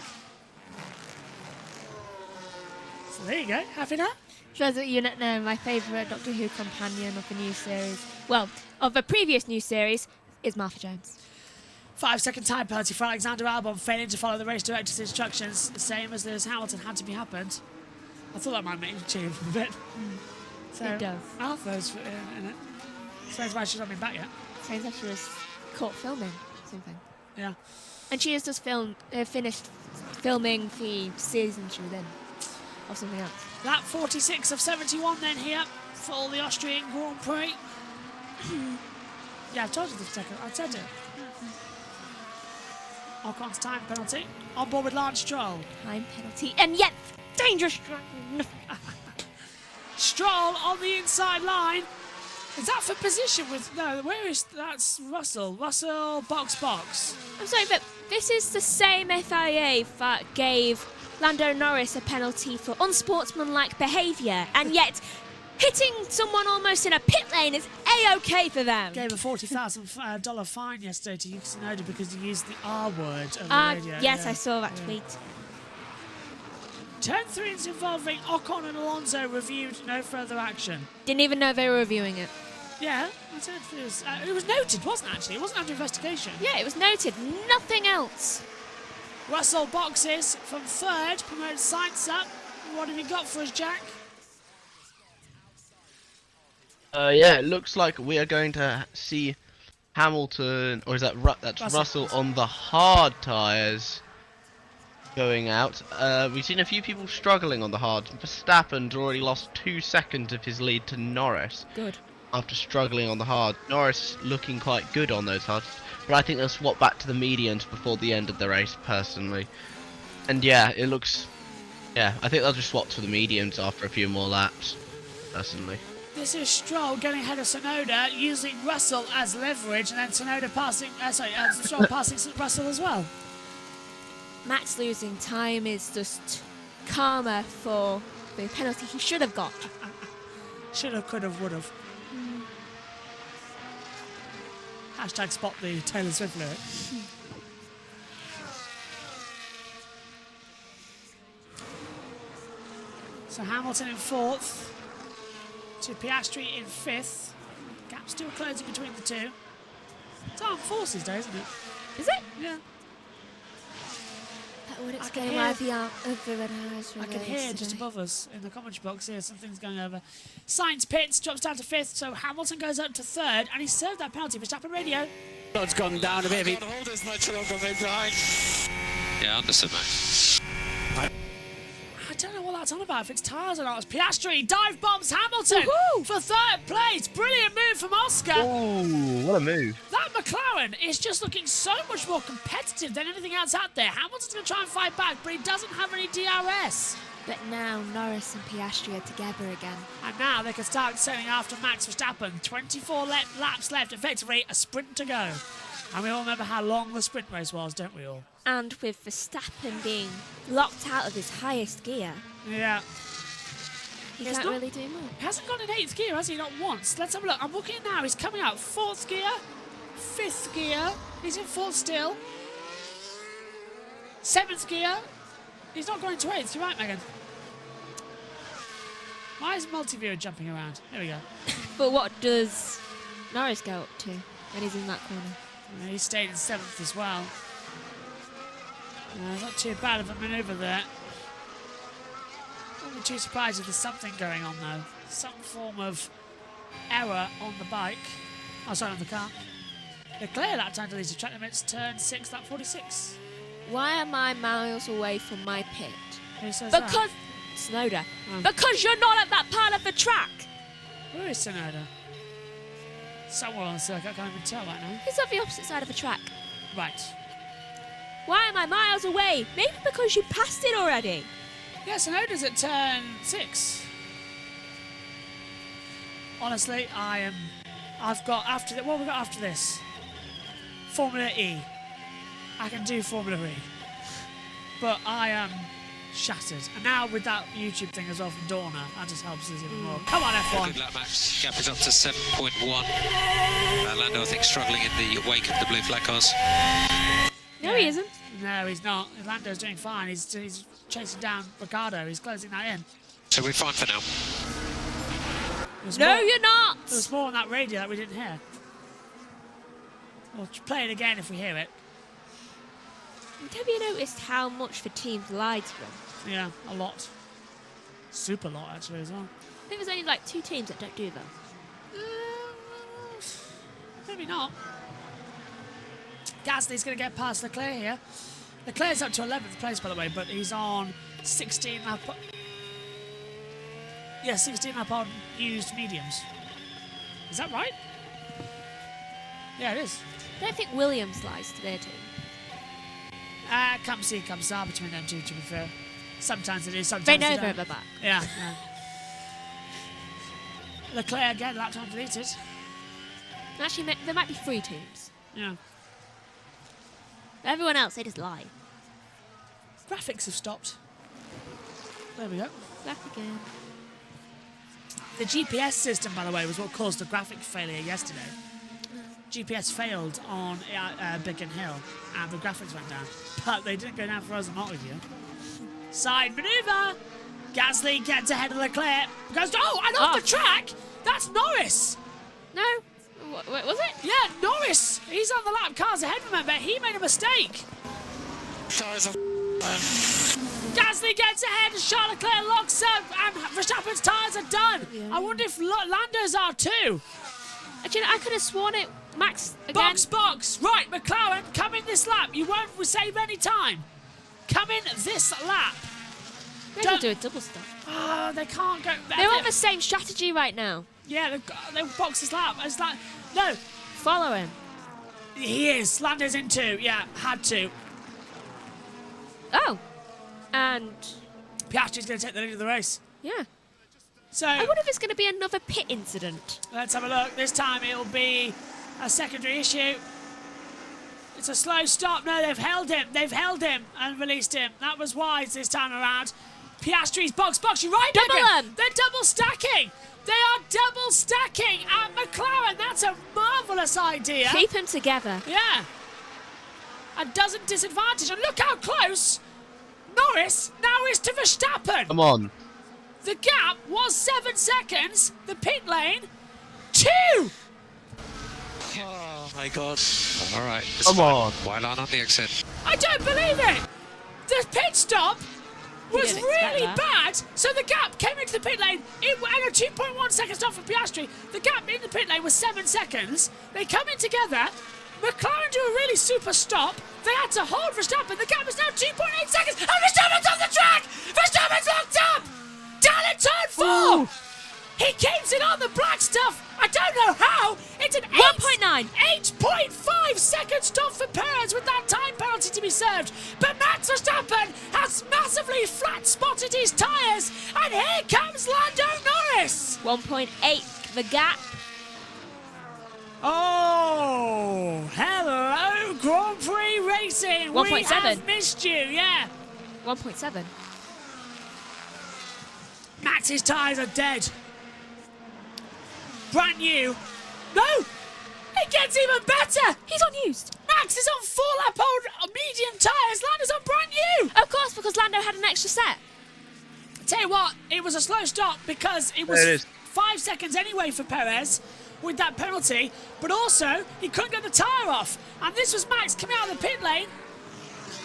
So there you go. Happy now? Shows that you know my favourite Doctor Who companion of the new series, well, of the previous new series, is Martha Jones. 5-second time penalty for Alexander Albon, failing to follow the race director's instructions, the same as Lewis Hamilton had to be happened. I thought that might make you cheer a bit. So It does. Martha's in it. Explains why she's not been back yet. Explains that she was caught filming something. Yeah. And she has just finished filming the season she was in, or something else. Lap 46 of 71 then here for the Austrian Grand Prix. Yeah, I've told you this second. I've said it. Ocon's time penalty. On board with Lance Stroll. Time penalty, and yet dangerous. Stroll on the inside line. Is that for position with... No, where is... That's Russell. Russell, box. I'm sorry, but this is the same FIA that gave Lando Norris a penalty for unsportsmanlike behaviour, and yet hitting someone almost in a pit lane is A-OK for them. Gave a $40,000 fine yesterday to Yuki Tsunoda because he used the R word on the radio. Yes, yeah. I saw that tweet. Turn 3 involving Ocon and Alonso reviewed, no further action. Didn't even know they were reviewing it. Yeah, I said it was noted, wasn't it, actually? It wasn't under investigation. Yeah, it was noted. Nothing else. Russell boxes from 3rd, promoted Sainz up. What have you got for us, Jack? Yeah, it looks like we are going to see Hamilton, or is that Russell on the hard tyres going out. We've seen a few people struggling on the hard. Verstappen's already lost 2 seconds of his lead to Norris. Good. After struggling on the hard. Norris looking quite good on those hards, but I think they'll swap back to the mediums before the end of the race, personally. And yeah, it looks... Yeah, I think they'll just swap to the mediums after a few more laps, personally. This is Stroll getting ahead of Tsunoda, using Russell as leverage, and then Tsunoda passing... Stroll passing Russell as well. Max losing time is just karma for the penalty he should have got. Should have, could have, would have. Hashtag spot the Taylor Swift lyric. So Hamilton in 4th, to Piastri in 5th. Gap still closing between the two. It's Armed Forces Day, isn't it? Is it? Yeah. That would explain why the red eyes were I can hear just today. above us in the commentary box here, something's going over. Sainz pits, drops down to 5th, so Hamilton goes up to 3rd, and he served that penalty for Verstappen radio. It's gone down a bit. Can't hold as much longer, maybe behind. Yeah, understood, Max. I don't know what that's on about, if it's tyres or not. It's Piastri dive bombs Hamilton for 3rd place. Brilliant move from Oscar. Oh, what a move. That McLaren is just looking so much more competitive than anything else out there. Hamilton's going to try and fight back, but he doesn't have any DRS. But now Norris and Piastri are together again. And now they can start sailing after Max Verstappen. 24 laps left, effectively a sprint to go. And we all remember how long the sprint race was, don't we all? And with Verstappen being locked out of his highest gear, yeah, he can't really do more. He hasn't gone in 8th gear, has he? Not once. Let's have a look. I'm looking now. He's coming out 4th gear, 5th gear. He's in 4th still. 7th gear. He's not going to 8th. You're right, Megan. Why is multi-viewer jumping around? Here we go. But what does Norris go up to when he's in that corner? Yeah, he stayed in 7th as well. It's not too bad of a manoeuvre there. Wouldn't be too surprised if there's something going on though. Some form of error on the bike. Oh, sorry, on the car. Leclerc that time deleted track limits, turn 6, lap 46. Why am I miles away from my pit? Who says because that? Tsunoda. Oh. Because you're not at that part of the track. Where is Tsunoda? Somewhere on the circuit, I can't even tell right now. He's on the opposite side of the track. Right. Why am I miles away? Maybe because you passed it already. Yeah, Tsunoda's at turn 6. Honestly, I've got after what have we got after this? Formula E. I can do Formula E. But I am shattered. And now with that YouTube thing as well from Dorna, that just helps us even more. Come on, F1. Good lap, Max. Gap is up to 7.1. Lando, I think, struggling in the wake of the blue flag cars. No, he isn't. No, he's not. Lando's doing fine. He's chasing down Ricciardo. He's closing that in. So we're fine for now. No, you're not. There was more on that radio that we didn't hear. We'll play it again if we hear it. Have you noticed how much the teams lied to them? Yeah, a lot. Super lot, actually, as well. I think there's only like 2 teams that don't do that. Maybe not. Gasly's going to get past Leclerc here. Leclerc's up to 11th place, by the way, but he's on 16 lap. Yeah, 16 lap on used mediums. Is that right? Yeah, it is. I don't think Williams lies to their team. Come see, come saw between them two, to be fair. Sometimes it is, sometimes They it know don't. they're at the back. Yeah. Leclerc again, lap time deleted. Actually, there might be 3 teams. Yeah. Everyone else, they just lie. Graphics have stopped. There we go. Back again. The GPS system, by the way, was what caused the graphic failure yesterday. GPS failed on Beacon Hill, and the graphics went down. But they didn't go down for us, not with you. Side manoeuvre! Gasly gets ahead of Leclerc. Goes, and off the track! That's Norris! No. What was it? Yeah, Norris! He's on the lap. Cars ahead, remember? He made a mistake. Gasly gets ahead and Charles Leclerc locks up and Verstappen's tyres are done. Yeah. I wonder if Lando's are too. Actually, I could have sworn it. Max again. Box. Right, McLaren, come in this lap. You won't save any time. Come in this lap. Maybe they'll do a double stop. Oh, they can't go. They're on the same strategy right now. Yeah, they've boxed this lap. It's like, no. Follow him. He is. Lando's in two. Yeah, had to. Oh. And Piastri's going to take the lead of the race. yeah. So I wonder if it's going to be another pit incident. let's have a look. This time it'll be a secondary issue. It's a slow stop. No, they've held him. They've held him and released him. That was wise this time around. Piastri's box. You're right, Double Megan. them. They're double stacking. They are double stacking at McLaren. That's a marvellous idea. Keep them together. Yeah. And doesn't disadvantage. And look how close Norris now is to Verstappen. Come on. The gap was 7 seconds. The pit lane, 2. Oh my God. All right. Come on. While on the exit. I don't believe it. The pit stop was didn't expect really that. bad. So the gap came into the pit lane. And a 2.1 second stop for Piastri. The gap in the pit lane was 7 seconds. They come in together. McLaren do a really super stop. They had to hold Verstappen. The gap is now 2.8 seconds. And Verstappen's on the track. Verstappen's locked up. Down at turn 4. Ooh. He keeps it on the black stuff. I don't know how. It's an 1.9. 8.5 second stop for Perez with that time penalty to be served. But Max Verstappen has massively flat spotted his tyres. And here comes Lando Norris. 1.8 the gap. Oh, hello, Grand Prix Racing. 1.7. We have missed you, yeah. 1.7. Max's tyres are dead. Brand new. No! It gets even better! He's unused. Max is on 4 lap old medium tyres. Lando's on brand new! Of course, because Lando had an extra set. Tell you what, it was a slow stop because it was There it is. 5 seconds anyway for Perez with that penalty, but also he couldn't get the tyre off. And this was Max coming out of the pit lane.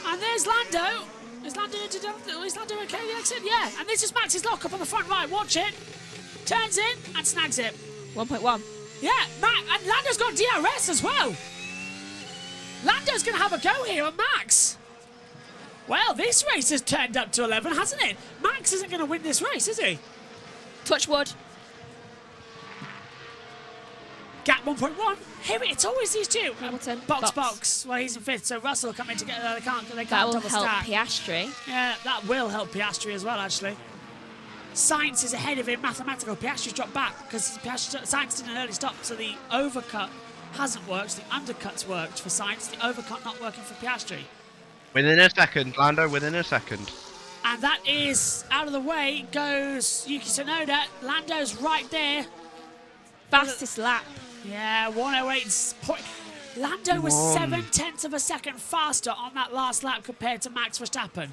And there's Lando. Is Lando okay at the exit? Yeah. And this is Max's lock up on the front right. Watch it. Turns in and snags it. 1.1. Yeah, and Lando's got DRS as well. Lando's going to have a go here on Max. Well, this race has turned up to 11, hasn't it? Max isn't going to win this race, is he? Touch wood. Gap 1.1. Here it's always these two. Hamilton. Box. Well, he's in 5th, so Russell come in together. They can't That will double help stack. Piastri. Yeah, that will help Piastri as well, actually. Sainz is ahead of him, mathematical. Piastri's dropped back because Sainz did an early stop, so the overcut hasn't worked. The undercut's worked for Sainz. The overcut not working for Piastri. Within a second, Lando, within a second. And that is out of the way goes Yuki Tsunoda. Lando's right there. Fastest lap. Yeah, 108 point. Lando was 0.7 of a second faster on that last lap compared to Max Verstappen.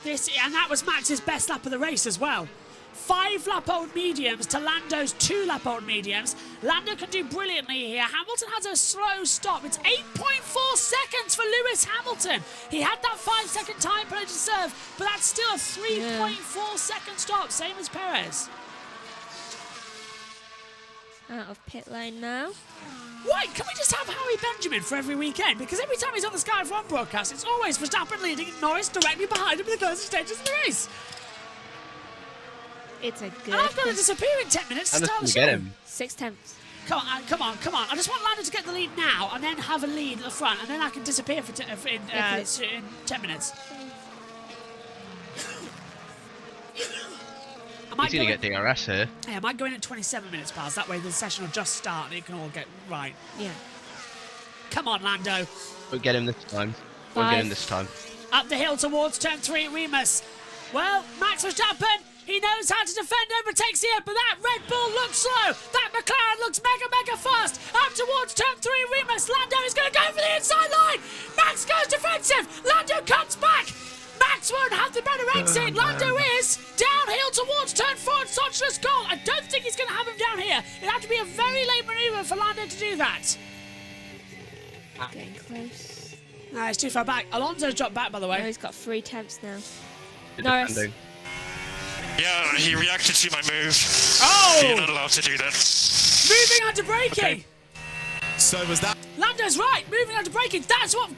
And that was Max's best lap of the race as well. 5 lap-old mediums to Lando's 2 lap-old mediums. Lando can do brilliantly here. Hamilton has a slow stop. It's 8.4 seconds for Lewis Hamilton. He had that 5-second time penalty to serve, but that's still a 3.4 second stop, same as Perez. Out of pit lane now. Why? Can we just have Harry Benjamin for every weekend? Because every time he's on the Sky F1 broadcast, it's always Verstappen leading Norris directly behind him in the closing stages of the race. It's a good. And I've got to disappear in 10 minutes to start the show. Get him. 6/10. Come on. I just want Lando to get the lead now and then have a lead at the front, and then I can disappear for in 10 minutes. He's going to get DRS here. Yeah, I might go in at 27 minutes past. That way the session will just start and it can all get right. Yeah. Come on, Lando. We'll get him this time. We'll get him this time. Up the hill towards turn 3 at Remus. Well, Max Verstappen, he knows how to defend, overtakes here, but that Red Bull looks slow. That McLaren looks mega fast. Up towards turn 3 at Remus. Lando is going to go for the inside line. Max goes defensive. Lando cuts back. Max won't have the better exit. Lando is downhill towards turn 4 at Sochler's goal. I don't think he's going to have him down here. It'll have to be a very late manoeuvre for Lando to do that. Getting close. No, he's too far back. Alonso's dropped back, by the way. No, he's got 3 tenths now. Norris. defending. Yeah, he reacted to my move. Oh! You're not allowed to do that. Moving on to braking. Okay. So was that... Lando's right. Moving on to braking. That's what.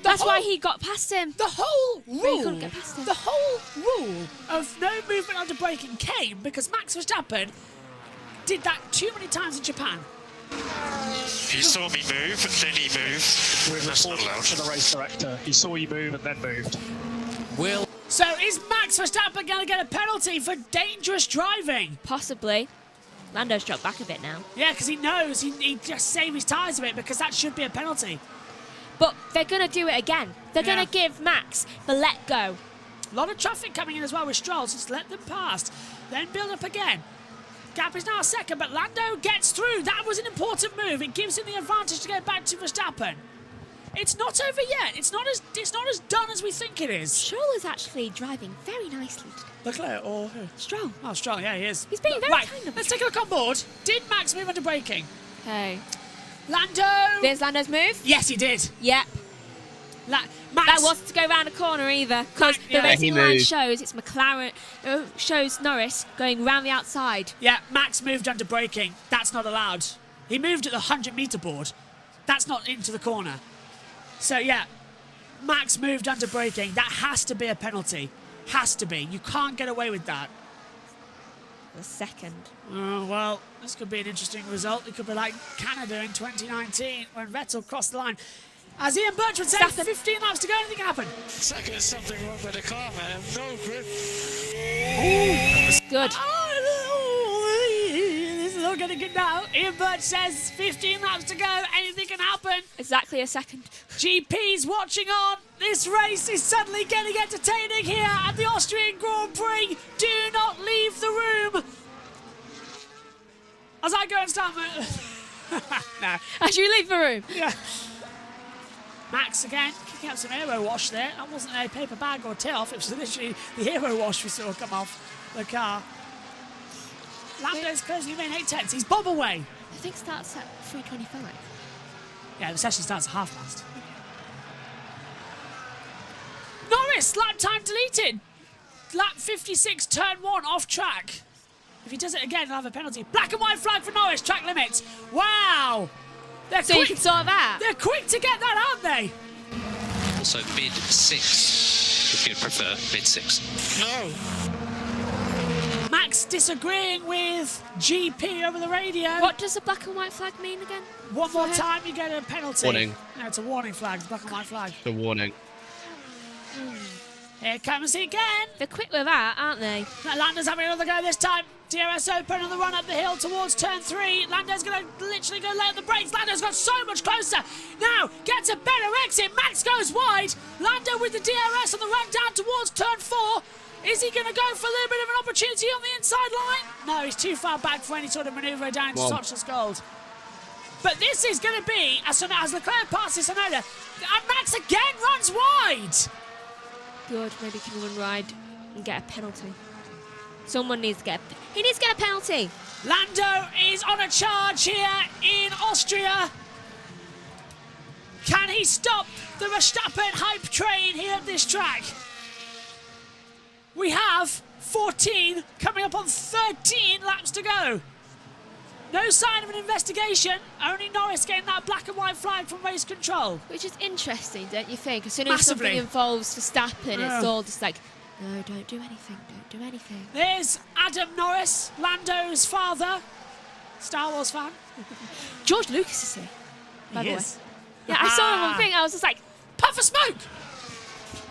That's why he got past him. The whole He rule. couldn't get past him. The whole rule of no movement under braking came because Max Verstappen did that too many times in Japan. He saw me move, then he moved. With That's not report allowed. to the race director. He saw you move and then moved. Will... So is Max Verstappen going to get a penalty for dangerous driving? Possibly. Lando's dropped back a bit now. Yeah, because he knows he just saved his tyres a bit because that should be a penalty. But they're going to do it again. They're Yeah. going to give Max the let go. A lot of traffic coming in as well with Stroll, so just let them pass. Then build up again. Gap is now a second, but Lando gets through. That was an important move. It gives him the advantage to go back to Verstappen. It's not over yet. It's not as done as we think it is. Stroll is actually driving very nicely today. Leclerc or who? Stroll. Oh, Stroll, yeah, he is. He's being very right, kind of let's take a look on board. Did Max move under braking? Hey. Lando! There's Lando's move. Yes, he did. Yep. Max. That wasn't to go round a corner either, because Yeah. the Yeah, racing he line moved. shows it's McLaren, shows Norris going round the outside. Yeah, Max moved under braking. That's not allowed. He moved at the 100-metre board. That's not into the corner. So, yeah, Max moved under braking. That has to be a penalty. Has to be. You can't get away with that. The second. Oh, well, this could be an interesting result. It could be like Canada in 2019 when Vettel crossed the line. As Ian Birch would say, 15 laps to go, anything can happen. It's like there's something wrong with the car, man. No grip. Good. This is all getting good now. Ian Birch says 15 laps to go, anything can happen. Exactly a second. GP's watching on. This race is suddenly getting entertaining here at the Austrian Grand Prix. Do not leave the room. As I go and start no. As you leave the room. Yeah. Max again kicking up some aero wash there. That wasn't a paper bag or tip-off. It was literally the aero wash we saw come off the car. Lando's closing him in 8/10. He's bob away. I think starts at 3:25. Yeah, the session starts at past. Norris, lap time deleted. Lap 56, turn 1, off track. If he does it again, he'll have a penalty. Black and white flag for Norris, track limits. Wow. They're So quick. you can sort that. They're quick to get that, aren't they? Also mid 6, if you prefer, mid 6. No. Max disagreeing with GP over the radio. What does the black and white flag mean again? One more him? time, you get a penalty. Warning. No, it's a warning flag, black and white flag. The warning. Here comes he again. They're quick with that, aren't they? Lando's having another go this time. DRS open on the run up the hill towards turn 3. Lando's going to literally go lay on the brakes. Lando's got so much closer. Now gets a better exit. Max goes wide. Lando with the DRS on the run down towards turn 4. Is he going to go for a little bit of an opportunity on the inside line? No, he's too far back for any sort of manoeuvre down to Sochi's Gold. But this is going to be, as Leclerc passes Sonoda, and Max again runs wide. Good, maybe he can run ride and get a penalty. Someone needs to get he needs to get a penalty. Lando is on a charge here in Austria. Can he stop the Verstappen hype train here at this track? We have 14 coming up on 13 laps to go. No sign of an investigation, only Norris getting that black and white flag from race control. Which is interesting, don't you think? As soon as Massively. something involves Verstappen, Yeah. it's all just like, no, don't do anything, don't do anything. There's Adam Norris, Lando's father, Star Wars fan. George Lucas is here, by He the way. is. Yeah, I saw him on the thing, I was just like, puff of smoke!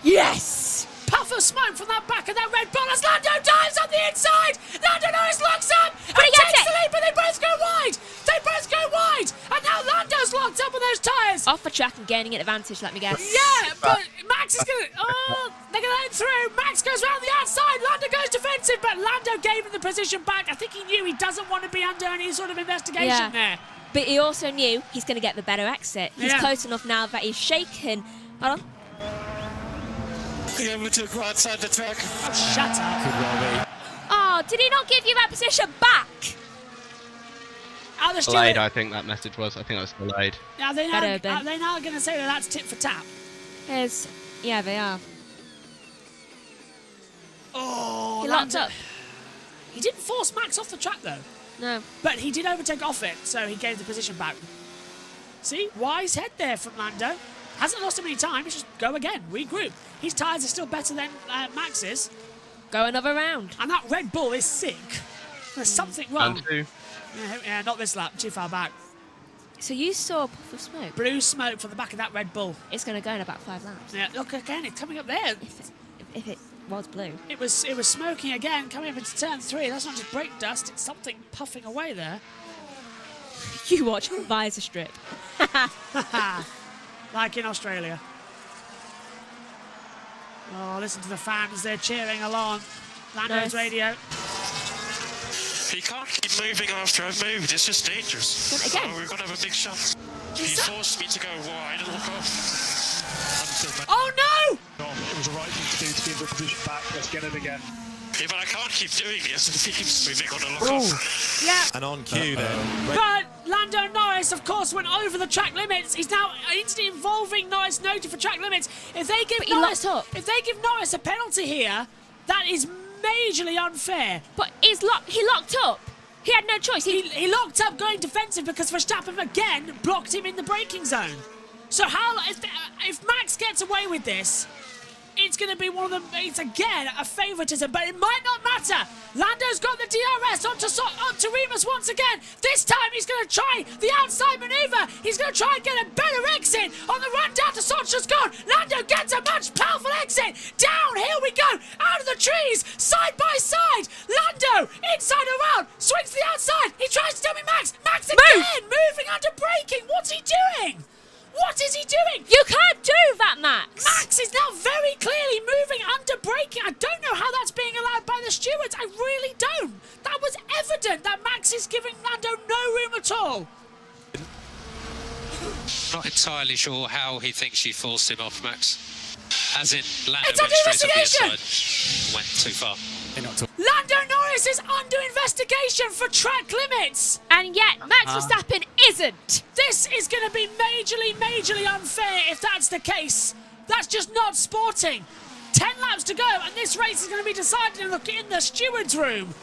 Yes! Puff of smoke from that back of that Red Bull as Lando dives on the inside! Lando Norris locks up! But he gets takes it. the lead, but they both go wide! They both go wide! And now Lando's locked up with those tyres! off the track and gaining an advantage, let me guess. Yeah, but Max is going to... Oh, they're going to let him through. Max goes round the outside. Lando goes defensive, but Lando gave him the position back. I think he knew he doesn't want to be under any sort of investigation there. But he also knew he's going to get the better exit. He's Yeah. close enough now that he's shaken. Hold on. Yeah, we took outside the track. Oh, shut up. Could well be. Oh, did he not give you that position back? Are the Delayed, steward- I think that message was. I think that was delayed. Are they Better now, been. are they now going to say that that's tit for tat? Yeah, they are. He locked up. He didn't force Max off the track though. No. But he did overtake off it, so he gave the position back. See, wise head there from Lando. Hasn't lost him any time, he's just go again, regroup. His tyres are still better than Max's. Go another round. And that Red Bull is sick. There's something wrong. And 2. Yeah, not this lap, too far back. So you saw a puff of smoke? Blue smoke from the back of that Red Bull. It's going to go in about 5 laps. Yeah, look again, it's coming up there. If it was blue. It was smoking again, coming up into turn 3. That's not just brake dust, it's something puffing away there. You watch visor strip. Like in Australia. Oh, listen to the fans, they're cheering along. Lando's radio. He can't keep moving after I've moved. It's just dangerous. Again. Oh, we're going to have a big shot. He forced me to go wide and look off. Oh, no! It was the right thing to do to give the position back. Let's get it again. Yeah, but I can't keep doing this if he keeps moving on a look off. Yeah. And on cue then. But Lando Norris, of course, went over the track limits. He's now instantly involving Norris noted for track limits. If they give Norris a penalty here, that is majorly unfair. But he locked up. He had no choice. He locked up going defensive because Verstappen again blocked him in the braking zone. So if Max gets away with this, it's going to be one of them. It's again a favouritism, but it might not matter. Lando's got the DRS onto Remus once again. This time he's going to try the outside manoeuvre. He's going to try and get a better exit on the run down to Socha's gone. Lando gets a much powerful exit. Down, here we go. Out of the trees, side by side. Lando inside around, swings to the outside. He tries to dummy Max. Max again, moving under braking. What's he doing? What is he doing? You can't do that, Max. Max is now very clearly moving under braking. I don't know how that's being allowed by the stewards. I really don't. That was evident that Max is giving Lando no room at all. Not entirely sure how he thinks she forced him off, Max. As in, Lando It's went under straight on the investigation. inside. Went too far. Lando Norris is under investigation for track limits. And yet, Max Verstappen isn't. This is going to be majorly unfair if that's the case. That's just not sporting. 10 laps to go, and this race is going to be decided in the stewards' room.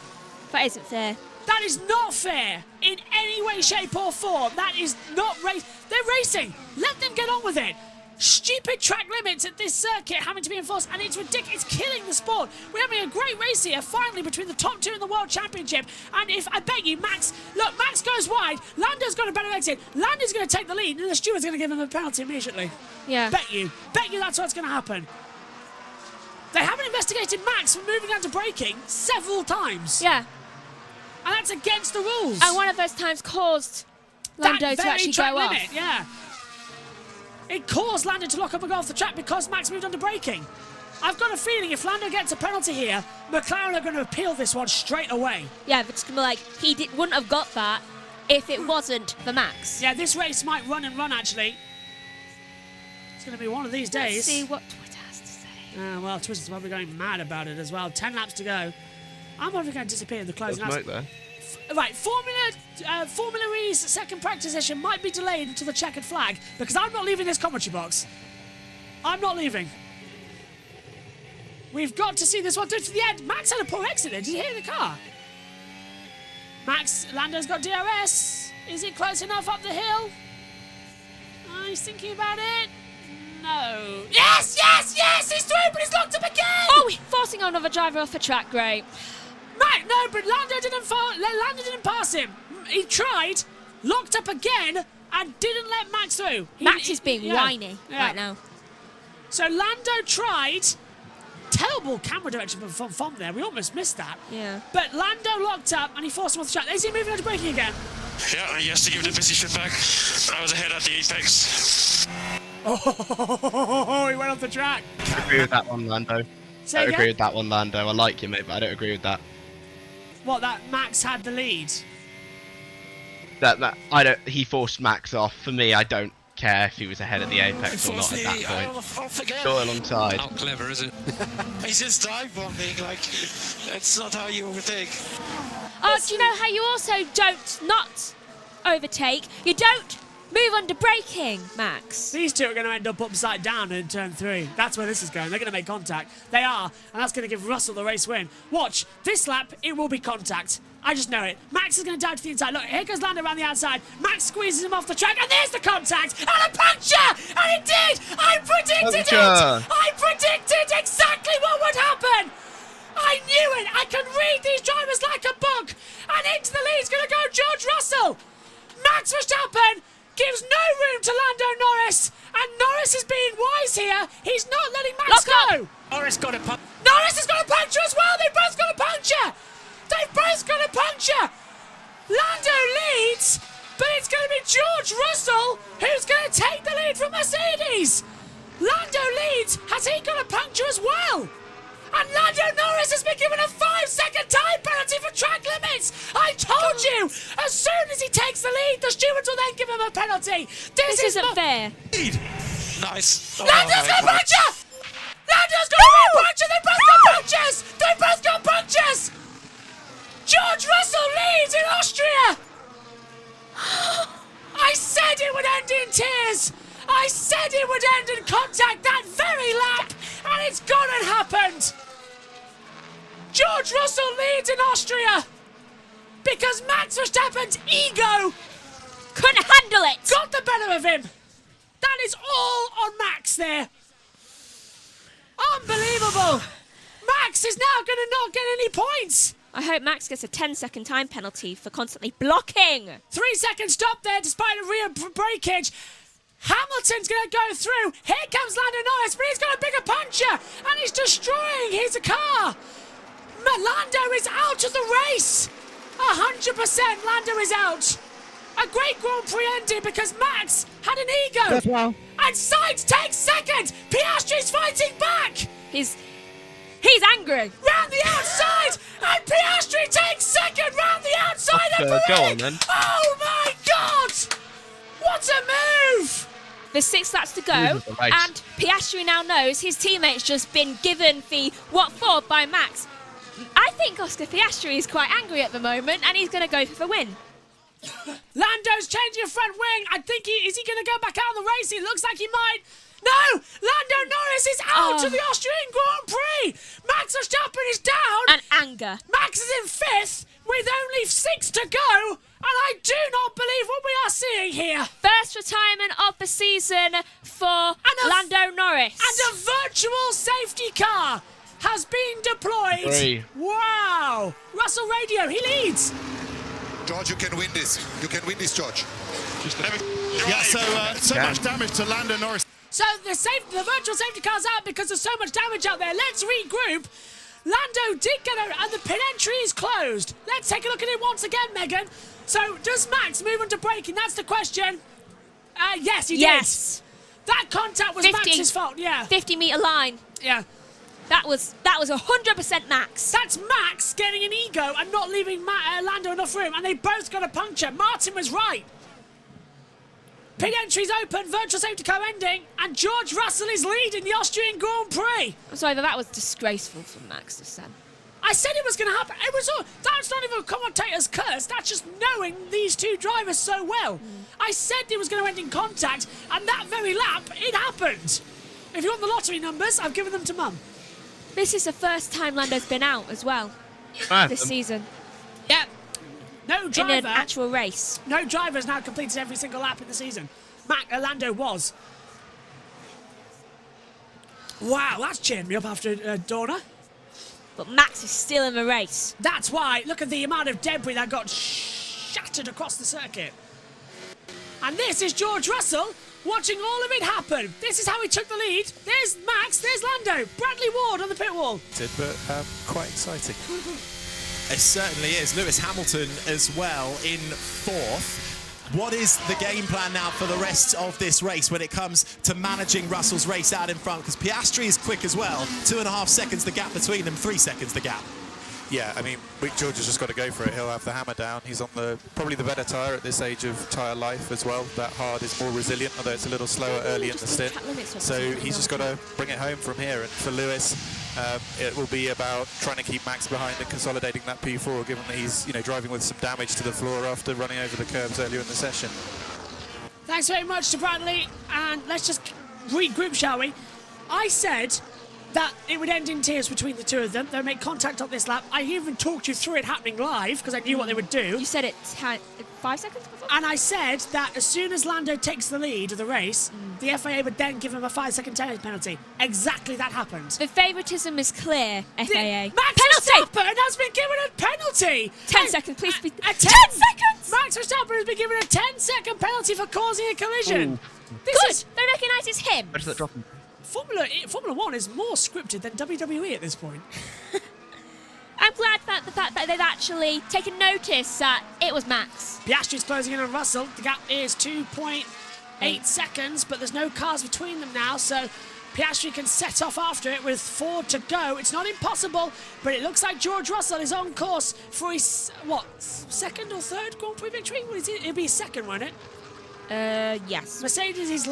That isn't fair. That is not fair in any way, shape, or form. That is not race. They're racing. Let them get on with it. Stupid track limits at this circuit having to be enforced, and it's ridiculous. It's killing the sport. We're having a great race here, finally, between the top 2 in the World Championship. And if, I beg you, Max goes wide, Lando's got a better exit, Lando's going to take the lead, and the steward's going to give him a penalty immediately. Yeah. Bet you that's what's going to happen. They haven't investigated Max for moving under braking several times. Yeah. And that's against the rules. And one of those times caused Lando to actually go off. Limit, yeah. It caused Lando to lock up and go off the track because Max moved under braking. I've got a feeling if Lando gets a penalty here, McLaren are going to appeal this one straight away. Yeah, but it's going to be like, wouldn't have got that if it wasn't for Max. Yeah, this race might run and run, actually. It's going to be one of these days. Let's see what Twitter has to say. Well, Twitter's probably going mad about it as well. 10 laps to go. I'm probably going to disappear in the closing laps. Smoke there. Right, Formula E's second practice session might be delayed until the checkered flag because I'm not leaving this commentary box. I'm not leaving. We've got to see this one through to the end. Max had a poor exit there. Did you hear the car? Lando's got DRS. Is it close enough up the hill? He's thinking about it. No. Yes! He's through, but he's locked up again! Oh, forcing another driver off the track. Great. No, but Lando didn't pass him. He tried, locked up again, and didn't let Max through. Max is being whiny right now. So Lando tried. Terrible camera direction from there. We almost missed that. Yeah. But Lando locked up, and he forced him off the track. Is he moving on to braking again? Yeah, he has to give the position back. I was ahead at the apex. Oh, he went off the track. I agree with that one, Lando. Say I again? agree with that one, Lando. I like you, mate, but I don't agree with that. What, that Max had the lead? He forced Max off. For me, I don't care if he was ahead at the apex or not at that point. Go alongside. How clever is it? He's just dive bombing, like, that's not how you overtake. Oh, do you know how you also don't not overtake? You don't Move under braking, Max. These two are going to end up upside down in turn 3. That's where this is going. They're going to make contact. They are, and that's going to give Russell the race win. Watch, this lap, it will be contact. I just know it. Max is going to dive to the inside. Look, here goes Lando around the outside. Max squeezes him off the track, and there's the contact, and a puncture! And it did! I predicted it! I predicted exactly what would happen! I knew it! I can read these drivers like a book! And into the lead is going to go George Russell! Max Verstappen gives no room to Lando Norris, and Norris is being wise here. He's not letting Max go. Norris got a puncture. Norris has got a puncture as well. They've both got a puncture. They've both got a puncture. Lando leads, but it's going to be George Russell who's going to take the lead from Mercedes. Lando leads. Has he got a puncture as well? And Lando Norris has been given a 5-second time penalty for track limits. I told you, as soon as he takes the lead, the stewards will then give him a penalty. This isn't fair. Nice. Lando's got a puncture! Lando's got a puncture! They both got punctures! They both got punctures! George Russell leads in Austria! I said it would end in tears! I said it would end in contact that very lap, and it's gone and happened! George Russell leads in Austria because Max Verstappen's ego couldn't handle it! Got the better of him! That is all on Max there. Unbelievable! Max is now going to not get any points! I hope Max gets a 10-second time penalty for constantly blocking. 3-second stop there despite a rear breakage. Hamilton's going to go through. Here comes Lando Norris, but he's got a bigger puncture, and he's destroying his car. Lando is out of the race. 100% Lando is out. A great Grand Prix ending because Max had an ego. That's well. And Sainz takes second. Piastri's fighting back. He's angry. Round the outside, and Piastri takes second round the outside of the go ring. on then. Oh my God! What a move! There's 6 laps to go, and Piastri now knows his teammate's just been given the what for by Max. I think Oscar Piastri is quite angry at the moment, and he's going to go for the win. Lando's changing a front wing. I think is he going to go back out of the race? It looks like he might. No! Lando Norris is out of the Austrian Grand Prix! Max Verstappen is down! And anger. Max is in 5th with only 6 to go, and I do not believe what we are seeing here. First retirement of the season for Lando Norris. And a virtual safety car has been deployed. 3. Wow! Russell Radio, he leads. George, you can win this. You can win this, George. Yeah, so much damage to Lando Norris. So the virtual safety car's out because there's so much damage out there. Let's regroup. Lando did get out, and the pit entry is closed. Let's take a look at it once again, Megan. So does Max move into braking? That's the question. Yes, he did. That contact was Max's fault. Yeah. 50-meter line. Yeah. That was 100% Max. That's Max getting an ego and not leaving Lando enough room, and they both got a puncture. Martin was right. Pit entry's open, virtual safety car ending, and George Russell is leading the Austrian Grand Prix. I'm sorry, but that was disgraceful for Max to say. I said it was going to happen. It was all, that's not even a commentator's curse. That's just knowing these two drivers so well. I said it was going to end in contact, and that very lap, it happened. If you want the lottery numbers, I've given them to Mum. This is the first time Lando's been out as well this season. Yep. No driver. In an actual race. No driver has now completed every single lap in the season. Lando was. Wow, that's cheered me up after Dorna. But Max is still in the race. That's why. Look at the amount of debris that got shattered across the circuit. And this is George Russell watching all of it happen. This is how he took the lead. There's Max, there's Lando. Bradley Ward on the pit wall. But quite exciting. It certainly is. Lewis Hamilton as well in 4th. What is the game plan now for the rest of this race when it comes to managing Russell's race out in front? Because Piastri is quick as well. 2.5 seconds the gap between them, 3 seconds the gap. Yeah, I mean, George has just got to go for it. He'll have the hammer down. He's on probably the better tyre at this age of tyre life as well. That hard is more resilient, although it's a little slower early in the stint. So he's just got to bring it home from here. And for Lewis, it will be about trying to keep Max behind and consolidating that P4, given that he's driving with some damage to the floor after running over the curbs earlier in the session. Thanks very much to Bradley, and let's just regroup, shall we? I said that it would end in tears between the two of them. They'll make contact on this lap. I even talked you through it happening live because I knew what they would do. You said it 5 seconds before? And I said that as soon as Lando takes the lead of the race, the FIA would then give him a 5-second penalty. Exactly that happened. The favouritism is clear, FIA. Max Verstappen has been given a penalty. 10 seconds, please. 10 seconds! Max Verstappen has been given a 10-second penalty for causing a collision. Good. They recognise it's him. Where does that drop him? Formula One is more scripted than WWE at this point. I'm glad that the fact that they've actually taken notice that it was Max. Piastri's closing in on Russell. The gap is 2.8 seconds, but there's no cars between them now, so Piastri can set off after it with 4 to go. It's not impossible, but it looks like George Russell is on course for his, second or third Grand Prix victory? What is it? It'll be his second, won't it? Yes. Mercedes'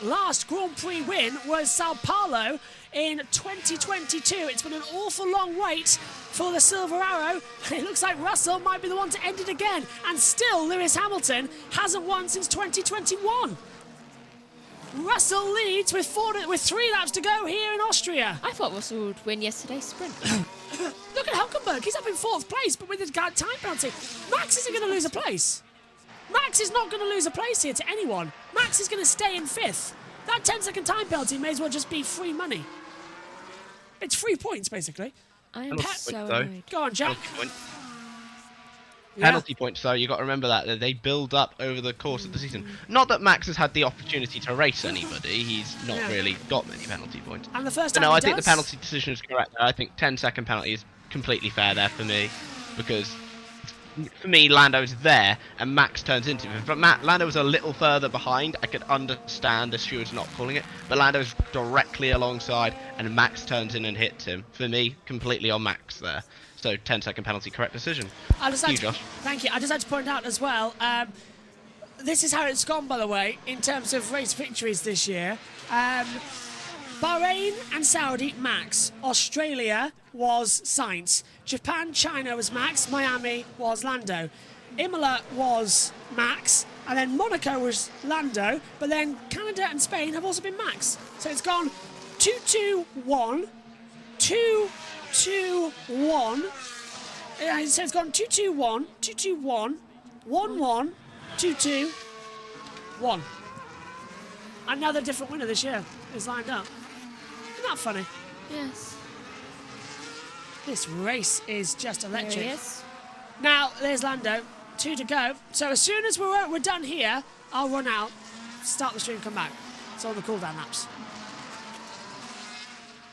last Grand Prix win was Sao Paulo in 2022. It's been an awful long wait for the Silver Arrow. It looks like Russell might be the one to end it again. And still, Lewis Hamilton hasn't won since 2021. Russell leads with 3 laps to go here in Austria. I thought Russell would win yesterday's sprint. Look at Hülkenberg. He's up in 4th place, but with his time penalty. Max isn't going to lose a place. Max is not going to lose a place here to anyone. Max is going to stay in 5th. That 10-second time penalty may as well just be free money. It's 3 points, basically. I am so annoyed. Go on, Jack. Penalty points, though, you've got to remember that they build up over the course of the season. Not that Max has had the opportunity to race anybody. He's not really got many penalty points. And the first but time no, I think the penalty decision is correct. I think 10-second penalty is completely fair there for me, because for me, Lando's there, and Max turns into him. But Lando was a little further behind. I could understand the stewards not calling it, but Lando's directly alongside, and Max turns in and hits him. For me, completely on Max there. So 10-second penalty, correct decision. Josh. Thank you. I just had to point out as well, this is how it's gone, by the way, in terms of race victories this year. Bahrain and Saudi, Max. Australia was Sainz. Japan, China was Max. Miami was Lando. Imola was Max. And then Monaco was Lando. But then Canada and Spain have also been Max. So it's gone 2-2-1, 2-2-1. So it's gone 2-2-1, 2-2-1, 1-1, 2-2-1. Another different winner this year is lined up. Isn't that funny? Yes. This race is just electric. There he is. Now, there's Lando. 2 to go. So as soon as we're done here, I'll run out, start the stream, come back. It's on the cooldown laps.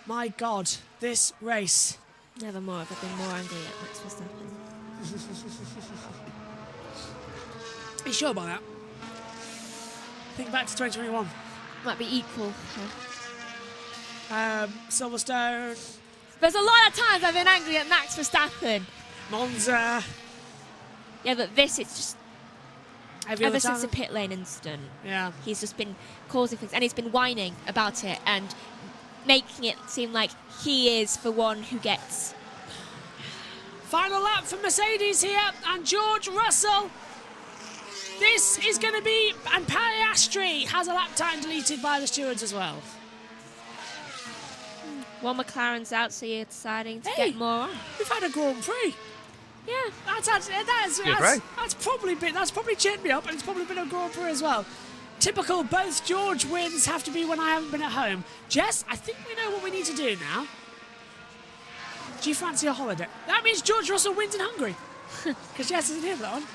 My God, this race. Never more have I been more angry at Max Verstappen. Are you sure about that? Think back to 2021. Might be equal. Silverstone. There's a lot of times I've been angry at Max Verstappen. Monza. Yeah, but this, it's just ever since the time? pit lane incident. Yeah. He's just been causing things, and he's been whining about it and making it seem like he is the one who gets. Final lap for Mercedes here, and George Russell. This is going to be, and Piastri has a lap time deleted by the stewards as well. Well, McLaren's out, so you're deciding to get more on. We've had a Grand Prix. Yeah, that's probably cheered me up, and it's probably been a Grand Prix as well. Typical, both George wins have to be when I haven't been at home. Jess, I think we know what we need to do now. Do you fancy a holiday? That means George Russell wins in Hungary. Because Jess isn't here for that one.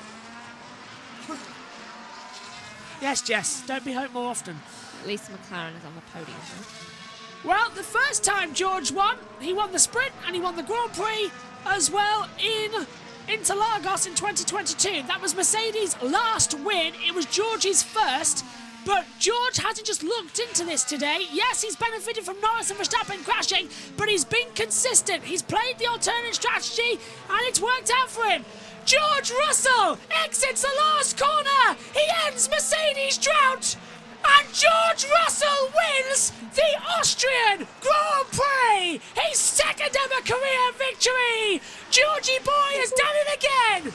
Yes, Jess, don't be home more often. At least McLaren is on the podium. Well, the first time George won, he won the sprint and he won the Grand Prix as well in Interlagos in 2022. That was Mercedes' last win. It was George's first, but George hasn't just looked into this today. Yes, he's benefited from Norris and Verstappen crashing, but he's been consistent. He's played the alternate strategy and it's worked out for him. George Russell exits the last corner. He ends Mercedes' drought. And George Russell wins the Austrian Grand Prix! His second ever career victory! Georgie boy has done it again!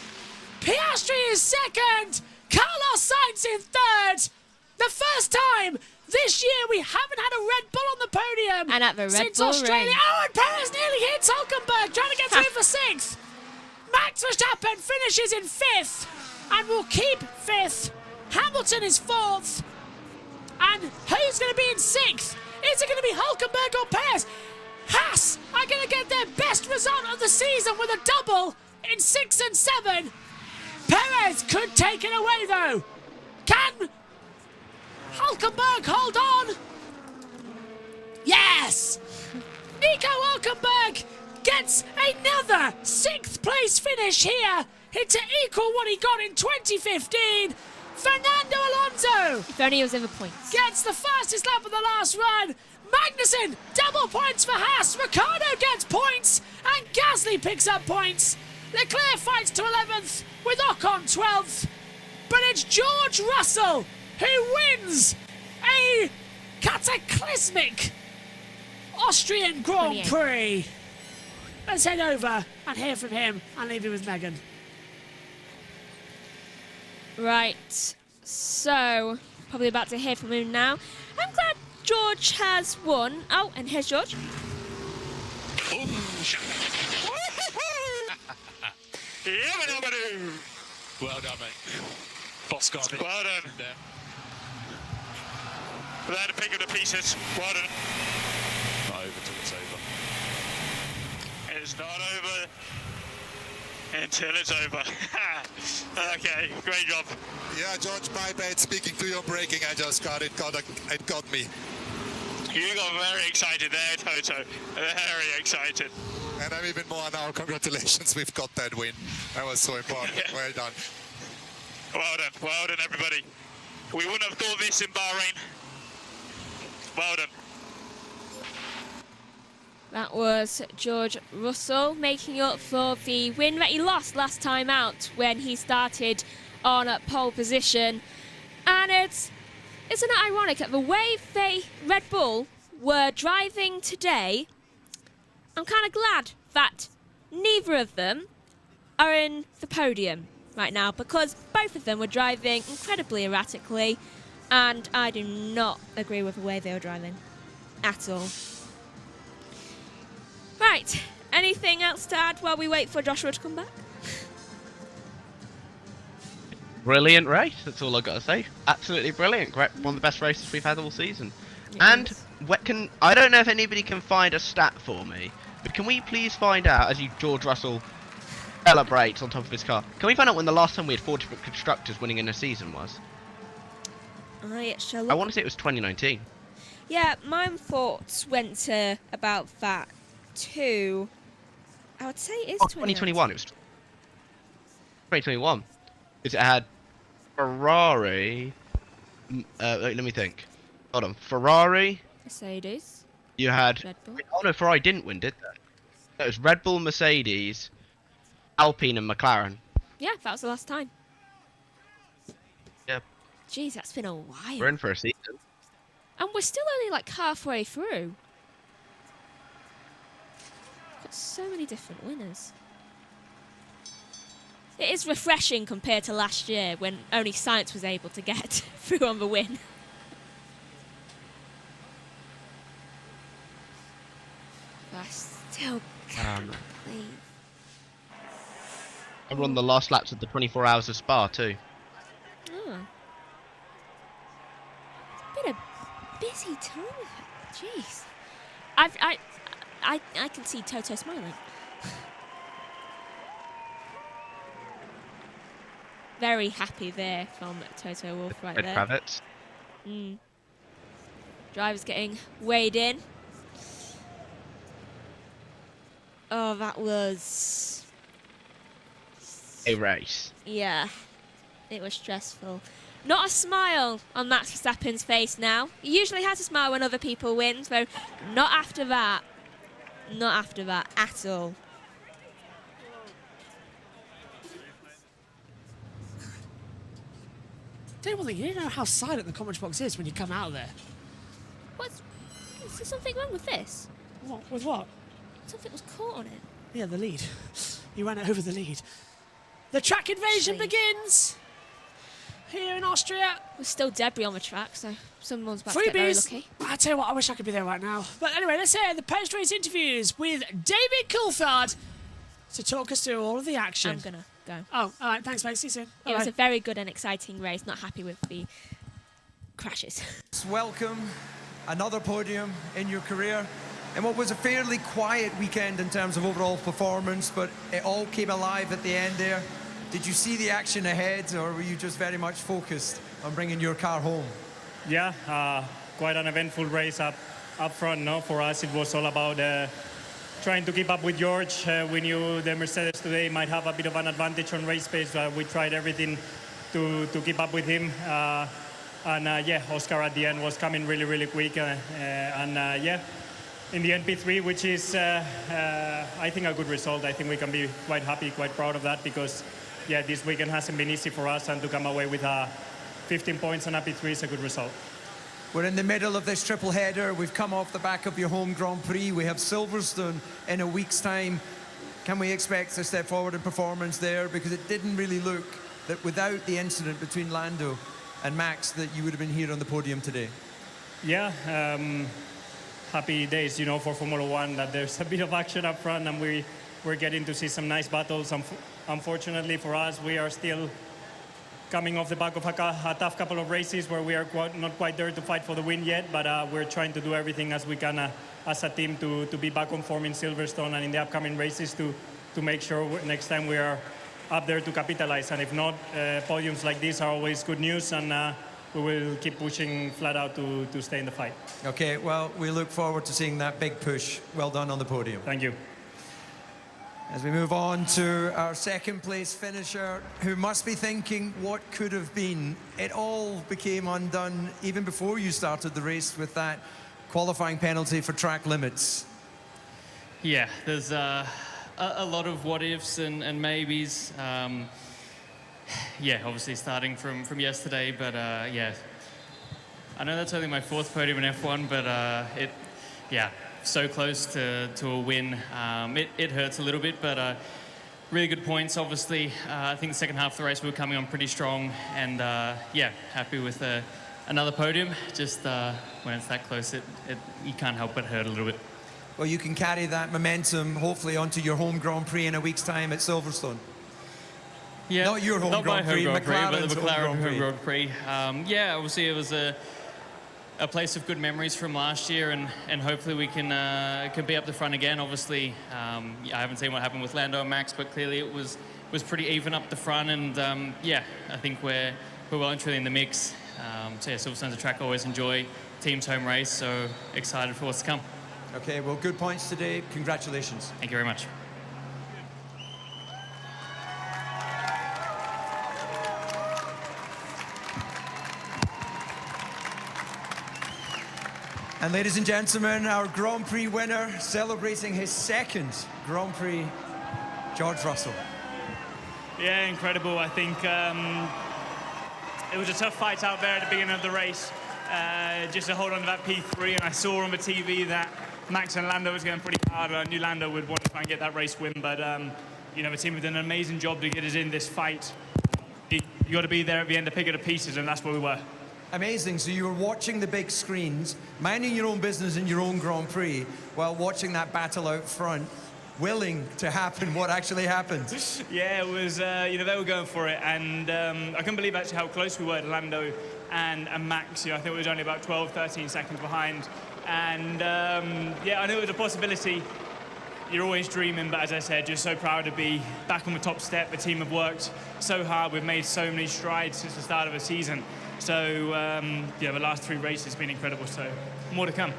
Piastri is second! Carlos Sainz in third. The first time this year we haven't had a Red Bull on the podium And at the Red since Bull Australia. Ring. Oh, and Perez nearly hits Hulkenberg, trying to get through for 6th. Max Verstappen finishes in 5th and will keep 5th. Hamilton is 4th. And who's going to be in 6th? Is it going to be Hulkenberg or Perez? Haas are going to get their best result of the season with a double in 6 and 7. Perez could take it away though. Can Hulkenberg hold on? Yes! Nico Hulkenberg gets another 6th place finish here. To equal what he got in 2015. Fernando Alonso. If only he was in the points. Gets the fastest lap of the last run. Magnussen, double points for Haas. Ricciardo gets points. And Gasly picks up points. Leclerc fights to 11th with Ocon 12th. But it's George Russell who wins a cataclysmic Austrian Grand Prix. Let's head over and hear from him and leave you with Megan. Right, so probably about to hear from him now. I'm glad George has won. Oh, and here's George. Well done, mate. Boss got it. Well done. There. There to pick up the pieces. Well done. Not over till it's over. It's not over until it's over. Okay, great job. Yeah, George, my bad. Speaking to your braking, I just got it. It got me. You got very excited there, Toto. Very excited. And I'm even more now. Congratulations, we've got that win. That was so important. Yeah. Well done. Well done, everybody. We wouldn't have thought this in Bahrain. Well done. That was George Russell making up for the win that he lost last time out when he started on pole position. And isn't it ironic that the way Red Bull were driving today, I'm kind of glad that neither of them are in the podium right now, because both of them were driving incredibly erratically, and I do not agree with the way they were driving at all. Right, anything else to add while we wait for Joshua to come back? Brilliant race, that's all I've got to say. Absolutely brilliant. Great, one of the best races we've had all season. I don't know if anybody can find a stat for me, but can we please find out, as George Russell celebrates on top of his car, can we find out when the last time we had 4 different constructors winning in a season was? I want to say it was 2019. Yeah, my thoughts went to about that too. I would say it is 2021. It was 2021. Because it had Ferrari. Let me think. Hold on. Ferrari. Mercedes. You had. Red Bull. Oh no, Ferrari didn't win, did they? No, it was Red Bull, Mercedes, Alpine, and McLaren. Yeah, that was the last time. Yeah. Jeez, that's been a while. We're in for a season. And we're still only like halfway through. Got so many different winners. It is refreshing compared to last year when only Sainz was able to get through on the win. I still can't believe. I run the last laps of the 24 hours of Spa too. Oh. It's been a busy time. Jeez. I can see Toto smiling. Very happy there from Toto Wolff right there. Kravitz. Drivers getting weighed in. Oh, that was a race. Yeah, it was stressful. Not a smile on Max Verstappen's face now. He usually has a smile when other people win, so not after that. Not after that at all. Tell you one thing, you don't know how silent the commentary box is when you come out of there. Is there something wrong with this? What? With what? Something was caught on it. Yeah, the lead. You ran over the lead. The track invasion begins. here in Austria. There's still debris on the track, so someone's about to get very Freebies. lucky. I tell you what, I wish I could be there right now. But anyway, let's hear the post-race interviews with David Coulthard to talk us through all of the action. I'm gonna go. Oh, all right. Thanks, mate. See you soon. It was a very good and exciting race. Not happy with the crashes. Welcome, another podium in your career. And what was a fairly quiet weekend in terms of overall performance, but it all came alive at the end there. Did you see the action ahead, or were you just very much focused on bringing your car home? Yeah, quite an eventful race up front. No, for us it was all about trying to keep up with George. We knew the Mercedes today might have a bit of an advantage on race pace. We tried everything to keep up with him. Yeah, Oscar at the end was coming really, really quick. Yeah, in the P3, which is, I think, a good result. I think we can be quite happy, quite proud of that, because, yeah, this weekend hasn't been easy for us, and to come away with 15 points on P3 is a good result. We're in the middle of this triple header. We've come off the back of your home Grand Prix. We have Silverstone in a week's time. Can we expect a step forward in performance there? Because it didn't really look that without the incident between Lando and Max that you would have been here on the podium today. Yeah, happy days, you know, for Formula One, that there's a bit of action up front, and we're getting to see some nice battles. Unfortunately for us, we are still coming off the back of a tough couple of races where we are not quite there to fight for the win yet, but we're trying to do everything as we can as a team to be back on form in Silverstone and in the upcoming races to make sure next time we are up there to capitalize. And if not, podiums like this are always good news, and we will keep pushing flat out to stay in the fight. Okay, well, we look forward to seeing that big push. Well done on the podium. Thank you. As we move on to our second place finisher, who must be thinking what could have been. It all became undone even before you started the race with that qualifying penalty for track limits. Yeah, there's a lot of what ifs and maybes. Yeah, obviously starting from yesterday, but yeah, I know that's only my fourth podium in F1, but yeah, so close to a win. It hurts a little bit, but really good points, obviously. I think the second half of the race we were coming on pretty strong, and yeah, happy with another podium. Just when it's that close, you can't help but hurt a little bit. Well, you can carry that momentum, hopefully, onto your home Grand Prix in a week's time at Silverstone. Yeah, not your home not Grand Prix, Grand Prix, but the McLaren home Grand Prix. Yeah, obviously it was a place of good memories from last year, and hopefully we can be up the front again. Obviously, I haven't seen what happened with Lando and Max, but clearly it was pretty even up the front, and yeah, I think we're well and truly in the mix. So yeah, Silverstone's a track I always enjoy. Team's home race, so excited for what's to come. Okay, well, good points today. Congratulations. Thank you very much. And ladies and gentlemen, our Grand Prix winner, celebrating his second Grand Prix, George Russell. Yeah, incredible. I think it was a tough fight out there at the beginning of the race, just to hold on to that P3, and I saw on the TV that Max and Lando was going pretty hard. I knew Lando would want to try and get that race win, but you know, the team have done an amazing job to get us in this fight. You got to be there at the end to pick it to pieces, and that's where we were. Amazing. So you were watching the big screens, minding your own business in your own Grand Prix, while watching that battle out front, willing to happen what actually happened. Yeah, it was, you know, they were going for it, and I couldn't believe actually how close we were to Lando and Max. You know, I think it was only about 12, 13 seconds behind. And yeah, I knew it was a possibility. You're always dreaming, but as I said, just so proud to be back on the top step. The team have worked so hard. We've made so many strides since the start of the season. So, yeah, the last 3 races have been incredible, so more to come.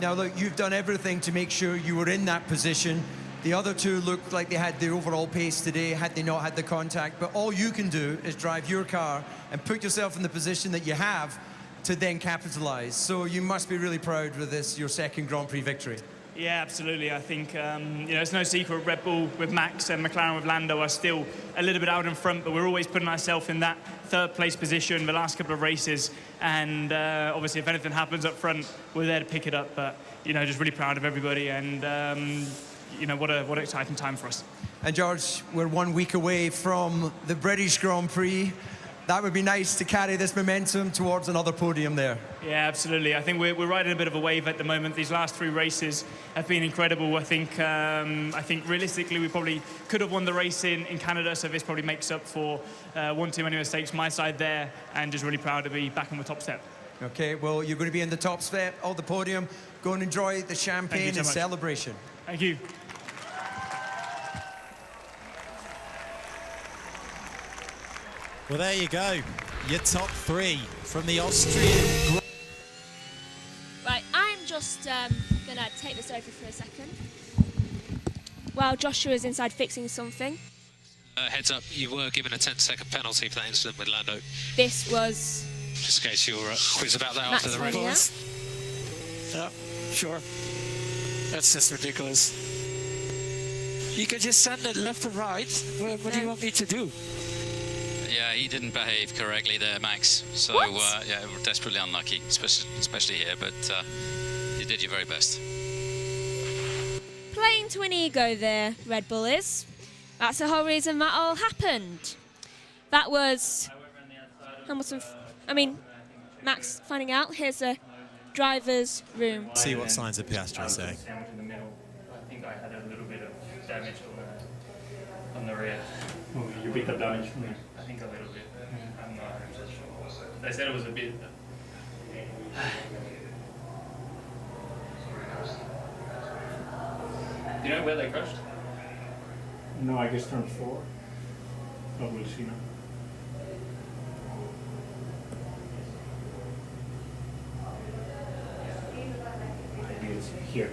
Now, look, you've done everything to make sure you were in that position. The other two looked like they had the overall pace today, had they not had the contact. But all you can do is drive your car and put yourself in the position that you have to then capitalize. So you must be really proud with this, your second Grand Prix victory. Yeah, absolutely. I think, you know, it's no secret Red Bull with Max and McLaren with Lando are still a little bit out in front, but we're always putting ourselves in that third place position the last couple of races. And obviously, if anything happens up front, we're there to pick it up. But, you know, just really proud of everybody, and, you know, what an exciting time for us. And George, we're 1 week away from the British Grand Prix. that would be nice to carry this momentum towards another podium there. Yeah, absolutely. I think we're riding a bit of a wave at the moment. These last 3 races have been incredible. I think realistically we probably could have won the race in Canada, so this probably makes up for one too many mistakes my side there, and just really proud to be back on the top step. Okay, well, you're going to be in the top step of the podium. Go and enjoy the champagne so and much. celebration. Thank you. Well, there you go. Your top 3 from the Austrian. Right, I'm just gonna take this over for a second. While Joshua's inside fixing something. Heads up, you were given a 10-second penalty for that incident with Lando. This was Just in case you're quiz about that Max after the race. Yeah, sure. That's just ridiculous. You can just send it left or right. What do you want me to do? Yeah, he didn't behave correctly there, Max. So, yeah, we're desperately unlucky, especially here, but you did your very best. playing to an ego there, Red Bull is. That's the whole reason that all happened. That was Hamilton, Max finding out. Here's the driver's room. See what signs of Piastri saying. I think I had a little bit of damage on the rear. Oh, you picked up damage from there? I think a little bit. I'm not 100% sure. They said it was a bit. Do you know where they crashed? No, I guess turn 4. But we'll see now. I think it's here.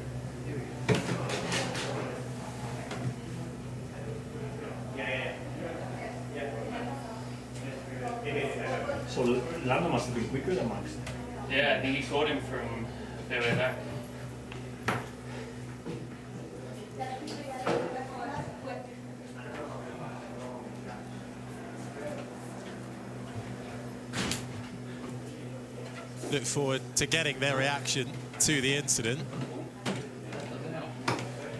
So Lando must have been quicker than Max. Yeah, I think he caught him from the way back. Look forward to getting their reaction to the incident.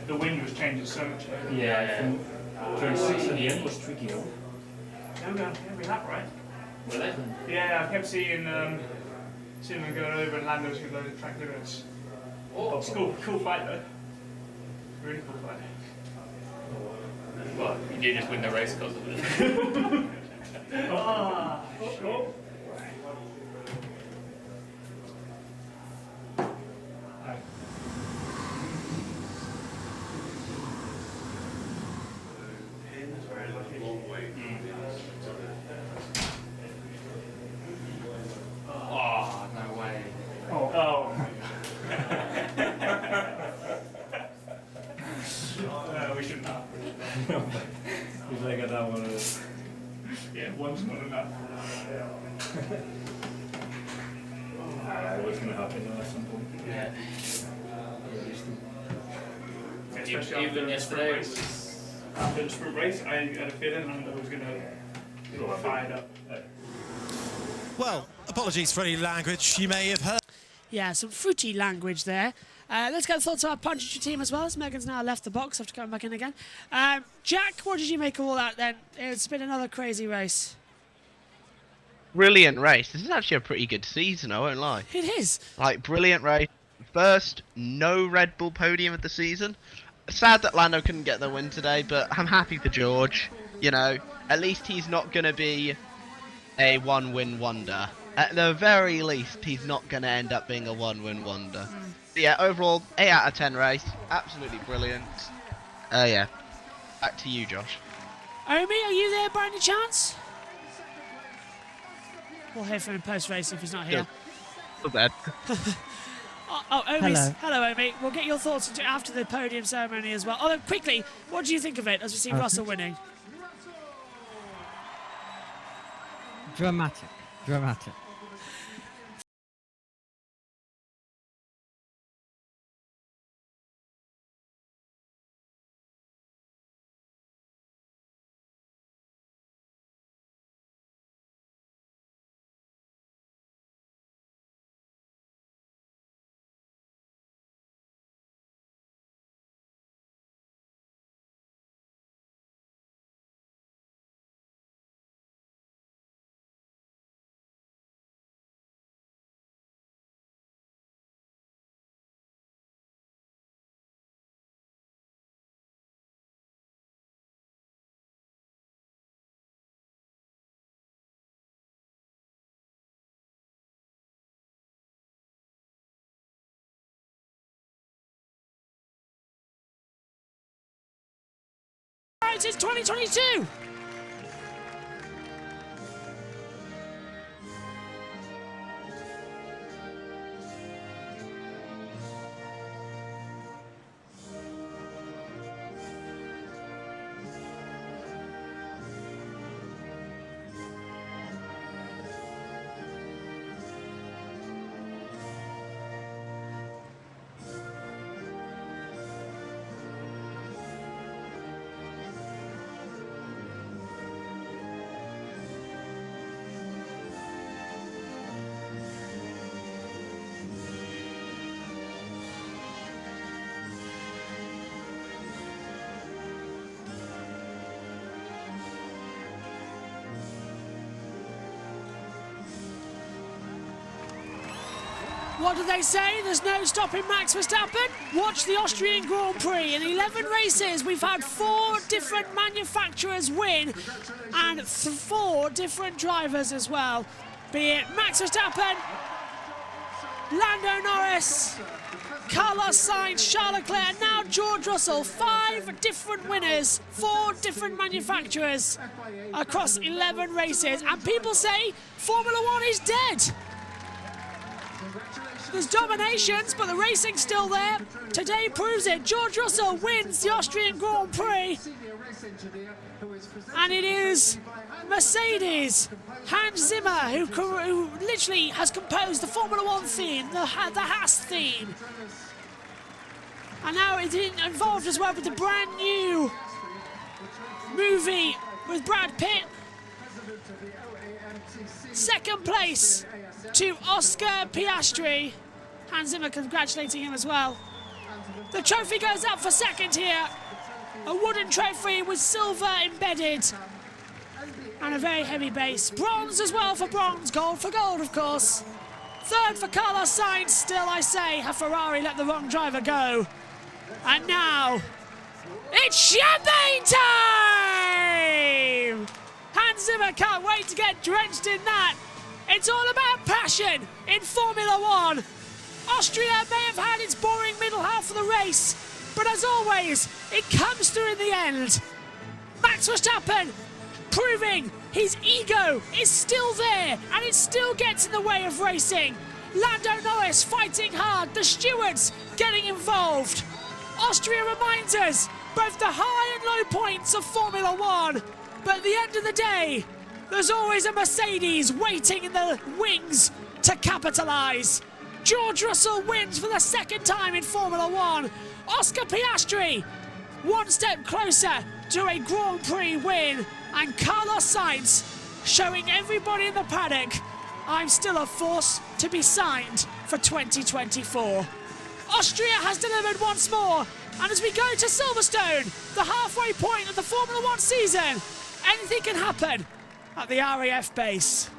The wind was changing so much. Yeah, from turn 6 at the end was tricky, though. They were going every lap, right? Were they? Yeah, I kept seeing them going over and Lando's with loads of track limits. Oh, it's cool fight though. Really cool fight. Well, you did just win the race because of it. Ah, sure. Oh, no way. Oh. We shouldn't have. He's like, that one. Yeah, one's not enough. What's going to happen at some point? Yeah. Especially Even yesterday, it was... After the sprint race, I had a feeling Lando was going to get fired up. Well, apologies for any language you may have heard. Yeah, some fruity language there. Let's get thoughts about Punch your team as well, as Megan's now left the box after coming back in again. Jack, what did you make of all that then? It's been another crazy race. Brilliant race. This is actually a pretty good season, I won't lie. It is. Like, brilliant race. First, no Red Bull podium of the season. Sad that Lando couldn't get the win today, but I'm happy for George. You know, at least he's not going to be a one-win wonder. At the very least, he's not going to end up being a one-win wonder. But yeah, overall, 8 out of 10 race. Absolutely brilliant. Yeah. Back to you, Josh. Omi, are you there by any chance? We'll hear from him post-race if he's not here. Still dead. Omi's, hello, Omi. We'll get your thoughts after the podium ceremony as well. Although, quickly, what do you think of it as we see Russell winning? Dramatic. races 2022. What do they say? There's no stopping Max Verstappen. Watch the Austrian Grand Prix. In 11 races, we've had 4 different manufacturers win and 4 different drivers as well. Be it Max Verstappen, Lando Norris, Carlos Sainz, Charles Leclerc, and now George Russell. 5 different winners, 4 different manufacturers across 11 races. And people say Formula One is dead. There's dominations, but the racing's still there. Today proves it. George Russell wins the Austrian Grand Prix. And it is Mercedes, Hans Zimmer, who literally has composed the Formula One theme, the Haas theme. And now it's involved as well with the brand new movie with Brad Pitt. Second place to Oscar Piastri. Hans Zimmer congratulating him as well. The trophy goes up for second here. A wooden trophy with silver embedded. And a very heavy base. Bronze as well for bronze. Gold for gold, of course. Third for Carlos Sainz. Still, I say, a Ferrari let the wrong driver go. And now, it's champagne time! Hans Zimmer can't wait to get drenched in that. It's all about passion in Formula One. Austria may have had its boring middle half of the race, but as always, it comes through in the end. Max Verstappen proving his ego is still there and it still gets in the way of racing. Lando Norris fighting hard, the stewards getting involved. Austria reminds us both the high and low points of Formula One, but at the end of the day, there's always a Mercedes waiting in the wings to capitalise. George Russell wins for the second time in Formula One. Oscar Piastri, one step closer to a Grand Prix win. And Carlos Sainz showing everybody in the paddock, I'm still a force to be signed for 2024. Austria has delivered once more. And as we go to Silverstone, the halfway point of the Formula One season, anything can happen at the RAF base.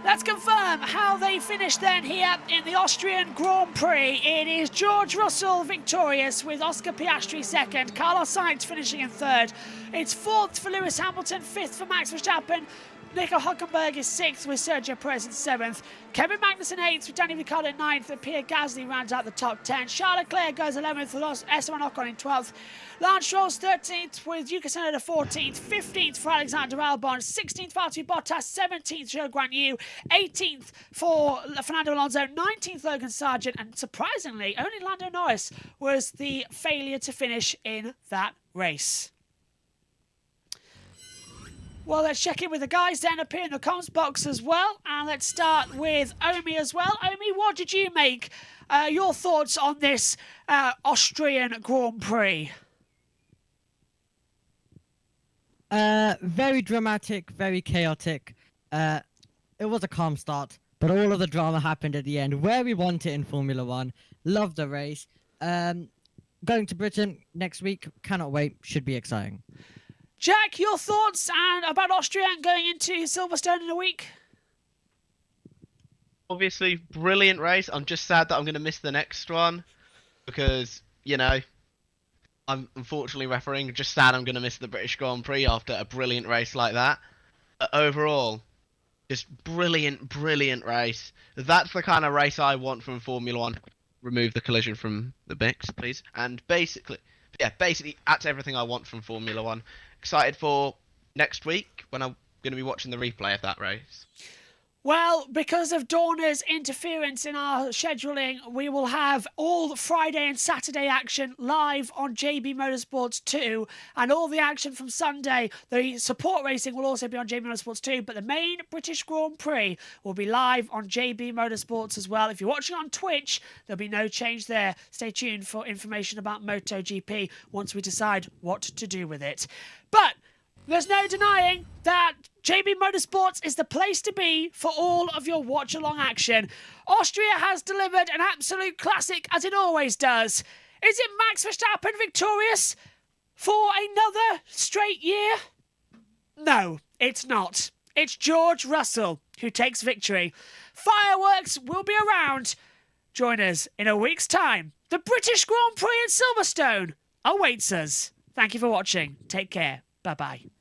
Let's confirm how they finished then here in the Austrian Grand Prix. It is George Russell victorious with Oscar Piastri second, Carlos Sainz finishing in third. It's fourth for Lewis Hamilton, fifth for Max Verstappen. Nico Hülkenberg is sixth with Sergio Perez in seventh. Kevin Magnussen eighth with Danny Ricciardo in ninth. And Pierre Gasly rounds out the top 10. Charles Leclerc goes 11th with Esteban Ocon in 12th. Lance Stroll's 13th with Yuki Tsunoda 14th. 15th for Alexander Albon. 16th for Valtteri Bottas. 17th for Zhou Guanyu. 18th for Fernando Alonso. 19th Logan Sargent. And surprisingly, only Lando Norris was the failure to finish in that race. Well, let's check in with the guys then up here in the comms box as well. And let's start with Omi as well. Omi, what did you make? Your thoughts on this Austrian Grand Prix? Very dramatic, very chaotic. It was a calm start, but all of the drama happened at the end, where we want it in Formula One. Love the race. Going to Britain next week, cannot wait, should be exciting. Jack, your thoughts about Austria going into Silverstone in a week? Obviously, brilliant race. I'm just sad that I'm going to miss the next one because, you know, I'm unfortunately refereeing. Just sad I'm going to miss the British Grand Prix after a brilliant race like that. But overall, just brilliant, brilliant race. That's the kind of race I want from Formula One. remove the collision from the mix, please. And basically that's everything I want from Formula One. Excited for next week when I'm going to be watching the replay of that race. Well, because of Dorna's interference in our scheduling, we will have all Friday and Saturday action live on JB Motorsports 2, and all the action from Sunday, the support racing will also be on JB Motorsports 2, but the main British Grand Prix will be live on JB Motorsports as well. If you're watching on Twitch, there'll be no change there. Stay tuned for information about MotoGP once we decide what to do with it. But there's no denying that JB Motorsports is the place to be for all of your watch-along action. Austria has delivered an absolute classic, as it always does. Is it Max Verstappen victorious for another straight year? No, it's not. It's George Russell who takes victory. Fireworks will be around. Join us in a week's time. The British Grand Prix at Silverstone awaits us. Thank you for watching. Take care. Bye-bye.